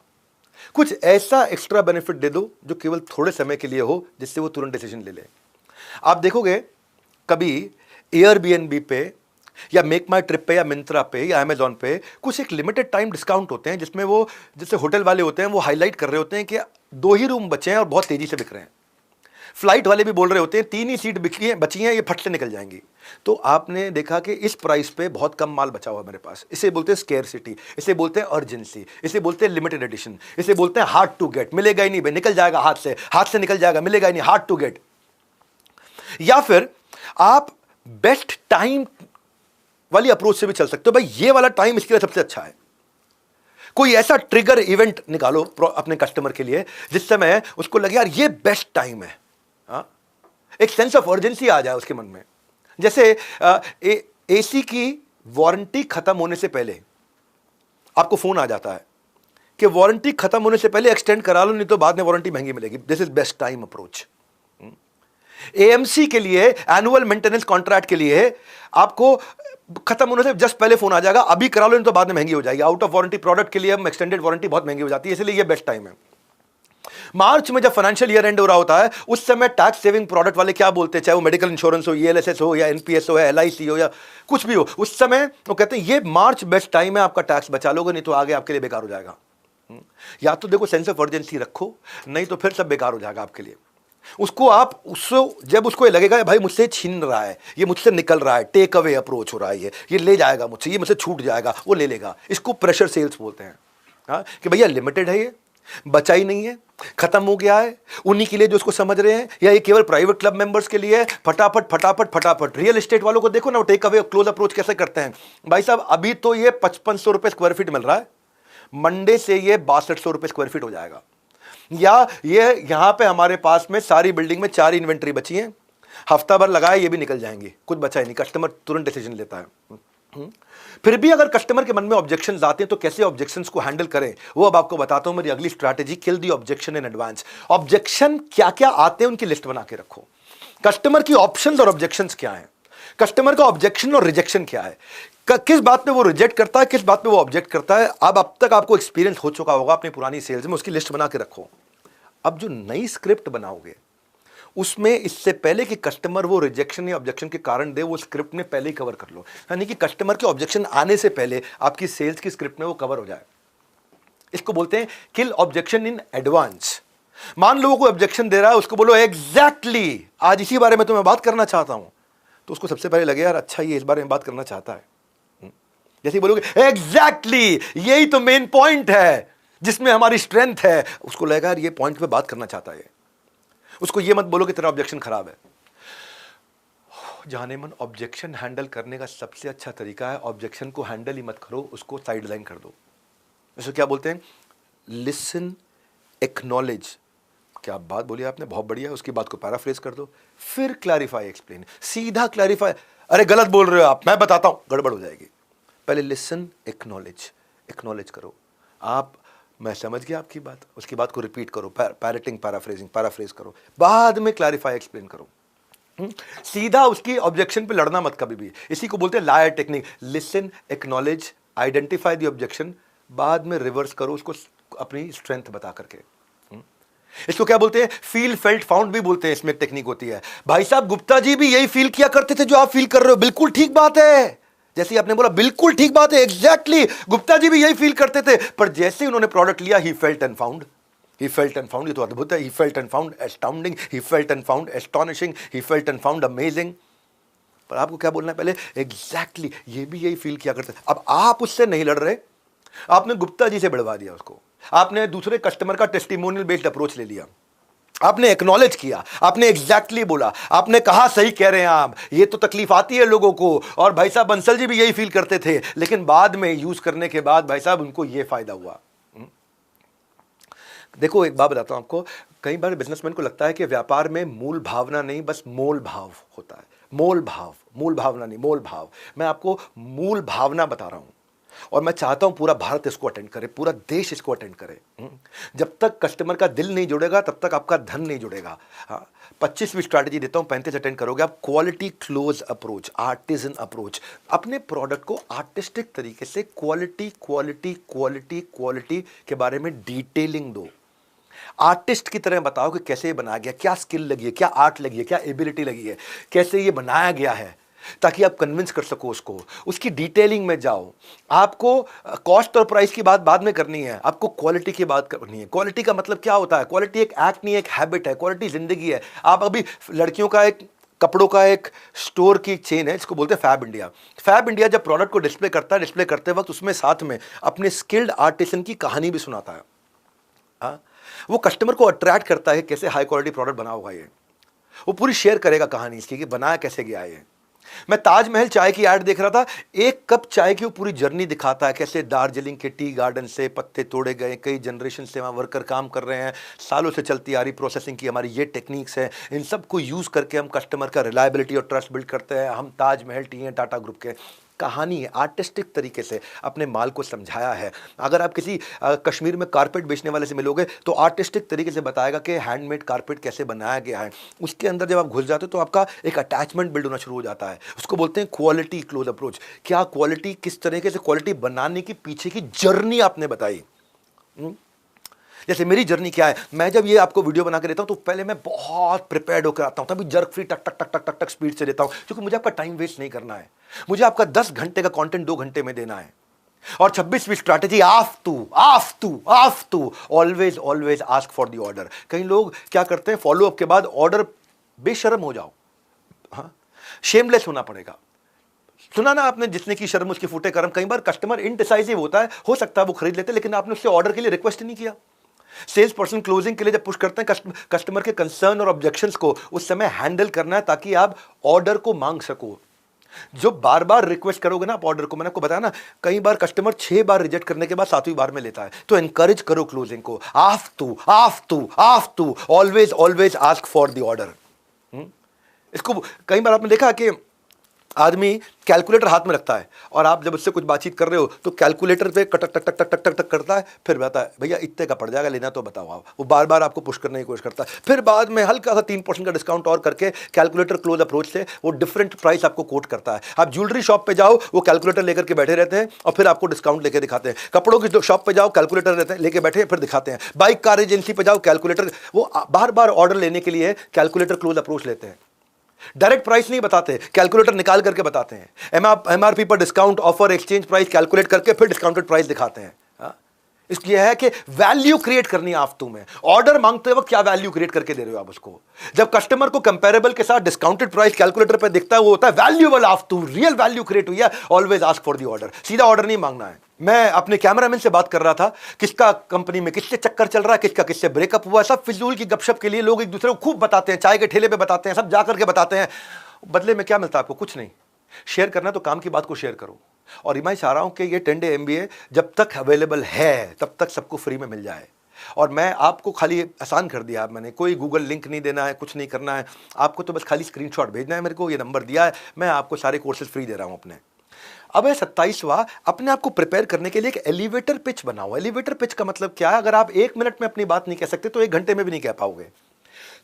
Speaker 1: कुछ ऐसा एक्स्ट्रा बेनिफिट दे दो जो केवल थोड़े समय के लिए हो, जिससे वो तुरंत डिसीजन ले ले। आप देखोगे कभी एयरबीएनबी पे या मेक माई ट्रिप पे या मिंत्रा पे या अमेजॉन पे कुछ एक लिमिटेड टाइम डिस्काउंट होते हैं, जिसमें वो जैसे होटल वाले होते हैं वो हाईलाइट कर रहे होते हैं कि 2 ही रूम बचे हैं और बहुत तेजी से बिक रहे हैं। फ्लाइट वाले भी बोल रहे होते हैं 3 ही सीट बची हैं, ये फट से निकल जाएंगी। तो आपने देखा कि इस प्राइस पे बहुत कम माल बचा हुआ मेरे पास। इसे बोलते हैं स्केरसिटी, इसे बोलते हैं अर्जेंसी, इसे बोलते हैं लिमिटेड एडिशन, इसे बोलते हैं हार्ड टू गेट। मिलेगा ही नहीं भाई, निकल जाएगा हाथ से निकल जाएगा, मिलेगा ही नहीं, हार्ड टू गेट। या फिर आप बेस्ट टाइम वाली अप्रोच से भी चल सकते हो, भाई ये वाला टाइम इसके लिए सबसे अच्छा है। कोई ऐसा ट्रिगर इवेंट निकालो अपने कस्टमर के लिए जिस समय उसको लगे यार ये बेस्ट टाइम है। एक सेंस ऑफ अर्जेंसी आ जाए उसके मन में। जैसे एसी की वारंटी खत्म होने से पहले आपको फोन आ जाता है कि वारंटी खत्म होने से पहले एक्सटेंड करा लो, नहीं तो बाद में वारंटी महंगी मिलेगी। This is best time approach. AMC के लिए, एनुअल मेंटेनेंस कॉन्ट्रैक्ट के लिए आपको खत्म होने से जस्ट पहले फोन आ जाएगा, अभी करा लो नहीं तो बाद में महंगी हो जाएगी। आउट ऑफ वारंटी प्रोडक्ट के लिए हम एक्सटेंडेड वारंटी बहुत महंगी हो जाती है, इसलिए ये बेस्ट टाइम है। मार्च में जब फाइनेंशियल ईयर एंड हो रहा होता है, उस समय टैक्स सेविंग प्रोडक्ट वाले क्या बोलते हैं, चाहे वो मेडिकल इंश्योरेंस हो, ईएलएसएस हो या एनपीएस हो या एलआईसी हो या कुछ भी हो, उस समय वो कहते हैं ये मार्च बेस्ट टाइम है, आपका टैक्स बचा लोगे, नहीं तो आगे आपके लिए बेकार हो जाएगा। या तो देखो सेंस ऑफ अर्जेंसी रखो, नहीं तो फिर सब बेकार हो जाएगा आपके लिए। उसको आप उससे जब उसको ये लगेगा भाई मुझसे छीन रहा है, ये मुझसे निकल रहा है, टेक अवे अप्रोच हो रहा है, ये ले जाएगा मुझसे, ये मुझसे छूट जाएगा, वो ले लेगा। इसको प्रेशर सेल्स बोलते हैं। हाँ, कि भैया लिमिटेड है, ये बचा ही नहीं है, खत्म हो गया है, उन्हीं के लिए जो उसको समझ रहे हैं, या ये केवल प्राइवेट क्लब मेंबर्स के लिए है। फटाफट फटाफट फटाफट। रियल एस्टेट वालों को देखो ना, वो टेक अवे क्लोज अप्रोच कैसे करते हैं। भाई साहब अभी तो ये 5500 रुपए स्क्वायर फीट मिल रहा है, मंडे से ये 6200 रुपए स्क्वायर फीट हो जाएगा। या ये यहां पे हमारे पास में सारी बिल्डिंग में 4 इन्वेंट्री बची है, हफ्ता भर लगाए ये भी निकल जाएंगी, कुछ बचा ही नहीं। कस्टमर तुरंत डिसीजन लेता है। फिर भी अगर कस्टमर के मन में ऑब्जेक्शंस आते हैं तो कैसे ऑब्जेक्शंस को हैंडल करें, वो अब आपको बताता हूं। मेरी अगली strategy, kill the objection in advance. Objection क्या क्या आते हैं उनकी लिस्ट बना के रखो। कस्टमर की ऑप्शंस और ऑब्जेक्शंस क्या हैं, कस्टमर का ऑब्जेक्शन और रिजेक्शन क्या है, किस बात पे वो रिजेक्ट करता है, किस बात पे वो ऑब्जेक्ट करता है। अब तक आपको एक्सपीरियंस हो चुका होगा अपनी पुरानी सेल्स में, उसकी लिस्ट बना के रखो। अब जो नई स्क्रिप्ट बनाओगे उसमें इससे पहले कि कस्टमर वो रिजेक्शन या ऑब्जेक्शन के कारण दे, वो स्क्रिप्ट में पहले ही कवर कर लो, यानी कि कस्टमर के ऑब्जेक्शन आने से पहले आपकी सेल्स की स्क्रिप्ट में वो कवर हो जाए। इसको बोलते हैं किल ऑब्जेक्शन इन एडवांस। मान लो कोई ऑब्जेक्शन दे रहा है, उसको बोलो एग्जैक्टली आज इसी बारे में तो मैं बात करना चाहता हूं, तो उसको सबसे पहले लगे यार अच्छा ये इस बारे में बात करना चाहता है। जैसे बोलोगे एग्जैक्टली यही तो मेन पॉइंट है जिसमें हमारी स्ट्रेंथ है, उसको लगेगा यार ये पॉइंट पे बात करना चाहता है। उसको ये मत बोलो कि तेरा ऑब्जेक्शन खराब है। जाने मन ऑब्जेक्शन हैंडल करने का सबसे अच्छा तरीका है, ऑब्जेक्शन को हैंडल ही मत करो, उसको साइडलाइन कर दो। इसको क्या बोलते हैं, लिसन एक्नॉलेज। क्या बात बोली आपने, बहुत बढ़िया, उसकी बात को पैराफ्रेज कर दो, फिर क्लैरिफाई एक्सप्लेन। सीधा क्लैरिफाई, अरे गलत बोल रहे हो आप, मैं बताता हूं, गड़बड़ हो जाएगी। पहले लिसन एक्नॉलेज, एक्नॉलेज करो आप, मैं समझ गया आपकी बात, उसकी बात को रिपीट करो, पैरेटिंग पैराफ्रेजिंग, पैराफ्रेज करो, बाद में क्लैरिफाई एक्सप्लेन करो। सीधा उसकी ऑब्जेक्शन पे लड़ना मत कभी भी। इसी को बोलते हैं LAIR technique. Listen acknowledge, identify the objection, बाद में रिवर्स करो उसको अपनी स्ट्रेंथ बता करके। इसको क्या बोलते हैं, फील फेल्ट फाउंड भी बोलते हैं। इसमें एक टेक्निक होती है, भाई साहब गुप्ता जी भी यही फील किया करते थे जो आप फील कर रहे हो, बिल्कुल ठीक बात है। जैसे आपने बोला बिल्कुल ठीक बात है, एग्जैक्टली गुप्ता जी भी यही फील करते थे, पर जैसे उन्होंने प्रोडक्ट लिया he felt and found, he felt and found, ये तो अद्भुत है, he felt and found astounding, he felt and found astonishing, he felt and found amazing. पर आपको क्या बोलना है पहले, एग्जैक्टली ये भी यही फील किया करते थे। अब आप उससे नहीं लड़ रहे, आपने गुप्ता जी से बढ़वा दिया उसको, आपने दूसरे कस्टमर का टेस्टिमोनियल बेस्ड अप्रोच ले लिया, आपने एक्नॉलेज किया, आपने एग्जैक्टली बोला, आपने कहा सही कह रहे हैं आप, ये तो तकलीफ आती है लोगों को, और भाई साहब बंसल जी भी यही फील करते थे, लेकिन बाद में यूज करने के बाद भाई साहब उनको ये फायदा हुआ। देखो एक बात बताता हूं आपको, कई बार बिजनेसमैन को लगता है कि व्यापार में मूल भावना नहीं बस मोल भाव होता है। मोल भाव, मूल भावना नहीं, मोल भाव। मैं आपको मूल भावना बता रहा हूं और मैं चाहता हूं पूरा भारत इसको अटेंड करे, पूरा देश इसको अटेंड करे। जब तक कस्टमर का दिल नहीं जुड़ेगा तब तक आपका धन नहीं जुड़ेगा। हाँ, 25वीं स्ट्रैटेजी देता हूं, 35 अटेंड करोगे आप। Quality close approach, artisan approach. अपने प्रोडक्ट को आर्टिस्टिक तरीके से क्वालिटी क्वालिटी क्वालिटी क्वालिटी के बारे में डिटेलिंग दो। आर्टिस्ट की तरह बताओ कि कैसे ये बनाया गया, क्या स्किल लगी है, क्या आर्ट लगी है, क्या एबिलिटी लगी है, कैसे ये बनाया गया है, ताकि आप कन्विंस कर सको उसको। उसकी डिटेलिंग में जाओ। आपको कॉस्ट और प्राइस की बात बाद में करनी है, आपको क्वालिटी की बात करनी है। क्वालिटी का मतलब क्या होता है, क्वालिटी एक एक्ट नहीं, एक हैबिट है, क्वालिटी जिंदगी है। आप अभी लड़कियों का एक कपड़ों का एक स्टोर की चेन है, इसको बोलते हैं फैब इंडिया। फैब इंडिया जब प्रोडक्ट को डिस्प्ले करता है, डिस्प्ले करते वक्त उसमें साथ में अपने स्किल्ड आर्टिसन की कहानी भी सुनाता है। हाँ, वो कस्टमर को अट्रैक्ट करता है, कैसे हाई क्वालिटी प्रोडक्ट बना होगा ये, वो पूरी शेयर करेगा कहानी इसकी कि बनाया कैसे गया ये। मैं ताजमहल चाय की ऐड देख रहा था, एक कप चाय की वो पूरी जर्नी दिखाता है, कैसे दार्जिलिंग के टी गार्डन से पत्ते तोड़े गए, कई जनरेशन से वहाँ वर्कर काम कर रहे हैं, सालों से चलती आ रही प्रोसेसिंग की हमारी ये टेक्निक्स हैं। इन सब को यूज़ करके हम कस्टमर का रिलायबिलिटी और ट्रस्ट बिल्ड करते हैं। हम ताजमहल टी हैं टाटा ग्रुप के। कहानी है, आर्टिस्टिक तरीके से अपने माल को समझाया है। अगर आप किसी कश्मीर में कारपेट बेचने वाले से मिलोगे तो आर्टिस्टिक तरीके से बताएगा कि हैंडमेड कारपेट कैसे बनाया गया है। उसके अंदर जब आप घुस जाते हो तो आपका एक अटैचमेंट बिल्ड होना शुरू हो जाता है। उसको बोलते हैं क्वालिटी क्लोज अप्रोच। क्या क्वालिटी, किस तरीके से क्वालिटी बनाने की पीछे की जर्नी आपने बताई। जैसे मेरी जर्नी क्या है, मैं जब ये आपको वीडियो बना के देता हूं तो पहले मैं बहुत प्रिपेयर्ड होकर आता हूं, तभी जर्क फ्री टक टक टक टक टक टक स्पीड से देता हूं, क्योंकि मुझे आपका टाइम वेस्ट नहीं करना है। मुझे आपका 10 घंटे का कंटेंट 2 घंटे में देना है। और 26वीं strategy have to always ask for the order. कई लोग क्या करते हैं, फॉलो अप के बाद ऑर्डर, बेशर्म हो जाओ, हाँ, शेमलेस होना पड़ेगा। सुना ना आपने, जिसने की शर्म उसकी फूटे कर्म। कई बार कस्टमर इनडिसाइसिव होता है, हो सकता है वो खरीद लेते, लेकिन आपने उससे ऑर्डर के लिए रिक्वेस्ट नहीं किया। सेल्स पर्सन क्लोजिंग के लिए जब पुश करते हैं, कस्टमर के कंसर्न और ऑब्जेक्शंस को उस समय हैंडल करना है ताकि आप ऑर्डर को मांग सको। जो बार बार रिक्वेस्ट करोगे ना आप ऑर्डर को, मैंने आपको बताया ना, कई बार कस्टमर 6 बार रिजेक्ट करने के बाद 7वीं बार में लेता है, तो एनकरेज करो क्लोजिंग को। Have to always ask for the order. इसको कई बार आपने देखा कि आदमी कैलकुलेटर हाथ में रखता है और आप जब उससे कुछ बातचीत कर रहे हो तो कैलकुलेटर पे टक टक टक टक टक टक करता है, फिर बताता है भैया इतने का पड़ जाएगा, लेना तो बताओ आप। वो बार बार आपको पुश करने की कोशिश करता है, फिर बाद में हल्का सा 3% का डिस्काउंट और करके कैलकुलेटर क्लोज अप्रोच से वो डिफरेंट प्राइस आपको कोट करता है। आप ज्वेलरी शॉप पे जाओ, वो कैलकुलेटर लेकर के बैठे रहते हैं और फिर आपको डिस्काउंट लेके दिखाते हैं। कपड़ों की शॉप पे जाओ, कैलकुलेटर रहते हैं लेके बैठे फिर दिखाते हैं। बाइक कार एजेंसी पे जाओ, कैलकुलेटर, वो बार बार ऑर्डर लेने के लिए कैलकुलेटर क्लोज अप्रोच लेते हैं। डायरेक्ट प्राइस नहीं बताते, कैलकुलेटर निकाल करके बताते हैं। एमआरपी पर discount, offer, exchange price calculate करके फिर डिस्काउंटेड प्राइस दिखाते हैं। इसलिए है कि वैल्यू क्रिएट करनी है आफ्टू में। ऑर्डर मांगते वक्त क्या वैल्यू क्रिएट करके दे रहे हो आप उसको। जब कस्टमर को कंपैरेबल के साथ डिस्काउंटेड प्राइस कैलकुलेटर पे दिखता है, वो होता है वैल्यूएबल आफ्टू, रियल वैल्यू क्रिएट हुई है। Always ask for the order. सीधा ऑर्डर नहीं मांगना है। मैं अपने कैमरामैन से बात कर रहा था, किसका कंपनी में किससे चक्कर चल रहा है, किसका किससे ब्रेकअप हुआ, सब फिजूल की गपशप के लिए लोग एक दूसरे को खूब बताते हैं, चाय के ठेले पे बताते हैं, सब जाकर के बताते हैं। बदले में क्या मिलता है आपको? कुछ नहीं। शेयर करना तो काम की बात को शेयर करो। और मैं चाह रहा हूं कि ये 10 डे MBA जब तक अवेलेबल है तब तक सबको फ्री में मिल जाए। और मैं आपको खाली आसान कर दिया, मैंने कोई गूगल लिंक नहीं देना है, कुछ नहीं करना है आपको, तो बस खाली स्क्रीनशॉट भेजना है मेरे को, ये नंबर दिया है, मैं आपको सारे कोर्सेज फ्री दे रहा हूं अपने। अब है 27वां, अपने आप को प्रिपेयर करने के लिए एक एलिवेटर पिच बनाओ। एलिवेटर पिच का मतलब क्या है? अगर आप 1 मिनट में अपनी बात नहीं कह सकते तो 1 घंटे में भी नहीं कह पाओगे।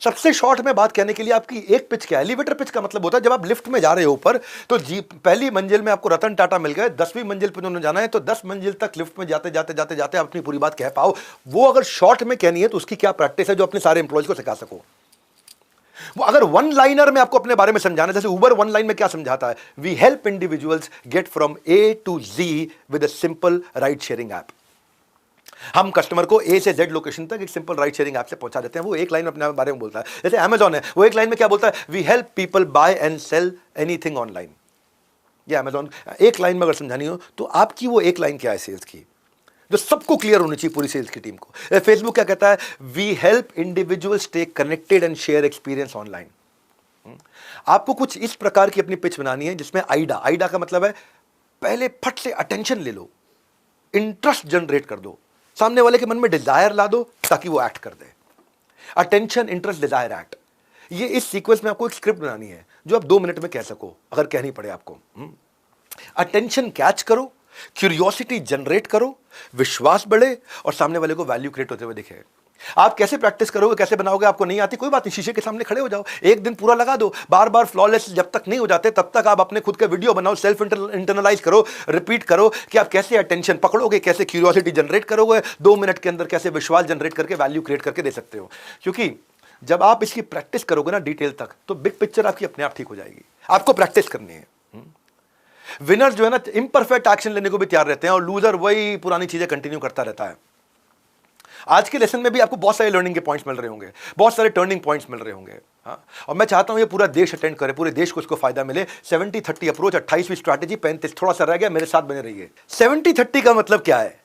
Speaker 1: सबसे शॉर्ट में बात कहने के लिए आपकी एक पिच क्या है? एलिवेटर पिच का मतलब होता है जब आप लिफ्ट में जा रहे हो ऊपर, तो पहली मंजिल में आपको रतन टाटा मिल गए, 10वीं मंजिल पर उन्होंने जाना है, तो 10 मंजिल तक लिफ्ट में जाते जाते जाते जाते आप अपनी पूरी बात कह पाओ। वो अगर शॉर्ट में कहनी है तो उसकी क्या प्रैक्टिस है जो अपने सारे एम्प्लॉयज को सिखा सको। वो अगर वन लाइनर में आपको अपने बारे में समझाना, जैसे उबर वन लाइन में क्या समझाता है, we help individuals get from A to Z with a simple ride sharing app. हम कस्टमर को A से Z लोकेशन तक एक सिंपल राइड शेयरिंग ऐप से पहुंचा देते हैं। वो एक लाइन में अपने बारे में बोलता है। जैसे Amazon है, वो एक लाइन में क्या बोलता है, we help people buy and sell anything online. ये Amazon एक लाइन में अगर समझानी हो तो आपकी वो एक लाइन क्या है सेल्स की, जो सबको क्लियर होनी चाहिए पूरी सेल्स की टीम को। फेसबुक क्या कहता है, we help individual stay connected and share experience online. आपको कुछ इस प्रकार की अपनी पिच बनानी है जिसमें आइडा का मतलब है पहले फट से अटेंशन ले लो, इंटरेस्ट जनरेट कर दो, सामने वाले के मन में डिजायर ला दो ताकि वो एक्ट कर दे। अटेंशन, इंटरेस्ट, डिजायर, एक्ट, ये इस सीक्वेंस में आपको एक स्क्रिप्ट बनानी है जो आप 2 मिनट में कह सको, अगर कहनी पड़े आपको। अटेंशन कैच करो, क्यूरियोसिटी जनरेट करो, विश्वास बढ़े और सामने वाले को वैल्यू क्रिएट होते हुए दिखे। आप कैसे प्रैक्टिस करोगे, कैसे बनाओगे, आपको नहीं आती, कोई बात नहीं, शीशे के सामने खड़े हो जाओ, एक दिन पूरा लगा दो, बार बार फ्लॉलेस जब तक नहीं हो जाते तब तक आप अपने खुद का वीडियो बनाओ, सेल्फ इंटरनलाइज करो, रिपीट करो कि आप कैसे अटेंशन पकड़ोगे, कैसे क्यूरियोसिटी जनरेट करोगे, 2 मिनट के अंदर कैसे विश्वास जनरेट करके वैल्यू क्रिएट करके दे सकते हो। क्योंकि जब आप इसकी प्रैक्टिस करोगे ना डिटेल तक, तो बिग पिक्चर आपकी अपने आप ठीक हो जाएगी। आपको प्रैक्टिस करनी है। विनर जो है ना इम्परफेक्ट एक्शन लेने को भी तैयार रहते हैं और लूजर वही पुरानी चीजें कंटिन्यू करता रहता है। आज के लेसन में भी आपको बहुत सारे लर्निंग के पॉइंट्स मिल रहे होंगे, बहुत सारे टर्निंग पॉइंट्स मिल रहे होंगे। हाँ, और मैं चाहता हूं ये पूरा देश अटेंड करे, पूरे देश को इसको फायदा मिले। 70-30 अप्रोच, 28वीं स्ट्रैटेजी, 35 थोड़ा सा रह गया, मेरे साथ बने रहिए। 70-30 का मतलब क्या है?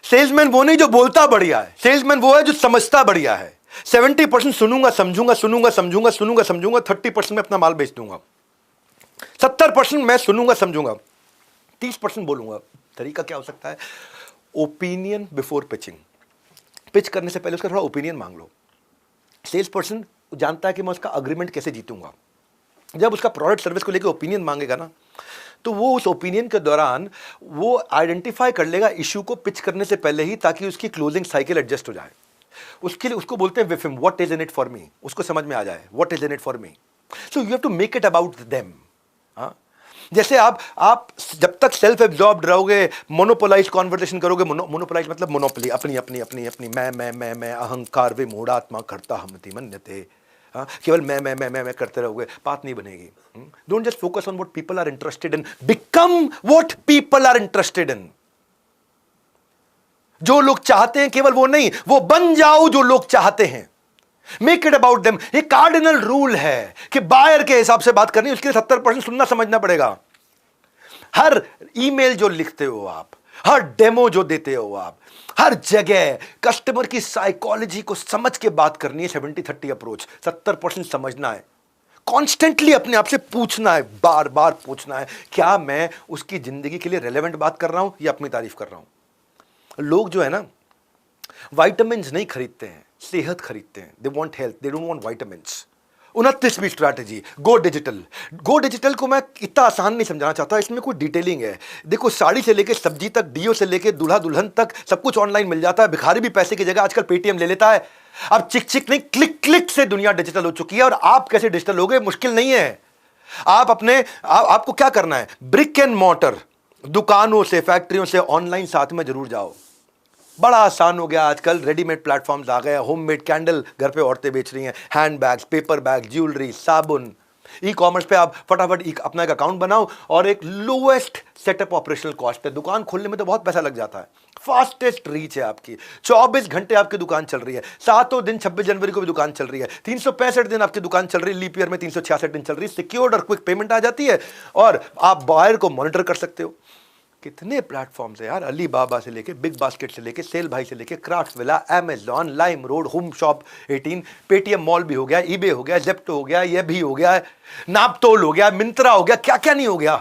Speaker 1: सेल्समैन वो नहीं जो बोलता बढ़िया है, सेल्समैन वो है जो समझता बढ़िया है। 70% सुनूंगा समझूंगा, सुनूंगा समझूंगा, सुनूंगा समझूंगा, 30% में अपना माल बेच दूंगा। 70% मैं सुनूंगा समझूंगा, 30% बोलूंगा। तरीका क्या हो सकता है? Opinion before pitching. पिच करने से पहले उसका थोड़ा ओपिनियन मांग लो। सेल्स पर्सन जानता है कि मैं उसका अग्रीमेंट कैसे जीतूंगा। जब उसका प्रोडक्ट सर्विस को लेकर ओपिनियन मांगेगा ना, तो वो उस ओपिनियन के दौरान वो आइडेंटिफाई कर लेगा इश्यू को पिच करने से पहले ही, ताकि उसकी क्लोजिंग साइकिल एडजस्ट हो जाए। उसके लिए उसको बोलते हैं विफिम, what is in it for me. उसको समझ में आ जाए what is in it for me. So you have to make it about them. जैसे आप जब तक सेल्फ एब्जॉर्ब्ड रहोगे, मोनोपोलाइज कॉन्वर्सेशन करोगे, मोनोपोलाइज मतलब मोनोपोली, अपनी अपनी अपनी अपनी मैं अहंकार वे मूढ़ात्मा करता हमति मन्यते। केवल मैं करते रहोगे, बात नहीं बनेगी। Don't just focus on what people are interested in, become what people are interested in. जो लोग चाहते हैं, केवल वो नहीं, वो बन जाओ जो लोग चाहते हैं। Make it about them. ये कार्डिनल रूल है कि बायर के हिसाब से बात करनी, उसके लिए 70% सुनना समझना पड़ेगा। हर ईमेल जो लिखते हो आप, हर डेमो जो देते हो आप, हर जगह कस्टमर की साइकोलॉजी को समझ के बात करनी है। 70-30 अप्रोच। 70% समझना है, कॉन्स्टेंटली अपने आप से पूछना है, बार बार पूछना है, क्या मैं उसकी जिंदगी के लिए रेलेवेंट बात कर रहा हूं या अपनी तारीफ कर रहा हूं। लोग जो है ना, विटामिन नहीं खरीदते हैं, सेहत खरीदते हैं। They want health, they don't want vitamins. 29वीं strategy, go digital. Go digital को मैं इतना आसान नहीं समझाना चाहता, इसमें कोई डिटेलिंग है। देखो, साड़ी से लेके सब्जी तक, डीओ से लेके दूल्हा दुल्हन तक सब कुछ ऑनलाइन मिल जाता है। भिखारी भी पैसे की जगह आजकल पेटीएम ले लेता है। अब चिक चिक नहीं, क्लिक क्लिक से दुनिया डिजिटल हो चुकी है। और आप कैसे डिजिटल हो गए, मुश्किल नहीं है। आपको क्या करना है, ब्रिक एंड मॉर्टर, दुकानों से, फैक्ट्रियों से ऑनलाइन साथ में जरूर जाओ। बड़ा आसान हो गया आजकल, रेडीमेड प्लेटफॉर्म्स आ गए। होममेड कैंडल घर पे औरतें बेच रही हैं, hand bags, paper bag, jewellery, साबुन। ई कॉमर्स पे आप फटाफट अपना एक अकाउंट बनाओ और एक लोएस्ट सेटअप ऑपरेशनल कॉस्ट है। दुकान खोलने में तो बहुत पैसा लग जाता है, फास्टेस्ट रीच है आपकी। 24 घंटे आपकी दुकान चल रही है, 7 दिन, 26 जनवरी को भी दुकान चल रही है, 365 दिन आपकी दुकान चल रही है, लीप ईयर में 366 दिन चल रही है। सिक्योर्ड और क्विक पेमेंट आ जाती है और आप बायर को मॉनिटर कर सकते हो। कितने प्लेटफॉर्म्स है यार, अली बाबा से लेके, बिग बास्केट से लेके, सेल भाई से लेके, Craftsvilla, Amazon, lime road, home shop 18, Paytm mall भी हो गया, ईबे हो गया, जेप्टो हो गया, ये भी हो गया है, नापतोल हो गया, मिंत्रा हो गया, क्या क्या नहीं हो गया।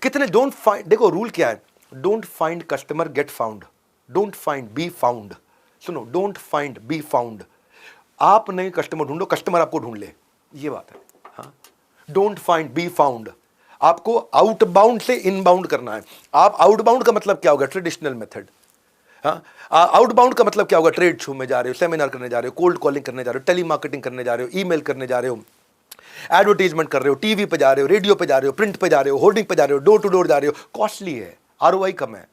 Speaker 1: कितने डोंट फाइंड, देखो रूल क्या है, don't find customer, get found. Don't find, be found. सुनो, डोंट फाइंड, बी फाउंड। आप नहीं कस्टमर ढूंढो, कस्टमर आपको ढूंढ ले, ये बात है। हाँ, डोंट फाइंड, बी फाउंड। आपको आउटबाउंड से इनबाउंड करना है। आप आउटबाउंड का मतलब क्या होगा, ट्रेडिशनल मेथड। हाँ, आउटबाउंड का मतलब क्या होगा, ट्रेड शो में जा रहे हो, सेमिनार करने जा रहे हो, कोल्ड कॉलिंग करने जा रहे हो, टेली मार्केटिंग करने जा रहे हो, ईमेल करने जा रहे हो, एडवर्टीजमेंट कर रहे हो, टीवी पे जा रहे हो, रेडियो पे जा रहे हो, प्रिंट पे जा रहे हो, होर्डिंग पे जा रहे हो, डोर टू डोर जा रहे हो। कॉस्टली है, आरओआई कम है।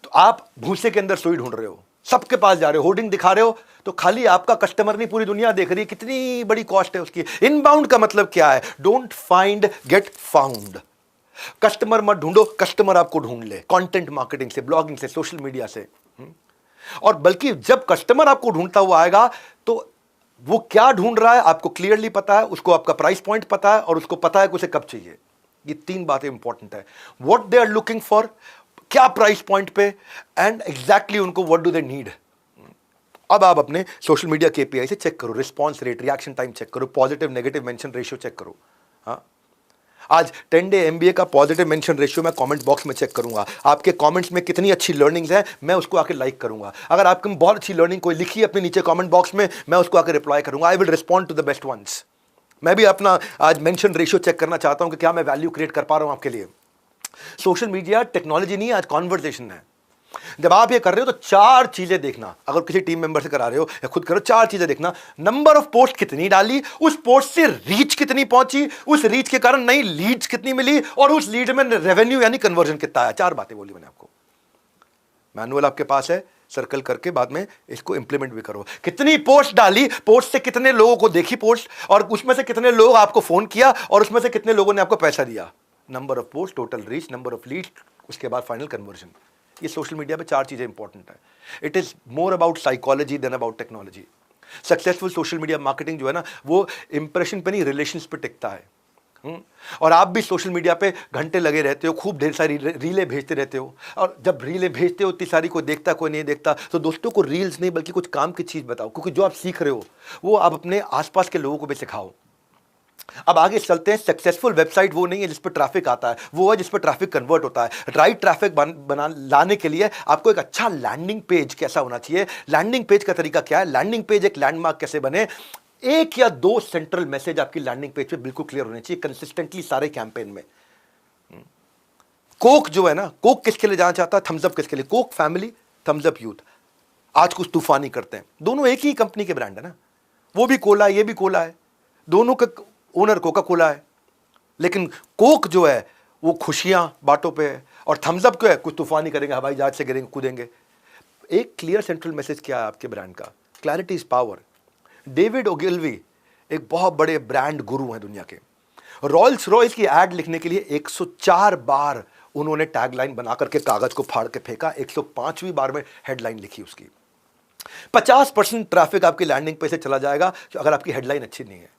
Speaker 1: तो आप भूसे के अंदर सुई ढूंढ रहे हो, सबके पास जा रहे हो, होर्डिंग दिखा रहे हो, तो खाली आपका कस्टमर नहीं, पूरी दुनिया देख रही है, कितनी बड़ी कॉस्ट है उसकी। इनबाउंड का मतलब क्या है, don't find, get found. Customer मत ढूंढो, कस्टमर आपको ढूंढ ले, कंटेंट मार्केटिंग से, ब्लॉगिंग से, सोशल मीडिया से। और बल्कि जब कस्टमर आपको ढूंढता हुआ आएगा तो वो क्या ढूंढ रहा है आपको क्लियरली पता है, उसको आपका प्राइस पॉइंट पता है और उसको पता है कि उसे कब चाहिए। ये 3 बातें इंपॉर्टेंट है, what they are looking for, क्या प्राइस पॉइंट पे, एंड एग्जैक्टली उनको व्हाट डू दे नीड। अब आप अपने सोशल मीडिया केपीआई से चेक करो, response rate, reaction time check करो, positive negative mention ratio check करो। हाँ, आज 10 डे एमबीए का पॉजिटिव मेंशन रेशियो मैं कमेंट बॉक्स में चेक करूंगा। आपके कमेंट्स में कितनी अच्छी लर्निंग्स है, मैं उसको आके लाइक करूंगा। अगर आपकी बहुत अच्छी लर्निंग कोई लिखी है अपने नीचे कमेंट बॉक्स में, मैं उसको आके रिप्लाई करूंगा। I will respond to the best ones. मैं भी अपना आज मेंशन रेशियो चेक करना चाहता हूं कि क्या मैं वैल्यू क्रिएट कर पा रहा हूं आपके लिए। सोशल मीडिया टेक्नोलॉजी नहीं है, आज कॉन्वर्सेशन है। जब आप ये कर रहे हो तो 4 चीजें देखना, अगर किसी टीम मेंबर से करा रहे हो या खुद करो, 4 चीजें देखना। नंबर ऑफ पोस्ट कितनी डाली, उस पोस्ट से रीच कितनी पहुंची, उस रीच के कारण नई लीड्स कितनी मिली, और उस लीड में रेवेन्यू यानी कन्वर्जन कितना आया। 4 बातें बोली मैंने आपको। मैनुअल आपके पास है, सर्कल करके बाद में इसको इंप्लीमेंट भी करो। कितनी पोस्ट डाली, पोस्ट से कितने लोगों को देखी पोस्ट, और उसमें से कितने लोग आपको फोन किया, और उसमें से कितने लोगों ने आपको पैसा दिया। Number of post, total reach, number of lead, उसके बाद फाइनल कन्वर्जन। ये सोशल मीडिया पे 4 चीजें इंपॉर्टेंट है। It is more about psychology than about technology. Successful social media marketing जो है ना, वो इंप्रेशन पे नहीं, रिलेशंस पे टिकता है। और आप भी सोशल मीडिया पे घंटे लगे रहते हो, खूब ढेर सारी रीलें भेजते रहते हो, और जब रीलें भेजते हो इतनी सारी, कोई देखता कोई नहीं देखता, तो दोस्तों को रील्स नहीं बल्कि कुछ काम की चीज बताओ, क्योंकि जो आप सीख रहे हो वो आप अपने आसपास के लोगों को भी सिखाओ। अब आगे चलते हैं। सक्सेसफुल वेबसाइट वो नहीं है जिस पर ट्रैफिक आता है, वो है जिस पर ट्रैफिक कन्वर्ट होता है। राइट ट्रैफिक बना लाने के लिए आपको एक अच्छा लैंडिंग पेज कैसा होना चाहिए, लैंडिंग पेज का तरीका क्या है, लैंडिंग पेज एक लैंडमार्क कैसे बने, 1 या 2 सेंट्रल मैसेज आपकी लैंडिंग पेज पे बिल्कुल क्लियर होने चाहिए कंसिस्टेंटली सारे कैंपेन में। कोक जो है ना, कोक किसके लिए जाना चाहता है, थम्स अप किसके लिए, Coke family, Thums Up youth. आज कुछ तूफानी करते हैं, दोनों एक ही कंपनी के ब्रांड है ना, वो भी कोला ये भी कोला है, दोनों का ओनर कोका कोला है। लेकिन कोक जो है वो खुशियां बातों पे है, और थम्स अप क्यों है, कुछ तूफानी करेंगे, हवाई जहाज से गिरेंगे, कूदेंगे। एक क्लियर सेंट्रल मैसेज क्या है आपके ब्रांड का, clarity is power. David Ogilvy एक बहुत बड़े ब्रांड गुरु हैं दुनिया के। रॉल्स रॉयस की एड लिखने के लिए 104 बार उन्होंने टैगलाइन बना करके कागज को फाड़ के फेंका, 105वीं बार में हेडलाइन लिखी उसकी। 50% ट्रैफिक आपकी लैंडिंग पे से चला जाएगा अगर आपकी हेडलाइन अच्छी नहीं है।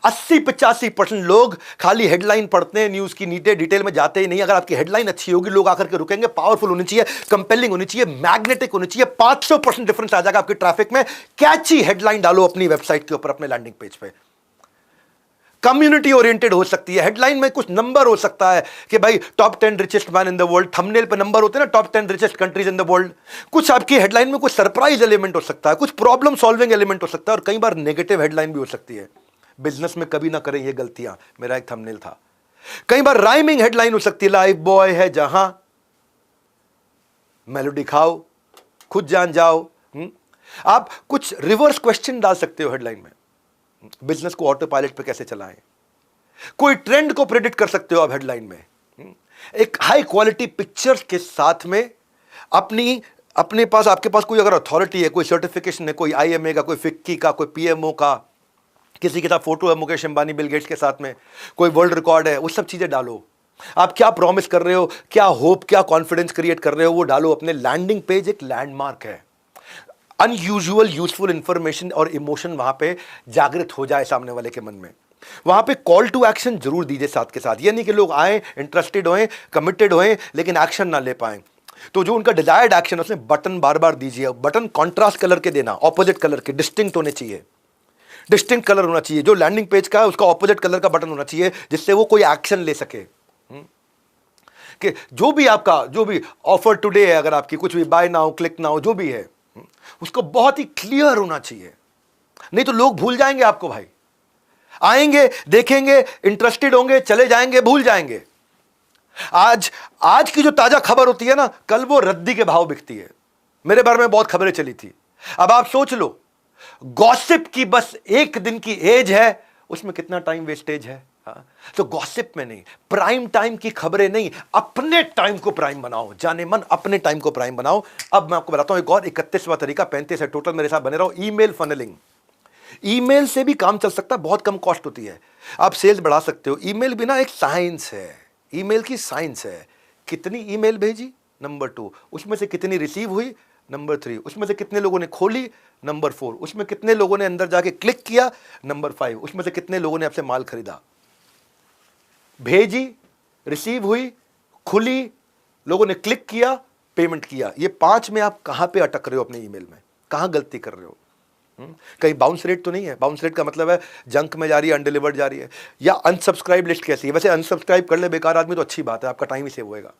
Speaker 1: 80-85% लोग खाली हेडलाइन पढ़ते हैं, न्यूज की नीचे डिटेल में जाते ही नहीं। अगर आपकी हेडलाइन अच्छी होगी, लोग आकर के रुकेंगे, पावरफुल होनी चाहिए, कंपेलिंग होनी चाहिए, मैग्नेटिक होनी चाहिए, 500% डिफरेंस आ जाएगा आपकी ट्रैफिक में। कैची हेडलाइन डालो अपनी वेबसाइट के ऊपर, अपने लैंडिंग पेज पे। कम्युनिटी ओरिएंटेड हो सकती है हेडलाइन में, कुछ नंबर हो सकता है कि भाई top 10 richest man in the world, thumbnail पे नंबर होते हैं ना, top 10 richest countries in the world. कुछ आपकी हेडलाइन में कुछ सरप्राइज एलिमेंट हो सकता है, कुछ प्रॉब्लम सॉल्विंग एलिमेंट हो सकता है, और कई बार नेगेटिव हेडलाइन भी हो सकती है। बिजनेस में कभी ना करें ये गलतियां, मेरा एक थंबनेल था। कई बार राइमिंग हेडलाइन हो सकती है, लाइफ बॉय है जहां, मेलोडी खाओ, खुद जान जाओ। आप कुछ रिवर्स क्वेश्चन डाल सकते हो हेडलाइन में, बिजनेस को ऑटो पायलट पे कैसे चलाएं, कोई ट्रेंड को प्रेडिक्ट कर सकते हो आप हेडलाइन में। एक हाई क्वालिटी पिक्चर्स के साथ में अपने पास, आपके पास कोई अगर अथॉरिटी है, कोई सर्टिफिकेशन है, कोई IMA का, कोई फिक्की का, कोई PMO का, किसी के साथ फोटो है मुकेश अंबानी बिल गेट्स के साथ में, कोई वर्ल्ड रिकॉर्ड है, वो सब चीजें डालो। आप क्या प्रॉमिस कर रहे हो, क्या होप, क्या कॉन्फिडेंस क्रिएट कर रहे हो, वो डालो। अपने लैंडिंग पेज एक लैंडमार्क है, अनयूजुअल यूजफुल इंफॉर्मेशन और इमोशन वहां पे जागृत हो जाए सामने वाले के मन में। वहां पे कॉल टू एक्शन जरूर दीजिए साथ के साथ। ये नहीं कि लोग आए, इंटरेस्टेड होएं, कमिटेड होएं, लेकिन एक्शन ना ले पाए। तो जो उनका डिजायर्ड एक्शन, उसमें बटन बार बार दीजिए। बटन कॉन्ट्रास्ट कलर के देना, ऑपोजिट कलर के, डिस्टिंक्ट होने चाहिए, डिस्टिंक्ट कलर होना चाहिए। जो लैंडिंग पेज का है उसका ऑपोजिट कलर का बटन होना चाहिए, जिससे वो कोई एक्शन ले सके कि जो भी ऑफर टुडे है, अगर आपकी कुछ भी बाय नाउ, क्लिक नाउ, जो भी है, उसको बहुत ही क्लियर होना चाहिए। नहीं तो लोग भूल जाएंगे आपको भाई, आएंगे, देखेंगे, इंटरेस्टेड होंगे, चले जाएंगे, भूल जाएंगे। आज की जो ताजा खबर होती है ना, कल वो रद्दी के भाव बिकती है। मेरे बारे में बहुत खबरें चली थी। अब आप सोच लो, गॉसिप की बस एक दिन की एज है, उसमें कितना टाइम वेस्टेज है। तो गॉसिप में नहीं, प्राइम टाइम की खबरें नहीं, अपने टाइम को प्राइम बनाओ, जाने मन अपने टाइम को प्राइम बनाओ। अब मैं आपको बताता हूं एक और 31वां तरीका, 35 है टोटल, मेरे साथ बने रहो। Email funnelling. ईमेल से भी काम चल सकता है, बहुत कम कॉस्ट होती है, आप सेल्स बढ़ा सकते हो। ईमेल भी ना एक साइंस है, ईमेल की साइंस है। कितनी ईमेल भेजी, नंबर 2, उसमें से कितनी रिसीव हुई, नंबर 3, उसमें से कितने लोगों ने खोली, नंबर 4, उसमें कितने लोगों ने अंदर जाके क्लिक किया, नंबर 5, उसमें से कितने लोगों ने आपसे माल खरीदा। भेजी, रिसीव हुई, खुली, लोगों ने क्लिक किया, पेमेंट किया। ये 5 में आप कहां पे अटक रहे हो अपने ईमेल में, कहां गलती कर रहे हो। कहीं बाउंस रेट तो नहीं है? बाउंस रेट का मतलब है जंक में जा रही है, अनडिलीवर्ड जा रही है, या अनसब्सक्राइब लिस्ट कैसी है। वैसे अनसब्सक्राइब कर ले बेकार आदमी तो अच्छी बात है, आपका टाइम ही सेव होएगा।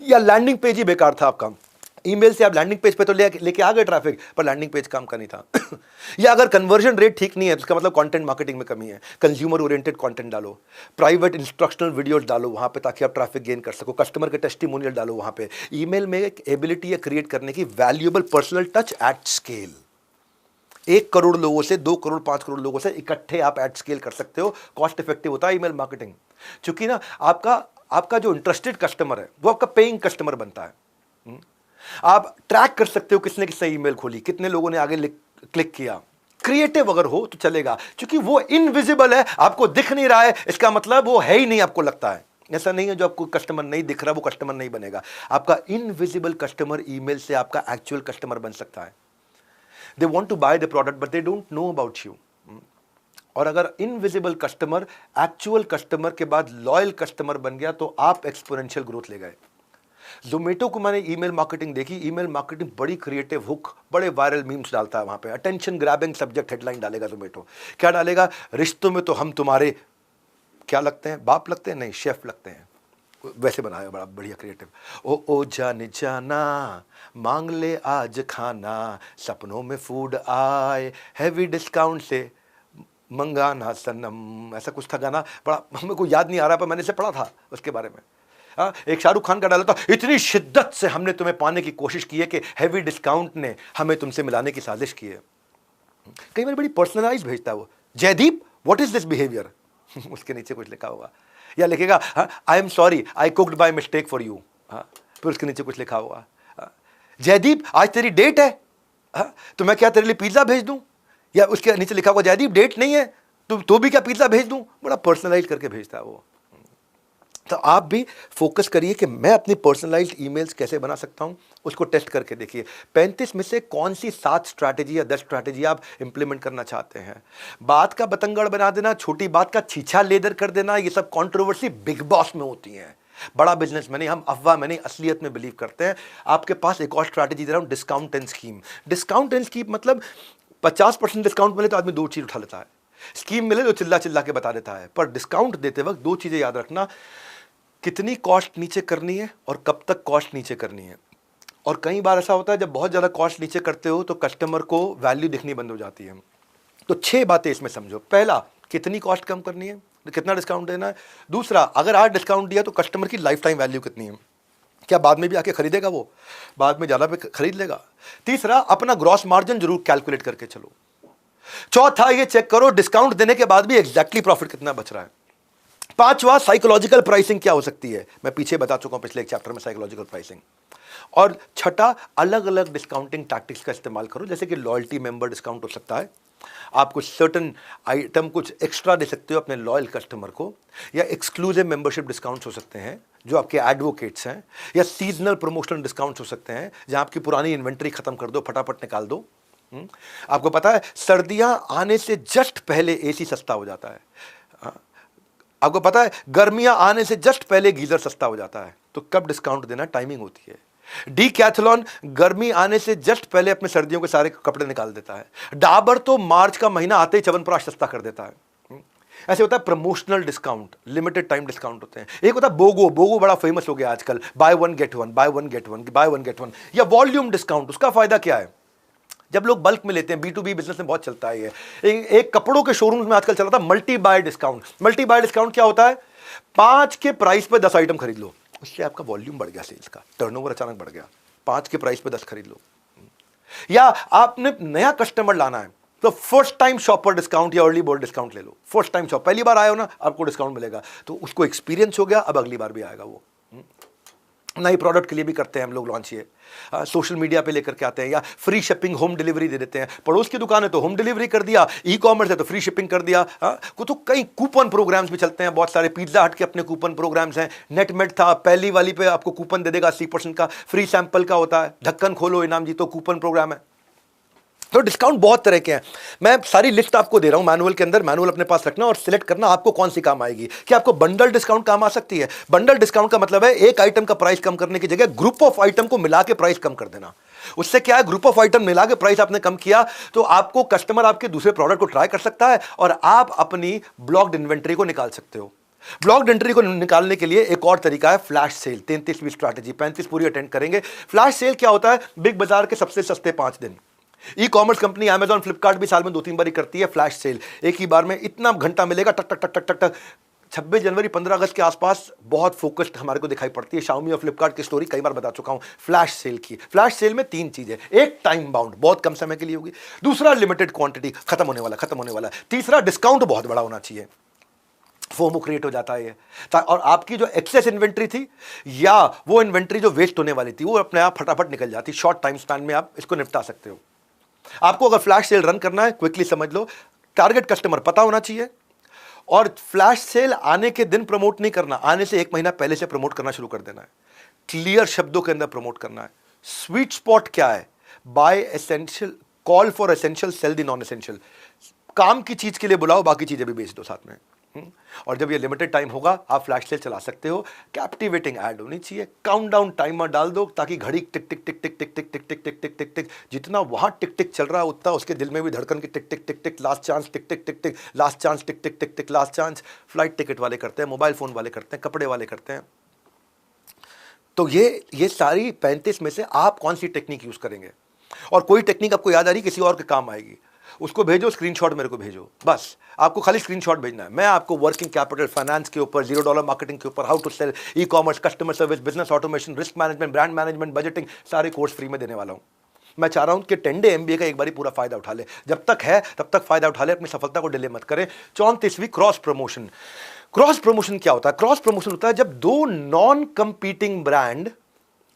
Speaker 1: या लैंडिंग पेज ही बेकार था आपका, ईमेल से आप लैंडिंग पेज पे तो लेके आ गए ट्रैफिक, पर लैंडिंग पेज काम का नहीं था। या अगर कन्वर्जन रेट ठीक नहीं है तो इसका मतलब कंटेंट मार्केटिंग में कमी है। कंज्यूमर ओरिएंटेड कंटेंट डालो, प्राइवेट इंस्ट्रक्शनल वीडियोस डालो वहां पे, ताकि आप ट्रैफिक गेन कर सको। कस्टमर के टेस्टिमोनियल डालो वहां पे। ईमेल में एक एबिलिटी है क्रिएट करने की, valuable personal touch at scale. 1 crore लोगों से, 2 करोड़, 5 करोड़ लोगों से इकट्ठे आप एट स्केल कर सकते हो। कॉस्ट इफेक्टिव होता है ईमेल मार्केटिंग, क्योंकि ना आपका जो इंटरेस्टेड कस्टमर है वो आपका पेइंग कस्टमर बनता है। आप ट्रैक कर सकते हो किसने किसने ईमेल खोली, कितने लोगों ने आगे क्लिक किया। क्रिएटिव अगर हो तो चलेगा, क्योंकि वो इनविजिबल है, आपको दिख नहीं रहा है, इसका मतलब वो है ही नहीं, आपको लगता है। ऐसा नहीं है जो आपको कस्टमर नहीं दिख रहा वो कस्टमर नहीं बनेगा। आपका इनविजिबल कस्टमर ईमेल से आपका एक्चुअल कस्टमर बन सकता है। They want to buy the product but they don't know about you. और अगर इनविजिबल कस्टमर एक्चुअल कस्टमर के बाद लॉयल कस्टमर बन गया तो आप एक्सपोनेंशियल ग्रोथ ले गए। ज़ोमैटो को मैंने ईमेल मार्केटिंग देखी। ईमेल मार्केटिंग बड़ी क्रिएटिव हुक, बड़े वायरल मीम्स डालता है वहां पे। अटेंशन ग्रैबिंग सब्जेक्ट हेडलाइन डालेगा ज़ोमैटो। क्या डालेगा? रिश्तों में तो हम तुम्हारे क्या लगते हैं, बाप लगते हैं? नहीं, शेफ लगते हैं। वैसे बनाया, बड़ा बढ़िया क्रिएटिव। ओ जाने जाना, मांग ले आज खाना, सपनों में फूड आए, हैवी डिस्काउंट से मंगाना सनम, ऐसा कुछ था गाना। बड़ा हमें को याद नहीं आ रहा, पर मैंने इसे पढ़ा था उसके बारे में। एक शाहरुख खान का डाला था, इतनी शिद्दत से हमने तुम्हें पाने की कोशिश की है कि हैवी डिस्काउंट ने हमें तुमसे मिलाने की साजिश की है। कई बार बड़ी पर्सनलाइज भेजता है वो, Jaideep what is this behaviour, उसके नीचे कुछ लिखा होगा। या लिखेगा I am sorry I cooked by mistake for you, फिर उसके नीचे कुछ लिखा होगा, जयदीप आज तेरी डेट है, तो मैं क्या तेरे लिए पिज्जा भेज दूं? या उसके नीचे लिखा होगा जयदीप डेट नहीं है तो भी क्या पिज्जा भेज दूं? बड़ा पर्सनलाइज करके भेजता है वो। तो आप भी फोकस करिए कि मैं अपनी पर्सनलाइज्ड ईमेल्स कैसे बना सकता हूं, उसको टेस्ट करके देखिए। 35 में से कौन सी 7 स्ट्रैटेजी या 10 स्ट्रैटेजी आप इंप्लीमेंट करना चाहते हैं। बात का बतंगड़ बना देना, छोटी बात का छीछा लेदर कर देना, ये सब कंट्रोवर्सी बिग बॉस में होती है। बड़ा बिजनेस में नहीं, हम अफवाह में नहीं असलियत में बिलीव करते हैं। आपके पास एक और स्ट्रैटेजी दे रहा हूं, discount and scheme. Discount and scheme मतलब 50% डिस्काउंट मिले तो आदमी 2 चीज उठा लेता है, स्कीम मिले तो चिल्ला चिल्ला के बता देता है। पर डिस्काउंट देते वक्त 2 चीजें याद रखना, कितनी कॉस्ट नीचे करनी है और कब तक कॉस्ट नीचे करनी है। और कई बार ऐसा होता है जब बहुत ज़्यादा कॉस्ट नीचे करते हो तो कस्टमर को वैल्यू दिखनी बंद हो जाती है। तो 6 बातें इसमें समझो। पहला, कितनी कॉस्ट कम करनी है, कितना डिस्काउंट देना है। दूसरा, अगर आज डिस्काउंट दिया तो कस्टमर की लाइफ टाइम वैल्यू कितनी है, क्या बाद में भी आके खरीदेगा, वो बाद में ज़्यादा पे खरीद लेगा। तीसरा, अपना ग्रॉस मार्जिन जरूर कैलकुलेट करके चलो। चौथा, ये चेक करो डिस्काउंट देने के बाद भी एग्जैक्टली प्रॉफिट कितना बच रहा है। पांचवा, साइकोलॉजिकल प्राइसिंग क्या हो सकती है, मैं पीछे बता चुका हूं पिछले एक चैप्टर में साइकोलॉजिकल प्राइसिंग। और छठा, अलग अलग डिस्काउंटिंग टैक्टिक्स का इस्तेमाल करो, जैसे कि लॉयल्टी मेंबर डिस्काउंट हो सकता है, आप कुछ सर्टन आइटम कुछ एक्स्ट्रा दे सकते हो अपने लॉयल कस्टमर को, या एक्सक्लूसिव मेंबरशिप डिस्काउंट्स हो सकते हैं जो आपके एडवोकेट्स हैं, या सीजनल प्रमोशनल डिस्काउंट्स हो सकते हैं जहां आपकी पुरानी इन्वेंट्री खत्म कर दो, फटाफट निकाल दो। आपको पता है सर्दियां आने से जस्ट पहले एसी सस्ता हो जाता है, आपको पता है गर्मियां आने से जस्ट पहले गीजर सस्ता हो जाता है। तो कब डिस्काउंट देना, टाइमिंग होती है। डीकैथलॉन गर्मी आने से जस्ट पहले अपने सर्दियों के सारे कपड़े निकाल देता है। डाबर तो मार्च का महीना आते ही च्यवनप्राश सस्ता कर देता है। ऐसे होता है promotional discount, limited time discount होते हैं। एक होता है बोगो, बोगो बड़ा फेमस हो गया आजकल, by one get one, by one get one, by one get one. या वॉल्यूम डिस्काउंट, उसका फायदा क्या है, जब लोग बल्क में लेते हैं, B2B बिजनेस में बहुत चलता है ये। एक कपड़ों के शोरूम में आजकल चल रहा था multi bye discount. Multi bye discount क्या होता है, 5 के प्राइस पे 10 आइटम खरीद लो, उससे आपका वॉल्यूम बढ़ गया, सेल्स का टर्नओवर अचानक बढ़ गया। 5 के प्राइस पे 10 खरीद लो। या आपने नया कस्टमर लाना है तो फर्स्ट टाइम शॉपर डिस्काउंट या अर्ली बर्ड डिस्काउंट ले लो। फर्स्ट टाइम शॉप, पहली बार आए हो ना, आपको डिस्काउंट मिलेगा, तो उसको एक्सपीरियंस हो गया, अब अगली बार भी आएगा वो। नई प्रोडक्ट के लिए भी करते हैं हम लोग लॉन्च, ये सोशल मीडिया पे लेकर के आते हैं, या फ्री शिपिंग होम डिलीवरी दे देते हैं। पड़ोस की दुकान है तो होम डिलीवरी कर दिया, ई कॉमर्स है तो फ्री शिपिंग कर दिया। तो कई कूपन प्रोग्राम्स भी चलते हैं, बहुत सारे। पिज्जा हट के अपने कूपन प्रोग्राम्स हैं। नेटमेट था, पहली वाली पे आपको कूपन दे देगा 80% का, फ्री सैंपल का होता है। ढक्कन खोलो इनाम जीतो कूपन प्रोग्राम है। तो डिस्काउंट बहुत तरह के हैं, मैं सारी लिस्ट आपको दे रहा हूं मैनुअल के अंदर। मैनुअल अपने पास रखना और सिलेक्ट करना आपको कौन सी काम आएगी। कि आपको बंडल डिस्काउंट काम आ सकती है। बंडल डिस्काउंट का मतलब है एक आइटम का प्राइस कम करने की जगह ग्रुप ऑफ आइटम को मिला के प्राइस कम कर देना। उससे क्या है, ग्रुप ऑफ आइटम मिला के प्राइस आपने कम किया तो आपको कस्टमर आपके दूसरे प्रोडक्ट को ट्राई कर सकता है और आप अपनी ब्लॉक्ड इन्वेंट्री को निकाल सकते हो। ब्लॉक्ड इन्वेंट्री को निकालने के लिए एक और तरीका है फ्लैश सेल। 33वीं स्ट्रैटेजी, 35 पूरी अटेंड करेंगे। फ्लैश सेल क्या होता है, बिग बाजार के सबसे सस्ते 5 दिन। E commerce company Amazon Flipkart भी साल में 2-3 बार करती है फ्लैश सेल। एक ही बार में इतना घंटा मिलेगा, टक टक टक टक टक टक। 26 जनवरी 15 अगस्त के आसपास बहुत फोकस्ड हमारे को दिखाई पड़ती है। शाओमी और फ्लिपकार्ट की स्टोरी कई बार बता चुका हूं फ्लैश सेल की। फ्लैश सेल में 3 चीजें, एक टाइम बाउंड, बहुत कम समय के लिए होगी। दूसरा लिमिटेड क्वांटिटी, खत्म होने वाला। तीसरा डिस्काउंट बहुत बड़ा होना चाहिए, फोमो क्रिएट हो जाता है ये। और आपकी जो एक्सेस इन्वेंट्री थी या वो इन्वेंट्री जो वेस्ट होने वाली थी वो अपने आप फटाफट निकल जाती। शॉर्ट टाइम स्पैन में आप इसको निपटा सकते हो। आपको अगर फ्लैश सेल रन करना है, क्विकली समझ लो, टारगेट कस्टमर पता होना चाहिए और फ्लैश सेल आने के दिन प्रमोट नहीं करना, आने से 1 महीना पहले से प्रमोट करना शुरू कर देना है। क्लियर शब्दों के अंदर प्रमोट करना है। स्वीट स्पॉट क्या है, buy essential, call for essential, sell the non essential. काम की चीज के लिए बुलाओ, बाकी चीजें भी बेच दो साथ में। और जब ये लिमिटेड टाइम होगा आप फ्लैश सेल चला सकते हो। कैप्टिवेटिंग ऐड होनी चाहिए, काउंटडाउन टाइमर डाल दो ताकि घड़ी टिक टिक टिक टिक टिक टिक टिक टिक टिक टिक टिक टिक, जितना वहां टिक टिक चल रहा है उतना उसके दिल में भी धड़कन की टिक टिक टिक टिक, लास्ट चांस टिक टिक टिक टिक, लास्ट चांस टिक टिक टिक टिक, लास्ट चांस। फ्लाइट टिकट वाले करते हैं, मोबाइल फोन वाले करते हैं, कपड़े वाले करते हैं। तो ये सारी 35 में से आप कौन सी टेक्निक यूज करेंगे, और कोई टेक्निक आपको याद आ रही किसी और के काम आएगी, उसको भेजो, स्क्रीनशॉट मेरे को भेजो, बस आपको खाली स्क्रीनशॉट भेजना है। मैं आपको वर्किंग कैपिटल, फाइनेंस के ऊपर, $0 मार्केटिंग के ऊपर, how to sell, e commerce, customer service, business automation, risk management, brand management, budgeting, सारे कोर्स फ्री में देने वाला हूं। मैं चाह रहा हूं कि 10 डे MBA का एक बारी पूरा फायदा उठा ले, जब तक है तब तक फायदा उठा ले, अपनी सफलता को डिले मत करें। 34वीं क्रॉस प्रमोशन। क्रॉस प्रमोशन क्या होता है, क्रॉस प्रमोशन होता है जब 2 नॉन कंपीटिंग ब्रांड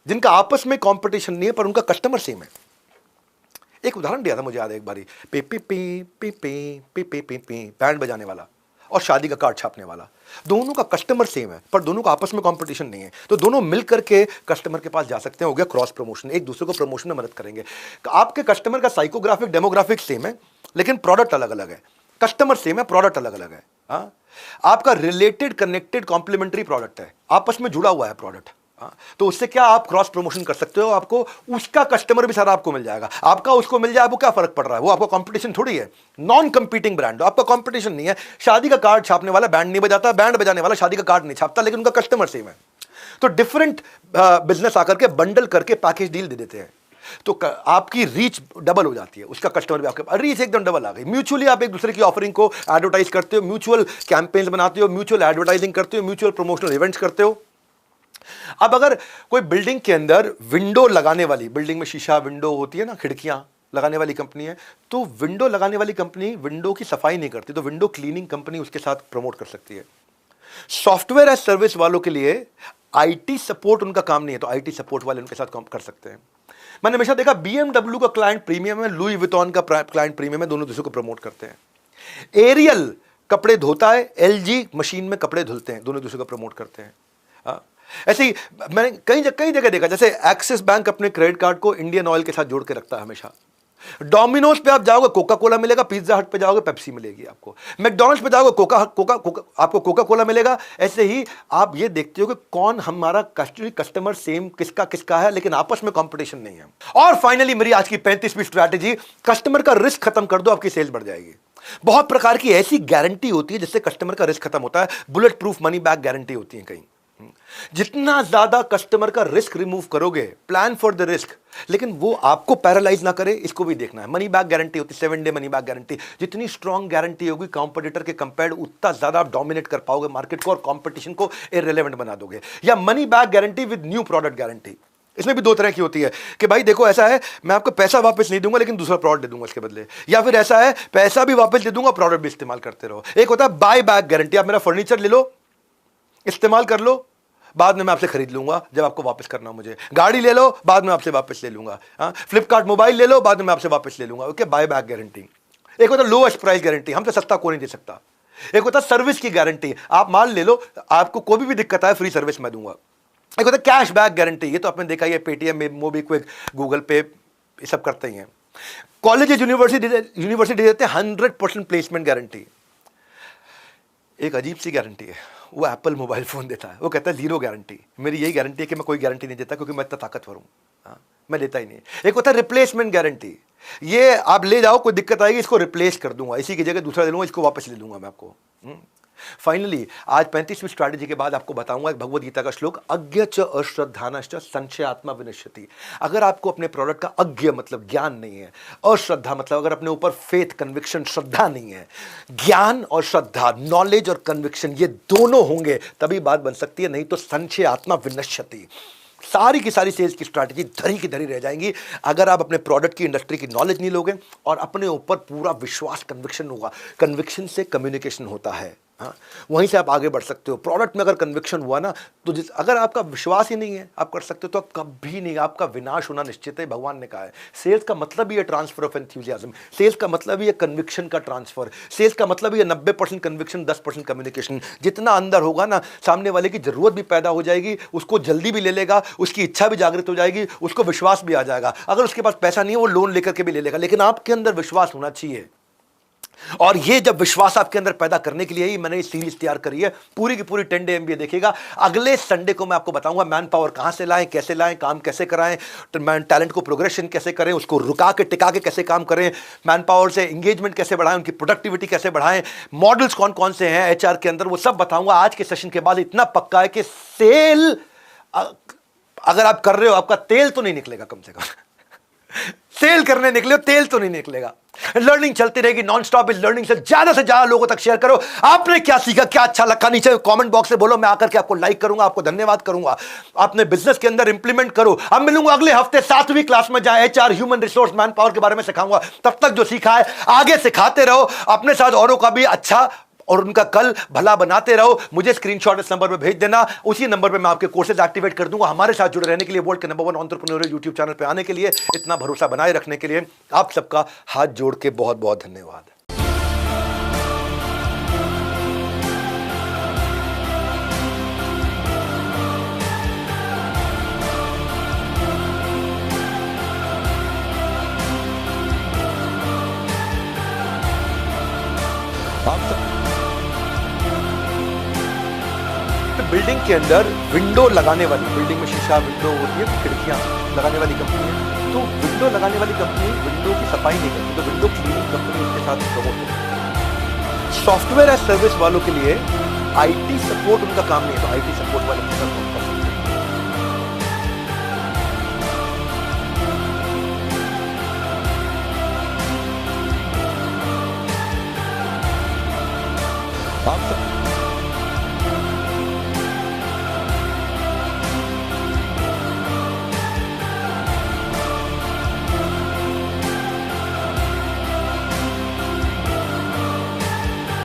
Speaker 1: जिनका आपस में कॉम्पिटिशन नहीं है पर उनका कस्टमर सेम है। एक उदाहरण दिया था मुझे याद है, एक बारी P P P P P P P P P band बजाने वाला और शादी का कार्ड छापने वाला, दोनों का कस्टमर सेम है पर दोनों का आपस में कंपटीशन नहीं है, तो दोनों मिलकर के कस्टमर के पास जा सकते हैं। हो गया क्रॉस प्रमोशन, एक दूसरे को प्रमोशन में मदद करेंगे। आपके कस्टमर का साइकोग्राफिक डेमोग्राफिक सेम है लेकिन प्रोडक्ट अलग अलग है, कस्टमर सेम है प्रोडक्ट अलग अलग है। हाँ, आपका रिलेटेड कनेक्टेड कॉम्प्लीमेंट्री प्रोडक्ट है, आपस में जुड़ा हुआ है प्रोडक्ट, तो उससे क्या आप क्रॉस प्रमोशन कर सकते हो, आपको उसका कस्टमर भी सारा आपको मिल जाएगा, आपका उसको मिल जाए, आपको क्या फर्क पड़ रहा है, वो आपका कंपटीशन थोड़ी है। नॉन कंपीटिंग ब्रांड, आपका कंपटीशन नहीं है। शादी का कार्ड छापने वाला बैंड नहीं बजाता, बैंड बजाने वाला शादी का कार्ड नहीं छापता, लेकिन उनका कस्टमर सेम है। तो डिफरेंट बिजनेस आकर के बंडल करके पैकेज डील दे देते हैं, तो आपकी रीच डबल हो जाती है, उसका कस्टमर भी आपके रीच एकदम डबल आ गई। म्यूचुअली आप एक दूसरे की ऑफरिंग को एडवर्टाइज करते हो, म्यूचुअल कैंपेन्स बनाते हो, म्यूचुअल एडवर्टाइजिंग करते हो, म्यूचुअल प्रमोशनल इवेंट्स करते हो। अब अगर कोई बिल्डिंग के अंदर विंडो लगाने वाली, बिल्डिंग में शीशा विंडो होती है ना, खिड़कियां लगाने वाली कंपनी है, तो विंडो लगाने वाली कंपनी विंडो की सफाई नहीं करती, तो विंडो क्लीनिंग कंपनी उसके साथ प्रमोट कर सकती है। सॉफ्टवेयर एज सर्विस वालों के लिए आईटी सपोर्ट उनका काम नहीं है, तो आईटी सपोर्ट वाले उनके साथ काम कर सकते हैं। मैंने हमेशा देखा BMW का क्लाइंट प्रीमियम है, लुई विटॉन का क्लाइंट प्रीमियम है, दोनों दूसरे को प्रमोट करते हैं। एरियल कपड़े धोता है, LG मशीन में कपड़े धुलते हैं, दोनों दूसरे को प्रमोट करते हैं। ऐसे ही मैंने कई जगह देखा, जैसे एक्सिस बैंक अपने क्रेडिट कार्ड को इंडियन ऑयल के साथ जोड़ के रखता है हमेशा। डोमिनोज पे आप जाओगे कोका कोला मिलेगा, पिज्जा हट पे जाओगे पेप्सी मिलेगी आपको, मैकडॉनल्ड्स पे जाओगे आपको कोका कोला मिलेगा। ऐसे ही आप ये देखते हो कि कौन हमारा कस्टमर सेम किसका है, लेकिन आपस में कंपटीशन नहीं है। और फाइनली मेरी आज की 35वीं स्ट्रैटेजी, कस्टमर का रिस्क खत्म कर दो, आपकी सेल्स बढ़ जाएगी। बहुत प्रकार की ऐसी गारंटी होती है जिससे कस्टमर का रिस्क खत्म होता है। Bullet proof money back guarantee होती है कहीं। जितना ज्यादा कस्टमर का रिस्क रिमूव करोगे, प्लान फॉर द रिस्क, लेकिन वो आपको पैरालाइज ना करे, इसको भी देखना है। मनी बैक गारंटी होती है, 7 डे मनी बैक गारंटी। जितनी स्ट्रॉन्ग गारंटी होगी कॉम्पिटिटर के कंपेयर, उतना ज्यादा आप डोमिनेट कर पाओगे मार्केट को और कंपटीशन को इररिलेवेंट बना दोगे। या money back guarantee with new product guarantee, इसमें भी दो तरह की होती है कि भाई देखो ऐसा है, मैं आपको पैसा वापस नहीं दूंगा लेकिन दूसरा प्रोडक्ट दे दूंगा इसके बदले, या फिर ऐसा है पैसा भी वापस दे दूंगा, प्रोडक्ट भी इस्तेमाल करते रहो। एक होता है बाय बैक गारंटी, आप मेरा फर्नीचर ले लो, इस्तेमाल कर लो, बाद में मैं आपसे खरीद लूंगा जब आपको वापस करना हो मुझे। गाड़ी ले लो, बाद में आपसे वापस ले लूंगा। फ्लिपकार्ट मोबाइल ले लो, बाद में मैं आपसे वापस ले लूंगा। Okay, buy back guarantee. एक होता है लोएस्ट प्राइस गारंटी, हमसे सस्ता कोई नहीं दे सकता। एक होता है सर्विस की गारंटी, आप माल ले लो, आपको कोई भी दिक्कत आए फ्री सर्विस मैं दूंगा। एक होता है कैश बैक गारंटी, ये तो आपने देखा ही है, पेटीएम में, मोबीक्विक, गूगल पे, ये सब करते ही हैं। कॉलेज यूनिवर्सिटी देते हैं 100% प्लेसमेंट गारंटी। एक अजीब सी गारंटी है, वो एप्पल मोबाइल फोन देता है, वो कहता है 0 गारंटी। मेरी यही गारंटी है कि मैं कोई गारंटी नहीं देता क्योंकि मैं इतना ताकतवर हूं, मैं देता ही नहीं। एक होता है रिप्लेसमेंट गारंटी, ये आप ले जाओ, कोई दिक्कत आएगी इसको रिप्लेस कर दूंगा, इसी की जगह दूसरा ले लूंगा, इसको वापस ले लूंगा मैं आपको। फाइनली आज 35वीं स्ट्रैटेजी के बाद आपको बताऊंगा एक भगवद गीता का श्लोक, अज्ञ च अश्रद्धानश्च संशयात्मा विनश्यति। अगर आपको अपने प्रोडक्ट का अज्ञ मतलब ज्ञान नहीं है, अश्रद्धा मतलब अगर अपने ऊपर फेथ कन्विक्शन श्रद्धा नहीं है, ज्ञान और श्रद्धा, नॉलेज और कन्विक्शन, ये दोनों होंगे तभी बात बन सकती है, नहीं तो संशयात्मा विनश्यति। सारी की सारी सेल्स की स्ट्रैटेजी धरी की धरी रह जाएंगी अगर आप अपने प्रोडक्ट की, इंडस्ट्री की नॉलेज नहीं लोगे और अपने ऊपर पूरा विश्वास, कन्विक्शन होगा। कन्विक्शन से कम्युनिकेशन होता है, वहीं से आप आगे बढ़ सकते हो। प्रोडक्ट में अगर कन्विक्शन हुआ ना, तो अगर आपका विश्वास ही नहीं है आप कर सकते हो, तो आप कभी नहीं, आपका विनाश होना निश्चित है। भगवान ने कहा है सेल्स का मतलब ही है ट्रांसफर ऑफ एंथुसियाज्म, सेल्स का मतलब ही है कन्विक्शन का ट्रांसफर, सेल्स का मतलब ही है 90% कन्विक्शन 10% कम्युनिकेशन। जितना अंदर होगा ना, सामने वाले की जरूरत भी पैदा हो जाएगी, उसको जल्दी भी ले लेगा, उसकी इच्छा भी जागृत हो जाएगी, उसको विश्वास भी आ जाएगा। अगर उसके पास पैसा नहीं है वो लोन लेकर के भी ले लेगा, लेकिन आपके अंदर विश्वास होना चाहिए। और ये जब विश्वास आपके अंदर पैदा करने के लिए ही मैंने ये सीरीज तैयार करी है, पूरी की पूरी 10 डे MBA देखिएगा। अगले संडे को मैं आपको बताऊंगा मैन पावर कहां से लाएं, कैसे लाएं, काम कैसे कराएं, टैलेंट को प्रोग्रेशन कैसे करें, उसको रुका के टिका के कैसे काम करें, मैन पावर से एंगेजमेंट कैसे बढ़ाएं, उनकी प्रोडक्टिविटी कैसे बढ़ाएं, मॉडल्स कौन कौन से हैं HR के अंदर, वो सब बताऊंगा। आज के सेशन के बाद इतना पक्का है कि सेल अगर आप कर रहे हो, आपका तेल तो नहीं निकलेगा, कम से कम सेल करने निकले हो, तेल तो नहीं निकलेगा। लर्निंग चलती रहेगी नॉन स्टॉप। इस लर्निंग से ज्यादा लोगों तक शेयर करो। आपने क्या सीखा, क्या अच्छा लगा, नीचे कमेंट बॉक्स में बोलो, मैं आकर के आपको लाइक करूंगा, आपको धन्यवाद करूंगा। अपने बिजनेस के अंदर इंप्लीमेंट करो। अब मिलूंगा अगले हफ्ते 7वीं क्लास में, जहां HR human resource man power के बारे में सिखाऊंगा। तब तक जो सीखा है आगे सिखाते रहो, अपने साथ औरों का भी अच्छा और उनका कल भला बनाते रहो। मुझे स्क्रीनशॉट इस नंबर पर भेज देना, उसी नंबर पर मैं आपके कोर्सेज एक्टिवेट कर दूंगा। हमारे साथ जुड़े रहने के लिए, वर्ल्ड के नंबर 1 एंटरप्रेन्योर यूट्यूब चैनल पे आने के लिए, इतना भरोसा बनाए रखने के लिए आप सबका हाथ जोड़ के बहुत बहुत धन्यवाद। बिल्डिंग के अंदर विंडो लगाने वाली, बिल्डिंग में शीशा विंडो होती है, खिड़कियां लगाने वाली कंपनी है, तो विंडो लगाने वाली कंपनी विंडो की सफाई नहीं करती, तो विंडो क्लीनिंग कंपनी उसके साथ प्रमोट करती है। सॉफ्टवेयर एज सर्विस वालों के लिए आईटी सपोर्ट उनका काम नहीं है, तो आईटी सपोर्ट वाले के साथ